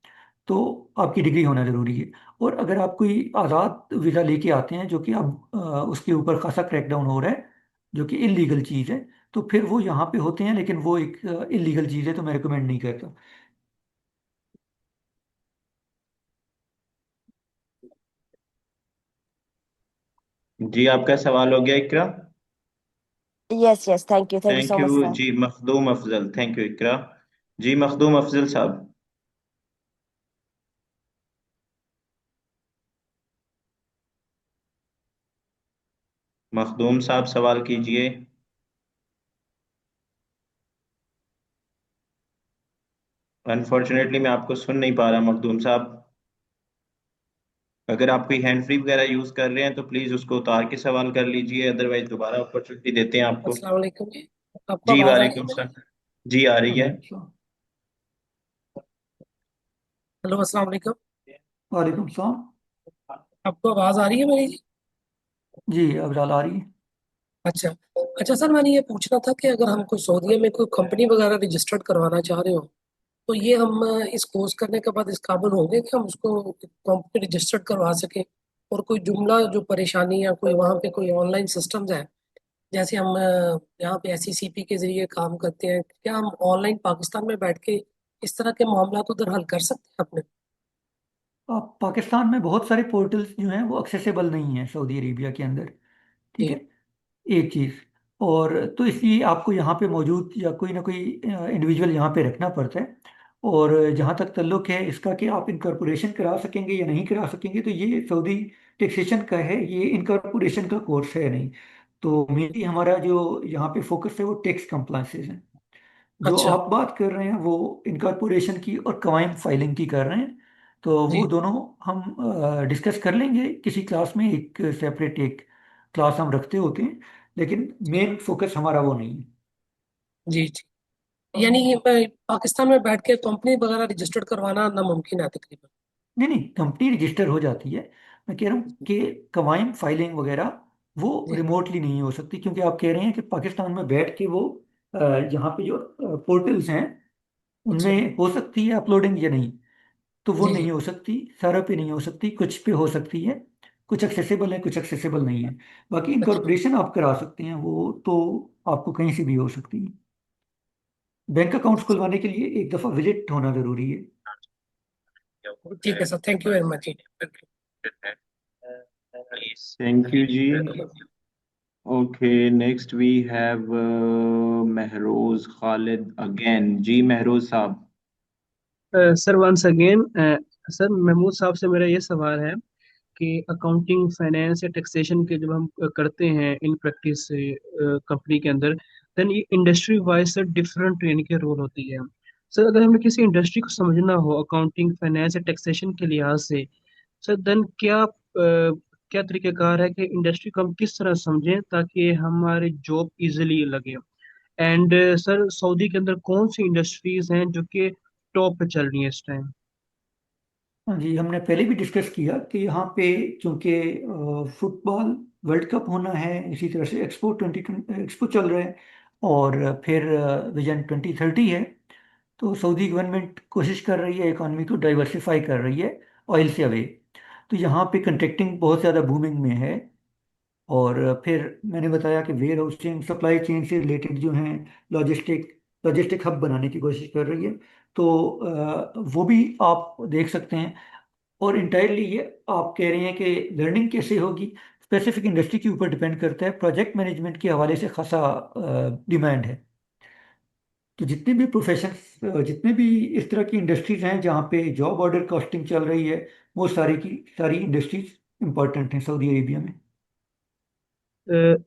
Speaker 2: तो आपकी डिग्री होना ज़रूरी है। और अगर आप कोई आज़ाद वीज़ा लेके आते हैं जो कि अब उसके ऊपर खासा क्रैकडाउन हो रहा है, जो कि इलीगल चीज़ है, तो फिर वो यहाँ पे होते हैं, लेकिन वो एक इलीगल चीज़ है तो मैं रिकमेंड नहीं करता।
Speaker 1: जी, आपका सवाल हो गया Iqra.
Speaker 20: Yes yes, thank you
Speaker 1: thank
Speaker 20: so much
Speaker 1: you
Speaker 20: sir.
Speaker 1: जी। Makhdoom Afzal, thank you Iqra. जी मखदूम अफजल साहब। मखदूम साहब सवाल कीजिए। अनफॉर्चुनेटली मैं आपको सुन नहीं पा रहा मखदूम साहब। अगर आप कोई हैंड फ्री वगैरह यूज कर रहे हैं तो प्लीज उसको उतार के सवाल कर लीजिए, अदरवाइज दोबारा अपॉर्चुनिटी देते हैं आपको।
Speaker 21: अस्सलाम वालेकुम जी। आपको
Speaker 1: जी
Speaker 21: आवाज आ रही है
Speaker 1: वालेकुम
Speaker 21: मेरी?
Speaker 1: सलाम। जी आ रही है।
Speaker 21: हेलो, अस्सलाम वालेकुम।
Speaker 2: वालेकुम सलाम।
Speaker 21: आपको आवाज आ रही है मेरी जी?
Speaker 2: जी अब आ रही है।
Speaker 21: अच्छा। अच्छा सर, मैंने ये पूछना था कि अगर हम कोई सऊदीया में कोई कंपनी वगैरह रजिस्टर्ड करवाना चाह रहे हो, तो ये हम इस कोर्स करने के बाद इस काबिल होंगे कि हम उसको कंपनी रजिस्टर्ड करवा सकें, और कोई जुमला जो परेशानी या कोई वहाँ पे कोई ऑनलाइन सिस्टम्स है, जैसे हम यहाँ पे SCCP के जरिए काम करते हैं, क्या हम ऑनलाइन पाकिस्तान में बैठ के इस तरह के मामला उधर हल कर सकते हैं अपने?
Speaker 2: पाकिस्तान में बहुत सारे पोर्टल्स जो हैं वो एक्सेसिबल नहीं है सऊदी अरेबिया के अंदर। ठीक
Speaker 21: जी
Speaker 2: है, एक चीज़। और तो इसलिए आपको यहाँ पे मौजूद या कोई ना कोई इंडिविजुअल यहाँ पे रखना पड़ता है। और जहाँ तक ताल्लुक है इसका कि आप इनकॉर्पोरेशन करा सकेंगे या नहीं करा सकेंगे, तो ये सऊदी टैक्सेशन का है, ये इनकॉर्पोरेशन का कोर्स है नहीं। तो मेनली हमारा जो यहाँ पे फोकस है वो टैक्स कंप्लायंसेस है। जो
Speaker 21: अच्छा
Speaker 2: आप बात कर रहे हैं वो इनकॉर्पोरेशन की और कवाइम फाइलिंग की कर रहे हैं। तो वो
Speaker 21: जी
Speaker 2: दोनों हम डिस्कस कर लेंगे किसी क्लास में, एक सेपरेट एक क्लास हम रखते होते हैं, लेकिन मेन फोकस हमारा वो नहीं है।
Speaker 21: जी जी। यानी ये पाकिस्तान में बैठ के कंपनी वगैरह रजिस्टर्ड करवाना नामुमकिन है तकरीबन?
Speaker 2: नहीं नहीं, कंपनी रजिस्टर हो जाती है। मैं कह रहा हूँ कि कवाइम फाइलिंग वगैरह वो
Speaker 21: जी
Speaker 2: रिमोटली नहीं हो सकती, क्योंकि आप कह रहे हैं कि पाकिस्तान में बैठ के वो अ, यहाँ पे जो पोर्टल्स हैं
Speaker 21: अच्छा
Speaker 2: उनमें हो सकती है अपलोडिंग या नहीं। तो वो
Speaker 21: जी जी
Speaker 2: नहीं हो सकती, सारा पे नहीं हो सकती, कुछ पे हो सकती है। कुछ एक्सेसिबल है, कुछ एक्सेसिबल नहीं है। बाकी
Speaker 21: अच्छा
Speaker 2: इनकॉर्पोरेशन आप करा सकते हैं, वो तो आपको कहीं से भी हो सकती है। बैंक अकाउंट्स खुलवाने के लिए एक दफ़ा विजिट होना ज़रूरी है।
Speaker 21: ठीक है sir, thank you very much जी।
Speaker 1: Thank you, Ji. Okay, next we have Mehroz Khalid again. Ji Mehroz साहब.
Speaker 11: Sir once again, sir Mahmood साहब से मेरा ये सवाल है कि अकाउंटिंग फाइनेंस या टैक्सेशन के जब हम करते हैं इन प्रैक्टिस कंपनी के अंदर, देन ये इंडस्ट्री वाइज सर डिफरेंट यानी कि रोल होती है। सर अगर हमें किसी इंडस्ट्री को समझना हो अकाउंटिंग फाइनेंस या टैक्सेशन के लिहाज से, सर देन क्या तरीक़ाकार है कि इंडस्ट्री को हम किस तरह समझें ताकि हमारे जॉब इजीली लगे। एंड सर सऊदी के अंदर कौन सी इंडस्ट्रीज हैं जो कि टॉप पे चल रही हैं इस टाइम?
Speaker 2: हाँ जी, हमने पहले भी डिस्कस किया कि यहाँ पे चूंकि फुटबॉल वर्ल्ड कप होना है, इसी तरह से एक्सपो चल रहा है, और फिर विजन 2030 है। तो सऊदी गवर्नमेंट कोशिश कर रही है इकॉनमी को डाइवर्सिफाई कर रही है ऑयल से अवे। तो यहाँ पे कंट्रैक्टिंग बहुत ज़्यादा बूमिंग में है। और फिर मैंने बताया कि वेयर हाउसिंग सप्लाई चेन से रिलेटेड जो हैं, लॉजिस्टिक हब बनाने की कोशिश कर रही है। तो वो भी आप देख सकते हैं। और इंटायरली ये आप कह रहे हैं कि लर्निंग कैसे होगी, स्पेसिफिक इंडस्ट्री के ऊपर डिपेंड करता है। प्रोजेक्ट मैनेजमेंट के हवाले से खासा डिमांड है। तो जितने भी प्रोफेशन, जितने भी इस तरह की इंडस्ट्रीज हैं जहाँ पे जॉब ऑर्डर कॉस्टिंग चल रही है, वो सारी की सारी इंडस्ट्रीज इंपॉर्टेंट हैं सऊदी अरेबिया में।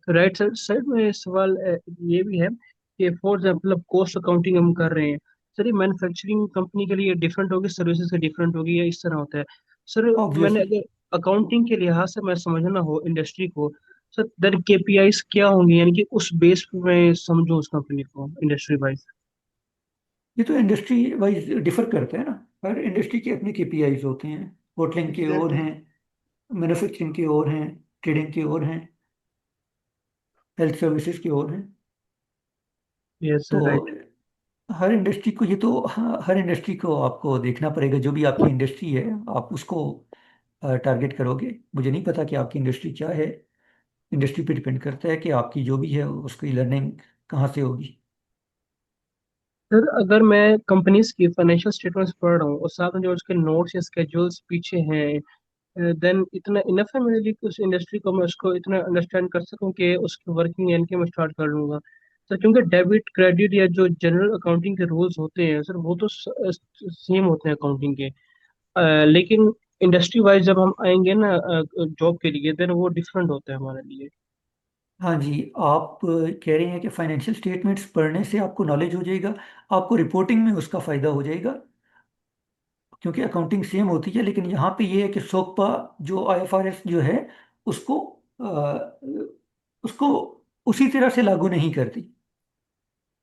Speaker 11: Right sir. सर मेरे सवाल ये भी है कि फॉर एग्जाम्पल कॉस्ट अकाउंटिंग हम कर रहे हैं, सर ये मैन्युफैक्चरिंग कंपनी के लिए डिफरेंट होगी, सर्विसेज से डिफरेंट होगी, या इस तरह होता है? सर मैंने
Speaker 2: ऑब्वियसली।
Speaker 11: अगर अकाउंटिंग के लिहाज से मैं समझना हो इंडस्ट्री को, सर देन KPIs क्या होंगे, यानी कि उस बेस पे मैं समझूं उस कंपनी को इंडस्ट्री वाइज।
Speaker 2: ये तो इंडस्ट्री वाइज डिफर करता है ना। हर इंडस्ट्री के अपने केपीआईज होते हैं। होटलिंग के और
Speaker 11: एग्जैक्टली।
Speaker 2: हैं, मैन्युफैक्चरिंग के और हैं, ट्रेडिंग के और हैं, हेल्थ सर्विसेज के और हैं।
Speaker 11: यस
Speaker 2: तो
Speaker 11: सर, राइट।
Speaker 2: हर इंडस्ट्री को ये तो हर इंडस्ट्री को आपको देखना पड़ेगा। जो भी आपकी इंडस्ट्री है आप उसको टारगेट करोगे। मुझे नहीं पता कि आपकी इंडस्ट्री क्या है। इंडस्ट्री पे डिपेंड करता है कि आपकी जो भी है उसकी लर्निंग कहाँ से होगी।
Speaker 11: सर अगर मैं कंपनीज की फाइनेंशियल स्टेटमेंट्स पढ़ रहा हूँ और साथ में जो उसके नोट्स या स्केड्यूल्स पीछे हैं, देन इतना इनफ है मेरे लिए कि उस इंडस्ट्री को मैं उसको इतना अंडरस्टैंड कर सकूं कि उसकी वर्किंग यानी कि मैं स्टार्ट कर लूंगा। सर क्योंकि डेबिट क्रेडिट या जो जनरल अकाउंटिंग के रूल्स होते हैं सर वो तो सेम होते हैं अकाउंटिंग के, लेकिन इंडस्ट्री वाइज जब हम आएंगे ना जॉब के लिए, देन वो डिफरेंट होता है हमारे लिए।
Speaker 2: हाँ जी, आप कह रहे हैं कि फाइनेंशियल स्टेटमेंट्स पढ़ने से आपको नॉलेज हो जाएगा, आपको रिपोर्टिंग में उसका फ़ायदा हो जाएगा, क्योंकि अकाउंटिंग सेम होती है। लेकिन यहाँ पे ये है कि सोक्पा जो आईएफआरएस जो है उसको उसको उसी तरह से लागू नहीं करती।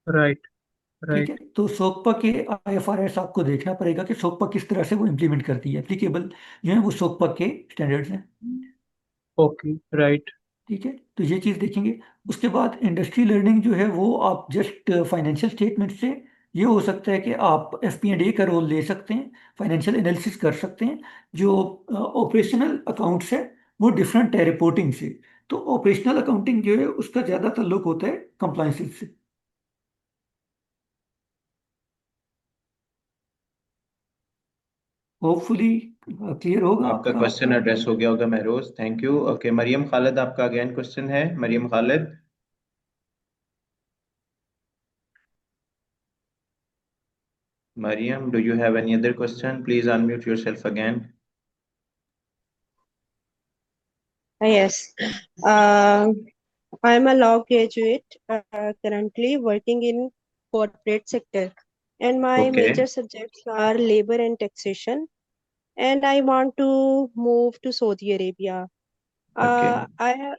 Speaker 11: राइट।
Speaker 2: ठीक है,
Speaker 11: राइट।
Speaker 2: तो सोक्पा के आईएफआरएस आपको देखना पड़ेगा कि सोक्पा किस तरह से वो इम्प्लीमेंट करती है। एप्लीकेबल जो है वो सोक्पा के स्टैंडर्ड्स हैं।
Speaker 11: ओके। राइट।
Speaker 2: ठीक है, तो ये चीज़ देखेंगे। उसके बाद इंडस्ट्री लर्निंग जो है वो आप जस्ट फाइनेंशियल स्टेटमेंट से ये हो सकता है कि आप FP&A का रोल ले सकते हैं, फाइनेंशियल एनालिसिस कर सकते हैं। जो ऑपरेशनल अकाउंट्स है वो डिफरेंट है रिपोर्टिंग से। तो ऑपरेशनल अकाउंटिंग जो है उसका ज़्यादा ताल्लुक होता है कंप्लायंस से। होपफुली क्लियर होगा
Speaker 1: आपका
Speaker 2: आपका।
Speaker 1: क्वेश्चन एड्रेस हो गया होगा Mehroz, thank you. Okay, Maryam Khalid आपका अगेन क्वेश्चन है। Maryam Khalid, Mariam, do you have any other question? Please unmute yourself again.
Speaker 19: Yes. I'm a law graduate, currently working in corporate sector, and my major
Speaker 1: Okay,
Speaker 19: subjects are labor and taxation. And I want to move to Saudi Arabia.
Speaker 1: okay.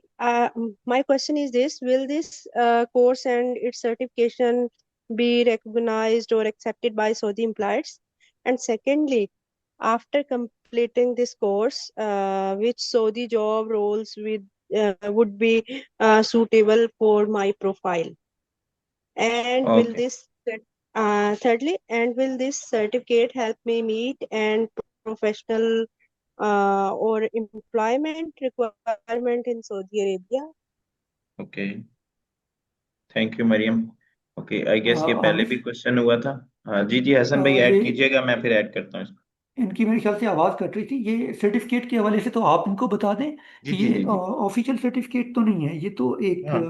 Speaker 19: My question is this: will this course and its certification be recognized or accepted by Saudi employers? And secondly, after completing this course, which Saudi job roles would be suitable for my profile? And will
Speaker 1: Okay.
Speaker 19: this thirdly, and will this certificate help me meet and professional or employment requirement in Saudi Arabia?
Speaker 1: Okay. Thank you Maryam. Okay, I guess ये पहले भी
Speaker 2: Aamir,
Speaker 1: question हुआ था। हाँ जी जी, हसन भाई
Speaker 2: ये
Speaker 1: add कीजिएगा, मैं फिर ऐड करता हूँ इसको।
Speaker 2: इनकी मेरे ख्याल से आवाज़ कट रही थी। ये सर्टिफिकेट के हवाले से तो आप इनको बता दें
Speaker 1: जी
Speaker 2: कि
Speaker 1: जी
Speaker 2: ये
Speaker 1: जी जी।
Speaker 2: ऑफिशियल सर्टिफिकेट तो नहीं है, ये तो एक
Speaker 1: हाँ,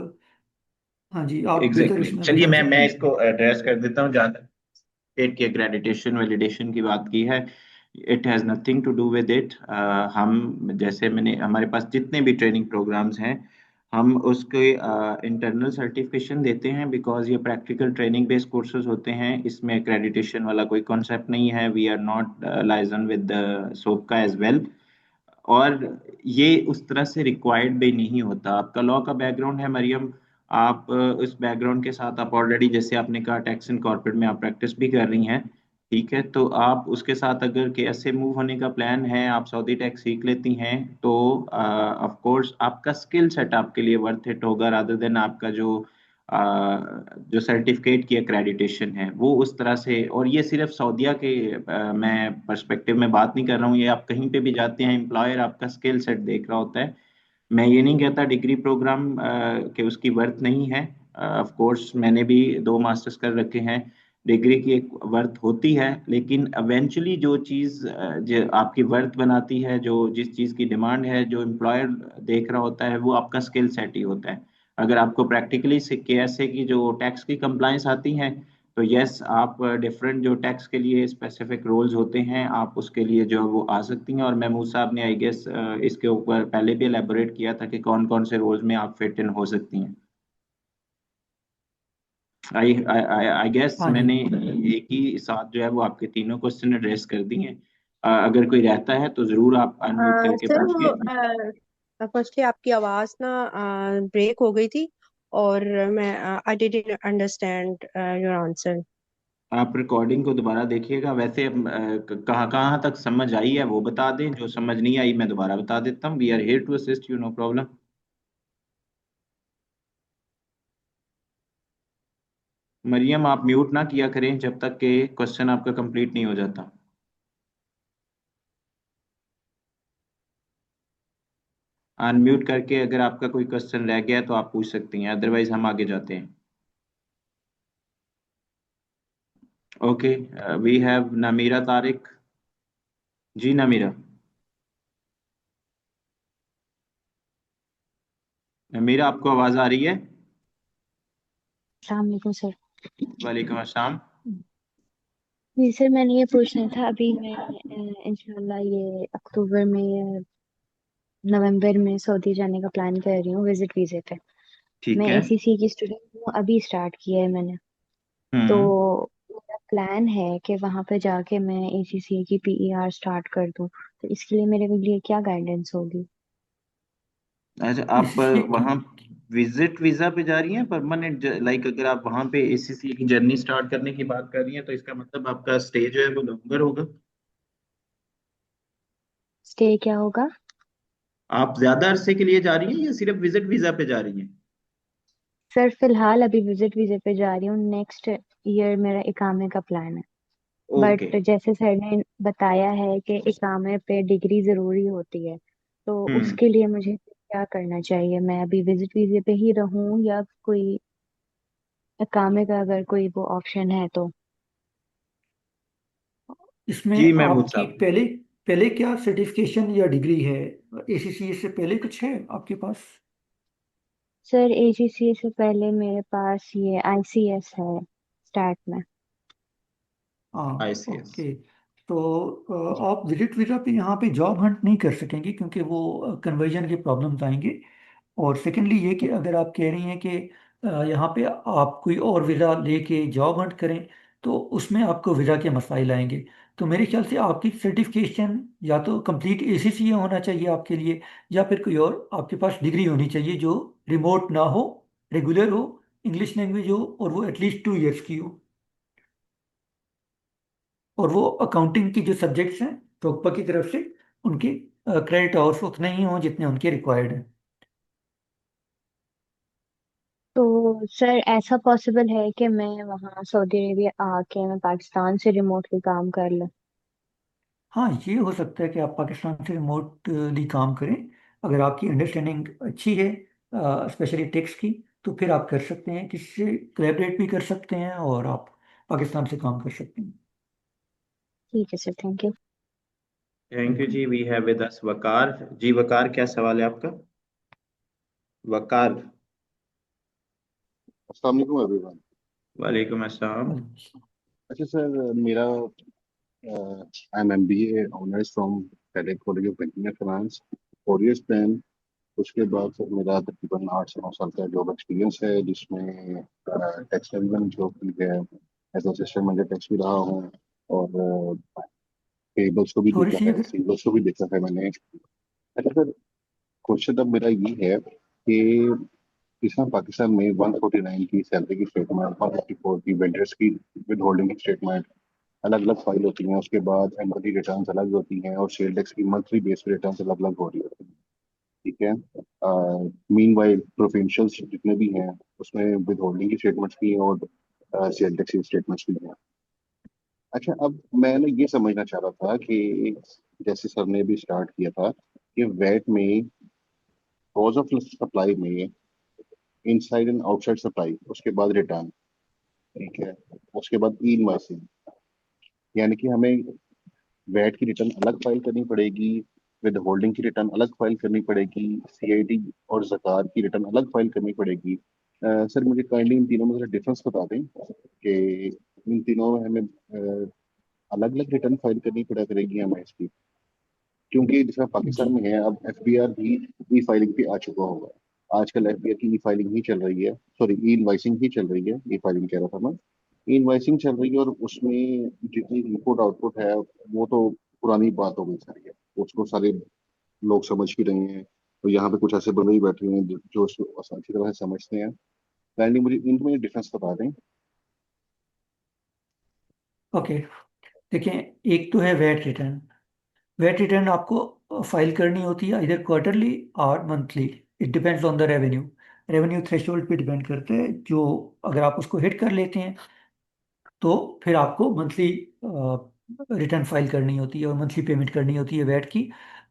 Speaker 2: हाँ जी, आप बेहतर
Speaker 1: एग्जैक्टली
Speaker 2: इसमें
Speaker 1: चलिए
Speaker 2: बता
Speaker 1: मैं
Speaker 2: सकते हैं।
Speaker 1: इसको एड्रेस कर देता हूँ। जहाँ तक स्टेट की एक्रेडिटेशन वैलिडेशन की बात की है, it has nothing to do with it. हम जैसे मैंने हमारे पास जितने भी ट्रेनिंग प्रोग्राम्स हैं, हम उसके इंटरनल सर्टिफिकेशन देते हैं, बिकॉज ये प्रैक्टिकल ट्रेनिंग बेस्ड कोर्सेज होते हैं। इसमें एक्रेडिटेशन वाला कोई कॉन्सेप्ट नहीं है। We are not liaison with SOCPA as well. और ये उस तरह से रिक्वायर्ड भी नहीं होता। आपका लॉ का बैकग्राउंड है मरियम, आप उस बैकग्राउंड के साथ आप ऑलरेडी, जैसे आपने कहा, टैक्स एंड कॉर्पोरेट में आप प्रैक्टिस भी कर रही हैं, ठीक है। तो आप उसके साथ अगर के ऐसे मूव होने का प्लान है, आप सऊदी टैक्स सीख लेती हैं, तो ऑफ कोर्स आपका स्किल सेट आपके लिए वर्थ इट होगा, रादर देन आपका जो सर्टिफिकेट की एक्रेडिटेशन है वो उस तरह से। और ये सिर्फ सऊदीया के मैं पर्सपेक्टिव में बात नहीं कर रहा हूँ, ये आप कहीं पे भी जाते हैं, एम्प्लॉयर आपका स्किल सेट देख रहा होता है। मैं ये नहीं कहता डिग्री प्रोग्राम के उसकी वर्थ नहीं है। ऑफ कोर्स मैंने भी 2 मास्टर्स कर रखे हैं, डिग्री की एक वर्थ होती है, लेकिन इवेंचुअली जो चीज़ जो आपकी वर्थ बनाती है, जो जिस चीज़ की डिमांड है, जो एम्प्लॉयर देख रहा होता है, वो आपका स्किल सेट ही होता है। अगर आपको प्रैक्टिकली कैसे की जो टैक्स की कंप्लाइंस आती हैं, तो यस, आप डिफरेंट जो टैक्स के लिए स्पेसिफिक रोल्स होते हैं, आप उसके लिए जो है वो आ सकती हैं। और महमूद साहब ने आई गेस इसके ऊपर पहले भी एलेबोरेट किया था कि कौन कौन से रोल्स में आप फिट इन हो सकती हैं। आई आई गेस
Speaker 2: हाँ जी।
Speaker 1: मैंने एक ही साथ जो है वो आपके तीनों क्वेश्चन एड्रेस कर दिए हैं। अगर कोई रहता है तो जरूर आप अनम्यूट करके
Speaker 19: सर वो
Speaker 1: पूछिए।
Speaker 19: फर्स्टली आपकी आवाज ना ब्रेक हो गई थी, और मैं I didn't understand your answer.
Speaker 1: आप रिकॉर्डिंग को दोबारा देखिएगा। वैसे कहाँ कहाँ तक समझ आई है वो बता दें, जो समझ नहीं आई मैं दोबारा बता देता हूँ। We are here to assist you, no problem. Maryam, आप म्यूट ना किया करें जब तक कि क्वेश्चन आपका कंप्लीट नहीं हो जाता। अनम्यूट करके अगर आपका कोई क्वेश्चन रह गया है तो आप पूछ सकती हैं, अदरवाइज हम आगे जाते हैं। Okay, we have Namira Tariq. जी नमीरा। नमीरा, आपको आवाज आ रही है?
Speaker 3: अस्सलाम वालेकुम सर।
Speaker 1: वालेकुम अस्सलाम।
Speaker 3: जी सर, मैंने ये पूछना था, अभी मैं इंशाल्लाह ये अक्टूबर में या नवंबर में सऊदी जाने का प्लान कर रही हूँ विजिट वीजे पे। मैं
Speaker 1: ठीक है।
Speaker 3: ACCA की स्टूडेंट हूँ, अभी स्टार्ट किया है मैंने। तो
Speaker 1: हम्म।
Speaker 3: मेरा प्लान है कि वहां पे जाके मैं ACCA की PER स्टार्ट कर दूँ। तो इसके लिए मेरे लिए क्या गाइडेंस होगी?
Speaker 1: अच्छा, आप
Speaker 2: ACCA की
Speaker 1: वहाँ विजिट वीजा पे जा रही हैं परमानेंट? लाइक अगर आप वहाँ पे ACCA की जर्नी स्टार्ट करने की बात कर रही हैं, तो इसका मतलब आपका स्टे जो है वो लॉन्गर होगा।
Speaker 3: स्टे क्या होगा?
Speaker 1: आप ज्यादा अरसे के लिए जा रही हैं या सिर्फ विजिट वीजा पे जा रही हैं?
Speaker 3: सर फिलहाल अभी विजिट वीजे पे जा रही हूँ, नेक्स्ट ईयर मेरा इकामे का प्लान है।
Speaker 1: ओके।
Speaker 3: बट जैसे सर ने बताया है कि इकामे पे डिग्री जरूरी होती है, तो
Speaker 1: हम्म।
Speaker 3: उसके लिए मुझे क्या करना चाहिए? मैं अभी विजिट वीजे पे ही रहूं या कोई इकामे का अगर कोई वो ऑप्शन है तो?
Speaker 1: जी
Speaker 2: इसमें
Speaker 1: महमूद
Speaker 2: आपकी
Speaker 1: साहब।
Speaker 2: पहले पहले क्या सर्टिफिकेशन या डिग्री है? एसीसीए से पहले कुछ है आपके पास?
Speaker 3: सर एजीसीए से पहले मेरे पास ये आईसीएस है स्टार्ट में।
Speaker 2: हाँ,
Speaker 1: ICS।
Speaker 2: ओके। तो आप विजिट वीजा पे यहाँ पे जॉब हंट नहीं कर सकेंगे क्योंकि वो कन्वर्जन के प्रॉब्लम्स आएंगे। और सेकेंडली ये कि अगर आप कह रही हैं कि यहाँ पे आप कोई और वीज़ा लेके जॉब हंट करें, तो उसमें आपको वीज़ा के मसाइल आएंगे। तो मेरे ख्याल से आपकी सर्टिफिकेशन या तो कंप्लीट एसीसीए होना चाहिए आपके लिए, या फिर कोई और आपके पास डिग्री होनी चाहिए जो रिमोट ना हो, रेगुलर हो, इंग्लिश लैंग्वेज हो, और वो एटलीस्ट 2 इयर्स की हो। और वो अकाउंटिंग की जो सब्जेक्ट्स हैं टोकपा की तरफ से, उनके क्रेडिट आवर्स उतने ही हों जितने उनके रिक्वायर्ड हैं।
Speaker 3: तो सर ऐसा पॉसिबल है कि मैं वहाँ सऊदी अरेबिया आके मैं पाकिस्तान से रिमोटली काम कर लूँ?
Speaker 2: हाँ, ये हो सकता है कि आप पाकिस्तान से रिमोटली काम करें। अगर आपकी अंडरस्टैंडिंग अच्छी है, स्पेशली टेक्स्ट की, तो फिर आप कर सकते हैं, किसी से कोलैबोरेट भी कर सकते हैं और आप पाकिस्तान से काम कर सकते हैं।
Speaker 3: ठीक है sir, thank you.
Speaker 1: Thank you
Speaker 2: welcome.
Speaker 1: जी। We have with us Waqar जी। वकार, क्या सवाल है आपका? वकार।
Speaker 4: अस्सलाम वालेकुम एवरीवन।
Speaker 1: वालेकुम अस्सलाम।
Speaker 4: अच्छा सर, मेरा I am MBA honours from cadet college of banking and finance, 4 years plan. उसके बाद सर मेरा तकरीबन 8 से 9 साल का जॉब एक्सपीरियंस है, जिसमें टैक्स में जॉब की है, एज असिस्टेंट मैनेजर टैक्स भी रहा हूँ, और पेबल्स को भी
Speaker 2: थोड़ी
Speaker 4: देखा
Speaker 2: सी
Speaker 4: है,
Speaker 2: अगर
Speaker 4: रिसीवेबल्स को भी देखा है मैंने। अच्छा सर, क्वेश्चन अब मेरा ये है कि इसमें पाकिस्तान में 149 की सैलरी की स्टेटमेंट, 154 की वेंडर्स की विद होल्डिंग की स्टेटमेंट अलग अलग फाइल होती हैं। उसके बाद एनुअली रिटर्न्स अलग होती हैं, और सेल टैक्स की मंथली बेस्ड रिटर्न्स अलग अलग हो रही होती हैं। ठीक है। मीनवाइल प्रोविंशियल्स जितने भी हैं उसमें विद होल्डिंग की स्टेटमेंट्स भी हैं, और सेल टैक्स की स्टेटमेंट्स भी हैं। अच्छा, अब मैंने ये समझना चाह रहा था कि जैसे सर ने भी स्टार्ट किया था कि वैट में कॉज ऑफ सप्लाई में इनसाइड एंड आउटसाइड सप्लाई, उसके बाद रिटर्न, ठीक है, उसके बाद ई इनवॉइसिंग, यानी कि हमें वैट की रिटर्न अलग फाइल करनी पड़ेगी, विद होल्डिंग की रिटर्न अलग फाइल करनी पड़ेगी, CIT और ज़कात की रिटर्न अलग फाइल करनी पड़ेगी। सर मुझे काइंडली इन तीनों में जरा डिफरेंस बता दें कि इन तीनों में हमें अलग अलग रिटर्न फाइल करनी पड़ा करेगी हमें इसकी, क्योंकि जैसा
Speaker 2: जी।
Speaker 4: पाकिस्तान में है अब FBR भी ई फाइलिंग पे आ चुका होगा। आजकल FBR की ई फाइलिंग ही चल रही है, सॉरी ई इनवाइसिंग ही चल रही है, ई फाइलिंग कह रहा था मैं। ई इनवाइसिंग चल रही है, और उसमें जितनी इनपुट आउटपुट है वो तो पुरानी बात हो गई सारी है, उसको सारे लोग समझ ही रहे हैं। तो यहाँ पे कुछ ऐसे बंदे ही बैठे हुए हैं जो उसको अच्छी तरह से समझते हैं। काइंडली मुझे इनमें डिफरेंस बता दें।
Speaker 2: ओके, देखिए, एक तो है वैट रिटर्न। वैट रिटर्न आपको फाइल करनी होती है इधर क्वार्टरली और monthly. It depends on the revenue. Revenue threshold पे डिपेंड करते हैं। जो अगर आप उसको हिट कर लेते हैं तो फिर आपको मंथली रिटर्न फाइल करनी होती है और मंथली पेमेंट करनी होती है वैट की।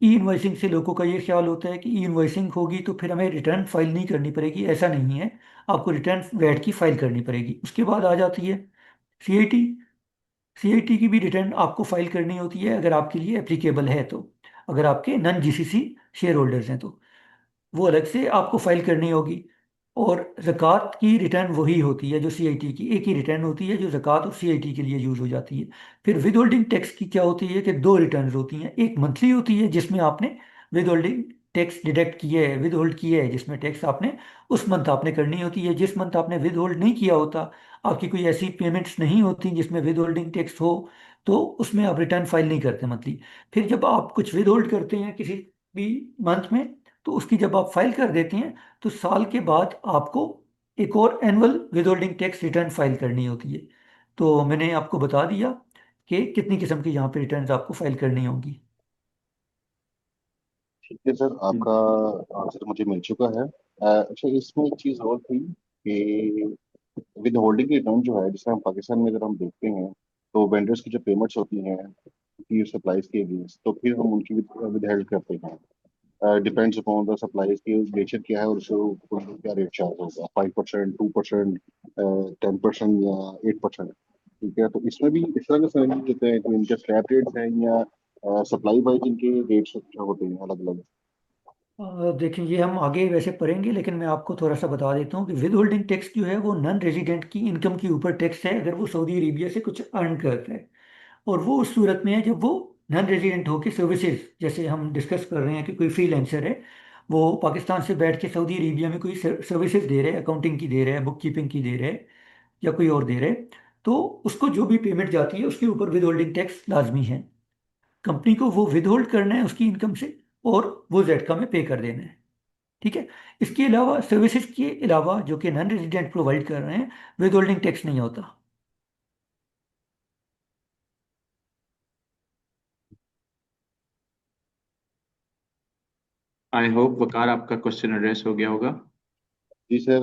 Speaker 2: ई इनवॉइसिंग से लोगों का ये ख्याल होता है कि ई इनवॉइसिंग होगी तो फिर हमें रिटर्न फाइल नहीं करनी पड़ेगी। ऐसा नहीं है, आपको रिटर्न वैट की फाइल करनी पड़ेगी। उसके बाद आ जाती है सीआईटी। सीआईटी की भी रिटर्न आपको फाइल करनी होती है अगर आपके लिए एप्लीकेबल है तो। अगर आपके नन जीसीसी शेयर होल्डर्स हैं तो वो अलग से आपको फाइल करनी होगी। और ज़कात की रिटर्न वही होती है जो सीआईटी की, एक ही रिटर्न होती है जो ज़कात और सीआईटी के लिए यूज़ हो जाती है। फिर विद होल्डिंग टैक्स की क्या होती है कि 2 रिटर्न होती हैं। एक मंथली होती है जिसमें आपने विद होल्डिंग टैक्स डिडक्ट किया है, विद होल्ड किया है, जिसमें टैक्स आपने उस मंथ आपने करनी होती है। जिस मंथ आपने विद होल्ड नहीं किया होता, आपकी कोई ऐसी पेमेंट्स नहीं होती जिसमें विद होल्डिंग टैक्स हो, तो उसमें आप रिटर्न फाइल नहीं करते मंथली। फिर जब आप कुछ विद होल्ड करते हैं किसी भी मंथ में, तो उसकी जब आप फाइल कर देते हैं तो साल के बाद आपको एक और annual withholding tax return file करनी होती है। तो मैंने आपको बता दिया कि कितनी किस्म की यहाँ पे रिटर्न्स आपको फाइल करनी होंगी।
Speaker 4: ठीक है सर, आपका आंसर मुझे मिल चुका है। अच्छा, इसमें एक चीज़ और थी कि विद होल्डिंग रिटर्न जो है, जिसे हम पाकिस्तान में अगर हम देखते हैं तो वेंडर्स की जो पेमेंट्स होती हैं की सप्लाईज के अगेंस्ट, तो फिर हम उनकी विद हेल्ड करते हैं। डिपेंड्स अपॉन द सप्लाईज की नेचर क्या है और उससे उनको क्या रेट चार्ज होगा, 5%, 2%, 10% या 8%। ठीक है, तो इसमें भी इस तरह का समझ देते हैं कि इनके स्लैब रेट्स हैं या सप्लाई वाइज इनके रेट्स होते हैं अलग अलग।
Speaker 2: देखिए ये हम आगे वैसे पढ़ेंगे, लेकिन मैं आपको थोड़ा सा बता देता हूँ कि विद होल्डिंग टैक्स जो है वो नॉन रेजिडेंट की इनकम के ऊपर टैक्स है अगर वो सऊदी अरेबिया से कुछ अर्न करता है। और वो उस सूरत में है जब वो नॉन रेजिडेंट होकर सर्विसेज, जैसे हम डिस्कस कर रहे हैं कि कोई फ्रीलांसर है, वो पाकिस्तान से बैठ के सऊदी अरेबिया में कोई सर्विसेज दे रहे हैं, अकाउंटिंग की दे रहे हैं, बुक कीपिंग की दे रहे हैं, या कोई और दे रहे हैं, तो उसको जो भी पेमेंट जाती है उसके ऊपर विद होल्डिंग टैक्स लाजमी है। कंपनी को वो विद होल्ड करना है उसकी इनकम से, और वो जेडका में पे कर देना है। ठीक है। इसके अलावा सर्विसेज के अलावा जो कि नॉन रेजिडेंट प्रोवाइड कर रहे हैं, विद होल्डिंग टैक्स नहीं होता।
Speaker 1: आई होप वकार आपका क्वेश्चन एड्रेस हो गया होगा।
Speaker 4: जी सर,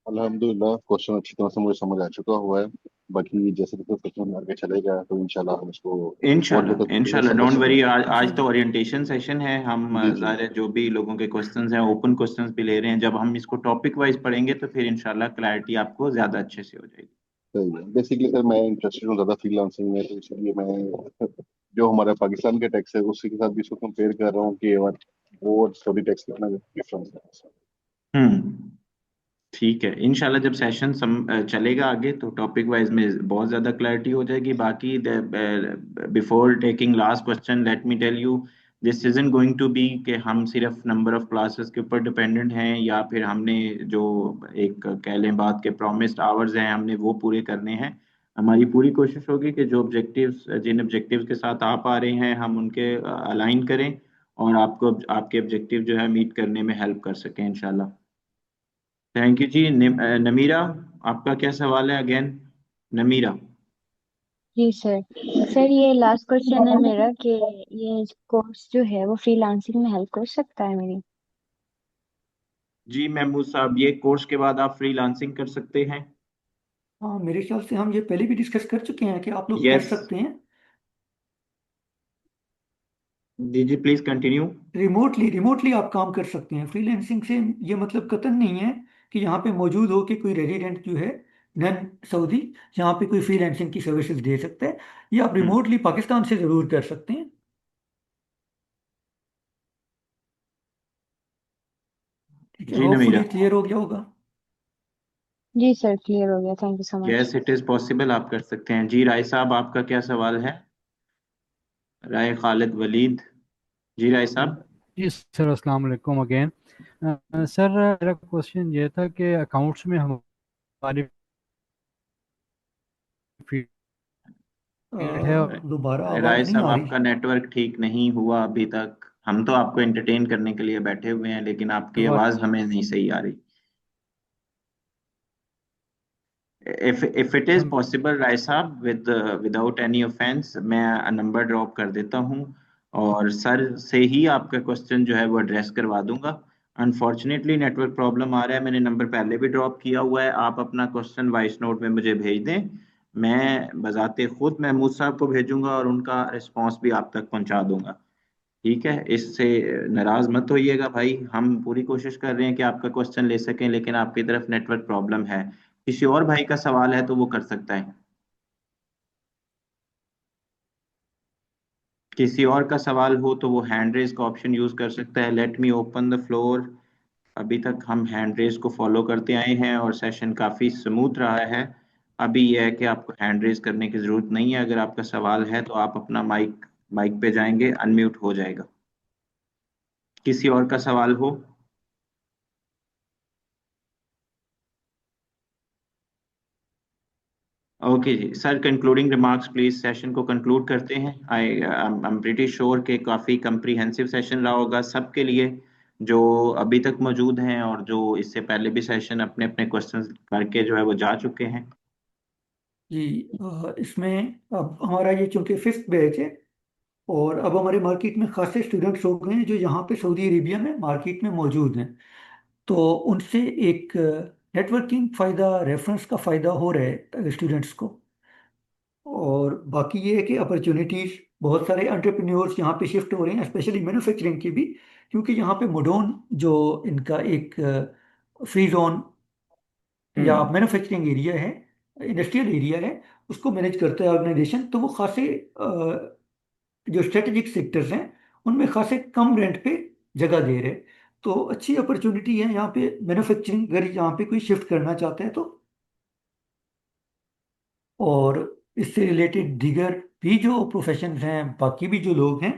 Speaker 4: अल्हम्दुलिल्लाह क्वेश्चन अच्छी तरह से मुझे समझ आ चुका हुआ है। बाकी जैसे जैसे क्वेश्चन आगे चलेगा तो इंशाल्लाह हम इसको और
Speaker 1: इंशाल्लाह
Speaker 4: बेहतर
Speaker 1: इंशाल्लाह,
Speaker 4: समझ
Speaker 1: डोंट वरी।
Speaker 4: सकेंगे।
Speaker 1: आज तो ओरिएंटेशन सेशन है, हम
Speaker 4: जी जी
Speaker 1: ज़ाहिर है जो भी लोगों के क्वेश्चंस हैं ओपन क्वेश्चंस भी ले रहे हैं। जब हम इसको टॉपिक वाइज पढ़ेंगे तो फिर इंशाल्लाह क्लैरिटी आपको ज़्यादा अच्छे से हो जाएगी।
Speaker 4: सही है। बेसिकली सर मैं इंटरेस्टेड हूँ ज़्यादा फ्रीलांसिंग में, तो इसलिए मैं जो हमारा पाकिस्तान का टैक्स है उसी के साथ भी इसको कंपेयर कर रहा हूँ कि वो और सऊदी टैक्स कितना डिफरेंस है।
Speaker 1: हम्म, ठीक है। इंशाल्लाह जब सेशन चलेगा आगे तो टॉपिक वाइज में बहुत ज़्यादा क्लैरिटी हो जाएगी। बाकी before taking last question, let me tell you, this isn't going to be कि हम सिर्फ नंबर ऑफ क्लासेस के ऊपर डिपेंडेंट हैं, या फिर हमने जो एक कह लें बात के प्रॉमिस्ड आवर्स हैं हमने वो पूरे करने हैं। हमारी पूरी कोशिश होगी कि जो ऑब्जेक्टिव्स, जिन ऑब्जेक्टिव्स के साथ आप आ रहे हैं हम उनके अलाइन करें, और आपको आपके ऑब्जेक्टिव जो है मीट करने में हेल्प कर सकें इंशाल्लाह। थैंक यू जी। नमीरा, आपका क्या सवाल है अगेन? नमीरा।
Speaker 3: जी सर। सर ये लास्ट क्वेश्चन है मेरा कि ये कोर्स जो है वो फ्रीलांसिंग में हेल्प कर सकता है मेरी।
Speaker 1: जी महमूद साहब, ये कोर्स के बाद आप फ्रीलांसिंग कर सकते हैं।
Speaker 2: हाँ, मेरे ख्याल से हम ये पहले भी डिस्कस कर चुके हैं कि आप लोग कर
Speaker 1: यस
Speaker 2: सकते हैं।
Speaker 1: जी जी, प्लीज कंटिन्यू।
Speaker 2: रिमोटली आप काम कर सकते हैं फ्रीलैंसिंग से। ये मतलब कतई नहीं है कि यहाँ पे मौजूद हो कि कोई रेजिडेंट जो है नन सऊदी यहाँ पे कोई फ्रीलैंसिंग की सर्विसेज दे सकता है। ये आप रिमोटली पाकिस्तान से ज़रूर कर सकते हैं। ठीक है,
Speaker 1: जी
Speaker 2: होपफुली
Speaker 1: नमीरा।
Speaker 2: क्लियर हो गया होगा।
Speaker 3: जी सर, क्लियर हो गया, thank you so much.
Speaker 1: Yes it is possible, आप कर सकते हैं। जी राय साहब, आपका क्या सवाल है? राय खालिद वलीद। जी राय साहब।
Speaker 16: जी सर, अस्सलाम वालेकुम अगेन। सर मेरा क्वेश्चन ये था कि अकाउंट्स में हमारी फील्ड है।
Speaker 2: दोबारा
Speaker 1: राय
Speaker 2: आवाज़ नहीं
Speaker 1: साहब,
Speaker 2: आ
Speaker 1: आपका
Speaker 2: रही।
Speaker 1: नेटवर्क ठीक नहीं हुआ अभी तक। हम तो आपको एंटरटेन करने के लिए बैठे हुए हैं, लेकिन आपकी
Speaker 16: दोबारा
Speaker 1: आवाज हमें नहीं सही आ रही। if it is
Speaker 16: हम
Speaker 1: possible राय साहब, without any offense, मैं नंबर ड्रॉप कर देता हूँ और सर से ही आपका क्वेश्चन जो है वो एड्रेस करवा दूंगा। अनफॉर्चुनेटली नेटवर्क प्रॉब्लम आ रहा है, मैंने नंबर पहले भी ड्रॉप किया हुआ है। आप अपना क्वेश्चन वॉइस नोट में मुझे भेज दें, मैं बजाते खुद महमूद साहब को भेजूंगा और उनका रिस्पांस भी आप तक पहुंचा दूंगा। ठीक है, इससे नाराज मत होइएगा भाई। हम पूरी कोशिश कर रहे हैं कि आपका क्वेश्चन ले सकें, लेकिन आपकी तरफ नेटवर्क प्रॉब्लम है। किसी और भाई का सवाल है तो वो कर सकता है। किसी और का सवाल हो तो वो हैंड रेज का ऑप्शन यूज कर सकता है। Let me open the floor. अभी तक हम हैंड रेज को फॉलो करते आए हैं और सेशन काफी स्मूथ रहा है। अभी यह है कि आपको हैंड रेज करने की जरूरत नहीं है। अगर आपका सवाल है तो आप अपना माइक माइक पे जाएंगे, अनम्यूट हो जाएगा। किसी और का सवाल हो? ओके जी sir, concluding remarks please. Session को कंक्लूड करते हैं। आई एम प्रीटी श्योर कि काफ़ी कंप्रीहेंसिव सेशन रहा होगा सबके लिए, जो अभी तक मौजूद हैं और जो इससे पहले भी सेशन अपने अपने क्वेश्चंस करके जो है वो जा चुके हैं।
Speaker 2: जी, इसमें अब हमारा ये चूंकि फिफ्थ बैच है, और अब हमारे मार्केट में खासे स्टूडेंट्स हो गए हैं जो यहाँ पे सऊदी अरेबिया में मार्केट में मौजूद हैं। तो उनसे एक नेटवर्किंग फ़ायदा, रेफरेंस का फ़ायदा हो रहा है स्टूडेंट्स को। और बाकी ये है कि अपॉर्चुनिटीज़, बहुत सारे एंटरप्रेन्योर्स यहाँ पे शिफ्ट हो रहे हैं, स्पेशली मैन्युफैक्चरिंग की भी, क्योंकि यहाँ पे मोडोन जो इनका एक फ्री जोन या मैन्युफैक्चरिंग एरिया है, इंडस्ट्रियल एरिया है, उसको मैनेज करता है ऑर्गेनाइजेशन। तो वो खासे जो स्ट्रेटेजिक सेक्टर्स हैं उनमें खासे कम रेंट पे जगह दे रहे हैं। तो अच्छी अपॉर्चुनिटी है यहाँ पे मैन्युफैक्चरिंग, अगर यहाँ पे कोई शिफ्ट करना चाहता है तो। और इससे रिलेटेड दीगर भी जो प्रोफेशन हैं, बाकी भी जो लोग हैं,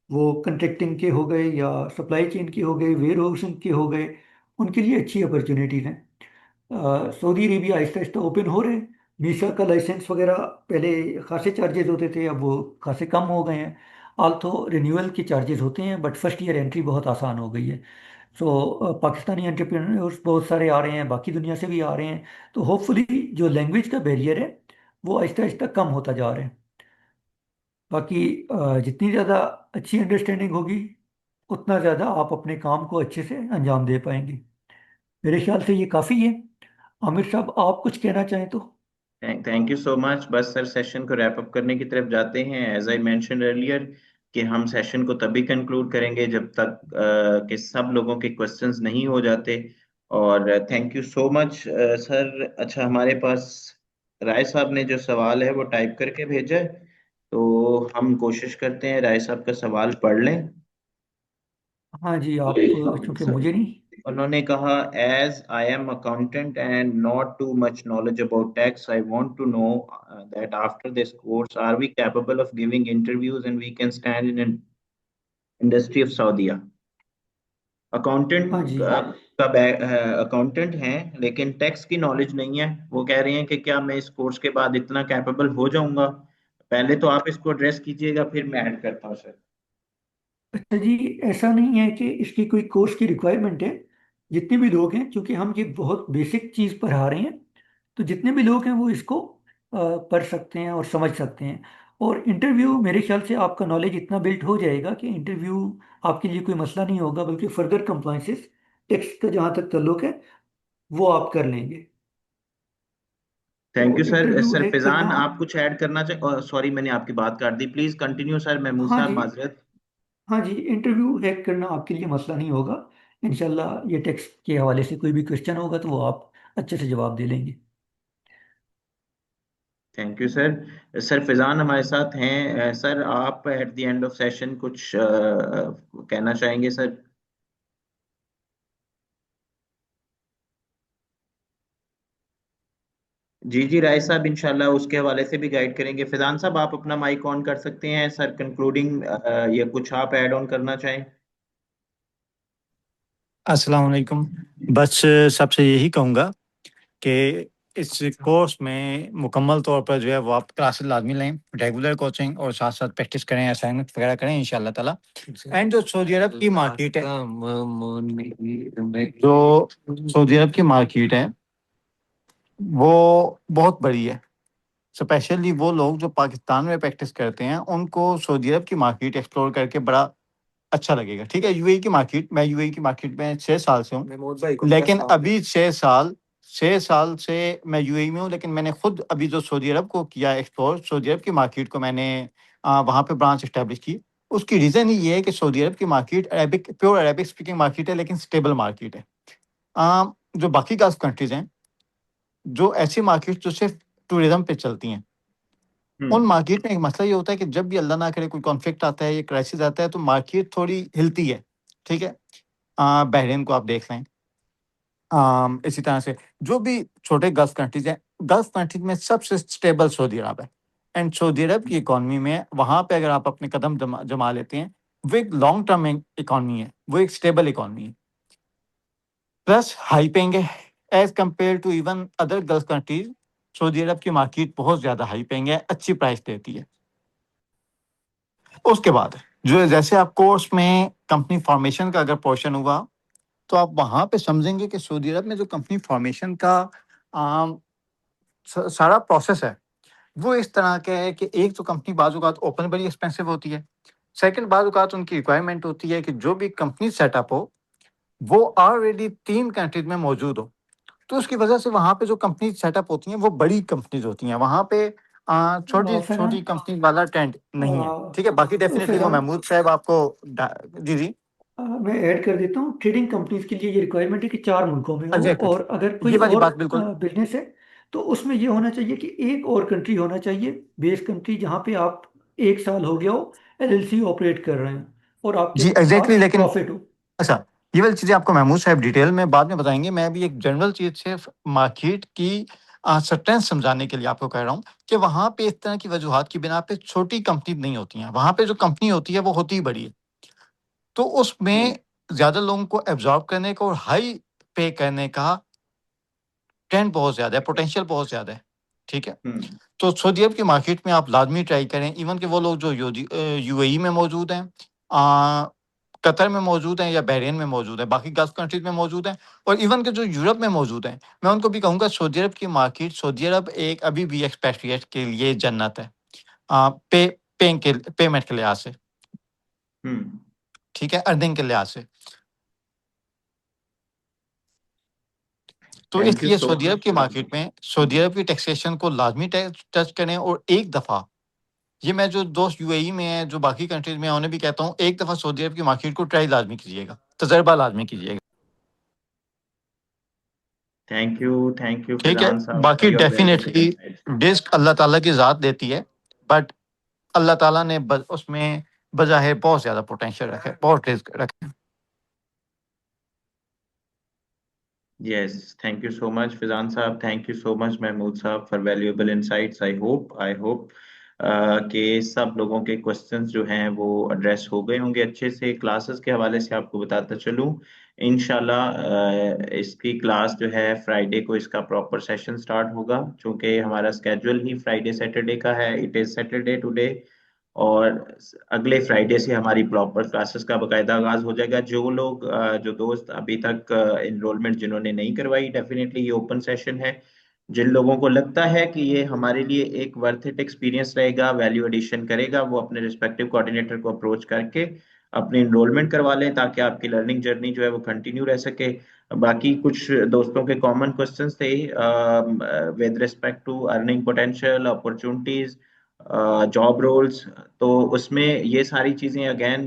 Speaker 2: वो कंट्रैक्टिंग के हो गए या सप्लाई चेन के हो गए, वेयर हाउसिंग के हो गए, उनके लिए अच्छी अपॉर्चुनिटीज़ हैं। Saudi Arabia Aahista Aahista open हो रहे हैं। वीसा का लाइसेंस वगैरह पहले खासे चार्जेस होते थे, अब वो खासे कम हो गए हैं। आल्थो रिन्यूअल के चार्जेस होते हैं, बट फर्स्ट ईयर एंट्री बहुत आसान हो गई है। सो पाकिस्तानी एंटरप्रेन्योर्स बहुत सारे आ रहे हैं, बाकी दुनिया से भी आ रहे हैं। तो होपफुली जो लैंग्वेज का बैरियर है वो आहिस्ता आहिस्ता कम होता जा रहा है। बाकी जितनी ज़्यादा अच्छी अंडरस्टैंडिंग होगी, उतना ज़्यादा आप अपने काम को अच्छे से अंजाम दे पाएंगे। मेरे ख्याल से ये काफ़ी है। आमिर साहब, आप कुछ कहना चाहें तो।
Speaker 1: Thank you so much. बस सर सेशन को रैप अप करने की तरफ जाते हैं। एज आई मेंशन अर्लियर कि हम सेशन को तभी कंक्लूड करेंगे जब तक कि सब लोगों के क्वेश्चंस नहीं हो जाते। और thank you so much sir. अच्छा, हमारे पास राय साहब ने जो सवाल है वो टाइप करके भेजा है, तो हम कोशिश करते हैं राय साहब का सवाल पढ़ लें।
Speaker 2: हाँ जी, आप चूंकि मुझे नहीं।
Speaker 1: उन्होंने कहा, as I am accountant and not too much knowledge about tax, I want to know that after this course are we capable of giving interviews and we can stand in industry of Saudia.
Speaker 2: हाँ
Speaker 1: accountant
Speaker 2: जी,
Speaker 1: का accountant हैं लेकिन tax की knowledge नहीं है। वो कह रहे हैं कि क्या मैं इस कोर्स के बाद इतना कैपेबल हो जाऊंगा? पहले तो आप इसको एड्रेस कीजिएगा, फिर मैं ऐड करता हूँ सर।
Speaker 2: अच्छा जी, ऐसा नहीं है कि इसकी कोई कोर्स की रिक्वायरमेंट है। जितने भी लोग हैं, क्योंकि हम ये बहुत बेसिक चीज़ पढ़ा रहे हैं, तो जितने भी लोग हैं वो इसको पढ़ सकते हैं और समझ सकते हैं। और इंटरव्यू, मेरे ख्याल से आपका नॉलेज इतना बिल्ट हो जाएगा कि इंटरव्यू आपके लिए कोई मसला नहीं होगा, बल्कि फर्दर कंप्लाइंसेस टैक्स का जहाँ तक ताल्लुक है वो आप कर लेंगे।
Speaker 1: थैंक
Speaker 2: तो
Speaker 1: you sir.
Speaker 2: Interview
Speaker 1: sir
Speaker 2: hack करना।
Speaker 1: फिजान, आप कुछ ऐड करना चाहे? सॉरी, मैंने आपकी बात काट दी। Please continue sir. महमूद
Speaker 2: हाँ
Speaker 1: साहब,
Speaker 2: जी,
Speaker 1: माजरत।
Speaker 2: हाँ जी, इंटरव्यू हैक करना आपके लिए मसला नहीं होगा। इंशाल्लाह ये टैक्स के हवाले से कोई भी क्वेश्चन होगा तो वो आप अच्छे से जवाब दे लेंगे।
Speaker 1: Thank you sir. Sir Fizaan हमारे साथ हैं। सर, आप eight the end of session कुछ कहना चाहेंगे सर? जी जी, राय साहब इंशाल्लाह उसके हवाले से भी गाइड करेंगे। फिजान साहब, आप अपना माइक ऑन कर सकते हैं सर। कंक्लूडिंग या कुछ आप ऐड ऑन करना चाहें?
Speaker 6: अस्सलाम वालेकुम। बस सबसे यही कहूँगा कि इस कोर्स में मुकम्मल तौर पर जो है वो आप क्लासेस लाजमी लें, रेगुलर कोचिंग और साथ साथ प्रैक्टिस करें, असाइनमेंट वगैरह करें इंशाल्लाह ताला। एंड जो सऊदी अरब की मार्केट है, जो सऊदी अरब की मार्केट है वो बहुत बड़ी है। स्पेशली वो लोग जो पाकिस्तान में प्रैक्टिस करते हैं उनको सऊदी अरब की मार्केट एक्सप्लोर करके बड़ा अच्छा लगेगा। ठीक है, यूएई की मार्केट, मैं यूएई की मार्केट में 6 साल से हूँ, लेकिन अभी 6 साल से मैं यूएई में हूँ, लेकिन मैंने खुद अभी जो सऊदी अरब को किया एक्सप्लोर, सऊदी अरब की मार्केट को मैंने वहाँ पे ब्रांच इस्टेब्लिश की। उसकी रीज़न ही ये है कि सऊदी अरब की market Arabic, pure Arabic speaking market है, लेकिन स्टेबल मार्केट है। जो बाकी गल्फ कंट्रीज हैं, जो ऐसी मार्केट जो सिर्फ टूरिज्म पे चलती हैं, उन मार्केट में एक मसला ये होता है कि जब भी अल्लाह ना करे कोई कॉन्फ्लिक्ट आता है या क्राइसिस आता है तो मार्केट थोड़ी हिलती है। ठीक है, बहरीन को आप देख लें। इसी तरह से जो भी छोटे गल्फ कंट्रीज हैं, गल्फ कंट्रीज में सबसे स्टेबल सऊदी अरब है। एंड सऊदी अरब की इकॉनमी में वहाँ पे अगर आप अपने कदम जमा लेते हैं, वो एक लॉन्ग टर्म इकॉनमी है, वो एक स्टेबल इकॉनमी है, प्लस हाई पेइंग है as compare to even other Gulf countries. Saudi Arabia की मार्केट बहुत ज़्यादा हाई पेइंग है, अच्छी प्राइस देती है। उसके बाद जो जैसे आप कोर्स में कंपनी फॉर्मेशन का अगर पोर्शन हुआ, तो आप वहाँ पे समझेंगे कि सऊदी अरब में जो कंपनी फॉर्मेशन का सारा प्रोसेस है वो इस तरह का है कि एक तो कंपनी बाज़-औक़ात ओपन बड़ी एक्सपेंसिव होती है। सेकंड, बाज़-औक़ात उनकी रिक्वायरमेंट होती है कि जो भी कंपनी सेटअप हो वो ऑलरेडी 3 कंट्रीज में मौजूद हो। तो उसकी वजह से वहाँ पे जो कंपनी सेटअप होती हैं वो बड़ी कंपनीज होती हैं, वहाँ पे छोटी छोटी कंपनी वाला ट्रेंड नहीं है। ठीक है, बाकी डेफिनेटली वो महमूद साहब आपको जी जी
Speaker 2: मैं ऐड कर देता हूँ, ट्रेडिंग कंपनीज के लिए ये रिक्वायरमेंट है कि 4 मुल्कों में हो,
Speaker 6: Exactly.
Speaker 2: और अगर कोई
Speaker 6: ये वाली
Speaker 2: और
Speaker 6: बात बिल्कुल
Speaker 2: बिजनेस है तो उसमें ये होना चाहिए कि एक और कंट्री होना चाहिए, बेस कंट्री, जहाँ पे आप 1 साल हो गया हो एलएलसी ऑपरेट कर रहे हैं और आपके
Speaker 6: जी एग्जैक्टली
Speaker 2: पास
Speaker 6: लेकिन
Speaker 2: प्रॉफिट हो।
Speaker 6: अच्छा, ये वाली चीजें आपको महमूद साहब डिटेल में बाद में बताएंगे। मैं अभी एक जनरल चीज सिर्फ मार्केट की स्ट्रेंथ समझाने के लिए आपको कह रहा हूँ कि वहाँ पे इस तरह की वजूहात की बिना पे छोटी कंपनी नहीं होती हैं, वहाँ पे जो कंपनी होती है वो होती ही बड़ी है, तो उसमें ज्यादा लोगों को एब्जॉर्ब करने का और हाई पे करने का ट्रेंड बहुत ज्यादा है, पोटेंशियल बहुत ज्यादा है। ठीक है, तो सऊदी अरब की मार्केट में आप लाजमी ट्राई करें। इवन के वो लोग जो यूएई में मौजूद हैं, कतर में मौजूद हैं या बहरीन में मौजूद हैं, बाकी गल्फ कंट्रीज में मौजूद हैं, और इवन के जो यूरोप में मौजूद हैं, मैं उनको भी कहूँगा सऊदी अरब की मार्केट, सऊदी अरब एक अभी भी एक्सपेट्रिएट के लिए जन्नत है पेमेंट के लिहाज से। ठीक है, अर्निंग के लिहाज से। तो इसलिए सऊदी अरब की मार्केट में सऊदी अरब की टैक्सेशन को लाजमी टच करें, और एक दफ़ा ये मैं जो दोस्त यूएई में है, जो बाकी कंट्रीज में है, उन्हें भी कहता हूँ एक दफ़ा सऊदी अरब की मार्केट को ट्राई लाजमी कीजिएगा, तजर्बा लाजमी कीजिएगा।
Speaker 1: थैंक यू
Speaker 6: ठीक है,
Speaker 1: फिजान साहब,
Speaker 6: बाकी डेफिनेटली रिस्क अल्लाह ताला की ज़ात देती है, बट अल्लाह ताला ने उसमें बजाय बहुत ज़्यादा पोटेंशियल रखा है, बहुत रिस्क रखा है।
Speaker 1: Yes, thank you so much, Fizan साहब. Thank you so much, Mahmood साहब, for valuable insights. I hope कि सब लोगों के क्वेश्चंस जो हैं वो एड्रेस हो गए होंगे अच्छे से। क्लासेस के हवाले से आपको बताता चलूं, इंशाल्लाह इसकी क्लास जो है फ्राइडे को इसका प्रॉपर सेशन स्टार्ट होगा, चूंकि हमारा स्केड्यूल ही फ्राइडे सैटरडे का है। इट इज सैटरडे टुडे, और अगले फ्राइडे से हमारी प्रॉपर क्लासेस का बाकायदा आगाज हो जाएगा। जो लोग जो दोस्त अभी तक इनरोलमेंट जिन्होंने नहीं करवाई, डेफिनेटली ये ओपन सेशन है। जिन लोगों को लगता है कि ये हमारे लिए एक वर्थ इट एक्सपीरियंस रहेगा, वैल्यू एडिशन करेगा, वो अपने रिस्पेक्टिव कोऑर्डिनेटर को अप्रोच करके अपनी इनरोलमेंट करवा लें, ताकि आपकी लर्निंग जर्नी जो है वो कंटिन्यू रह सके। बाकी कुछ दोस्तों के कॉमन क्वेश्चंस थे with respect to earning potential, opportunities, job roles, तो उसमें ये सारी चीजें अगेन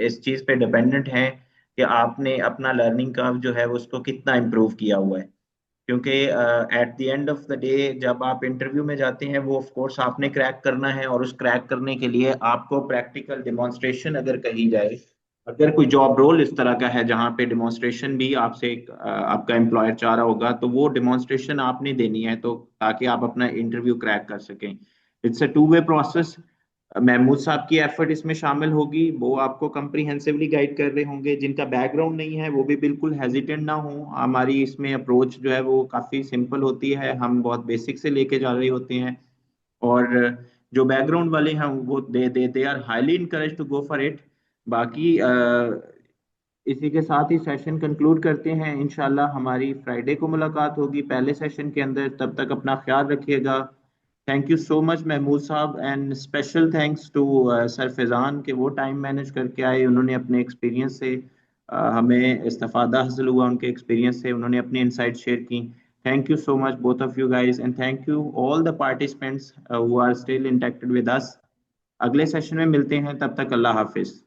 Speaker 1: इस चीज पे डिपेंडेंट हैं कि आपने अपना लर्निंग का जो है उसको कितना इम्प्रूव किया हुआ है। क्योंकि eight the end of the day जब आप इंटरव्यू में जाते हैं, वो ऑफ कोर्स आपने क्रैक करना है, और उस क्रैक करने के लिए आपको प्रैक्टिकल डिमॉन्स्ट्रेशन अगर कही जाए, अगर कोई जॉब रोल इस तरह का है जहां पे डिमॉन्स्ट्रेशन भी आपसे आपका एम्प्लॉयर चाह रहा होगा, तो वो डिमॉन्स्ट्रेशन आपने देनी है, तो ताकि आप अपना इंटरव्यू क्रैक कर सकें। It's a two way process. Mahmood साहब की एफर्ट इसमें शामिल होगी, वो आपको कंप्रीहेंसिवली गाइड कर रहे होंगे। जिनका बैकग्राउंड नहीं है वो भी बिल्कुल हेजिटेंट ना हो, हमारी इसमें अप्रोच जो है वो काफ़ी सिंपल होती है, हम बहुत बेसिक से लेके जा रहे होते हैं। और जो बैकग्राउंड वाले हैं वो they are highly encourage to go for it. बाकी इसी के साथ ही सेशन कंक्लूड करते हैं। इंशाल्लाह हमारी फ्राइडे को मुलाकात होगी पहले सेशन के अंदर। तब तक अपना ख्याल रखिएगा। Thank you so much Mahmood साहब, and special thanks to sir Faizan के वो टाइम मैनेज करके आए। उन्होंने अपने एक्सपीरियंस से हमें इस्तेफादा हासिल हुआ, उनके एक्सपीरियंस से उन्होंने अपनी इनसाइट शेयर की। Thank you so much both of you guys, and thank you all the participants who are still interacted with us. अगले सेशन में मिलते हैं, तब तक अल्लाह हाफिज।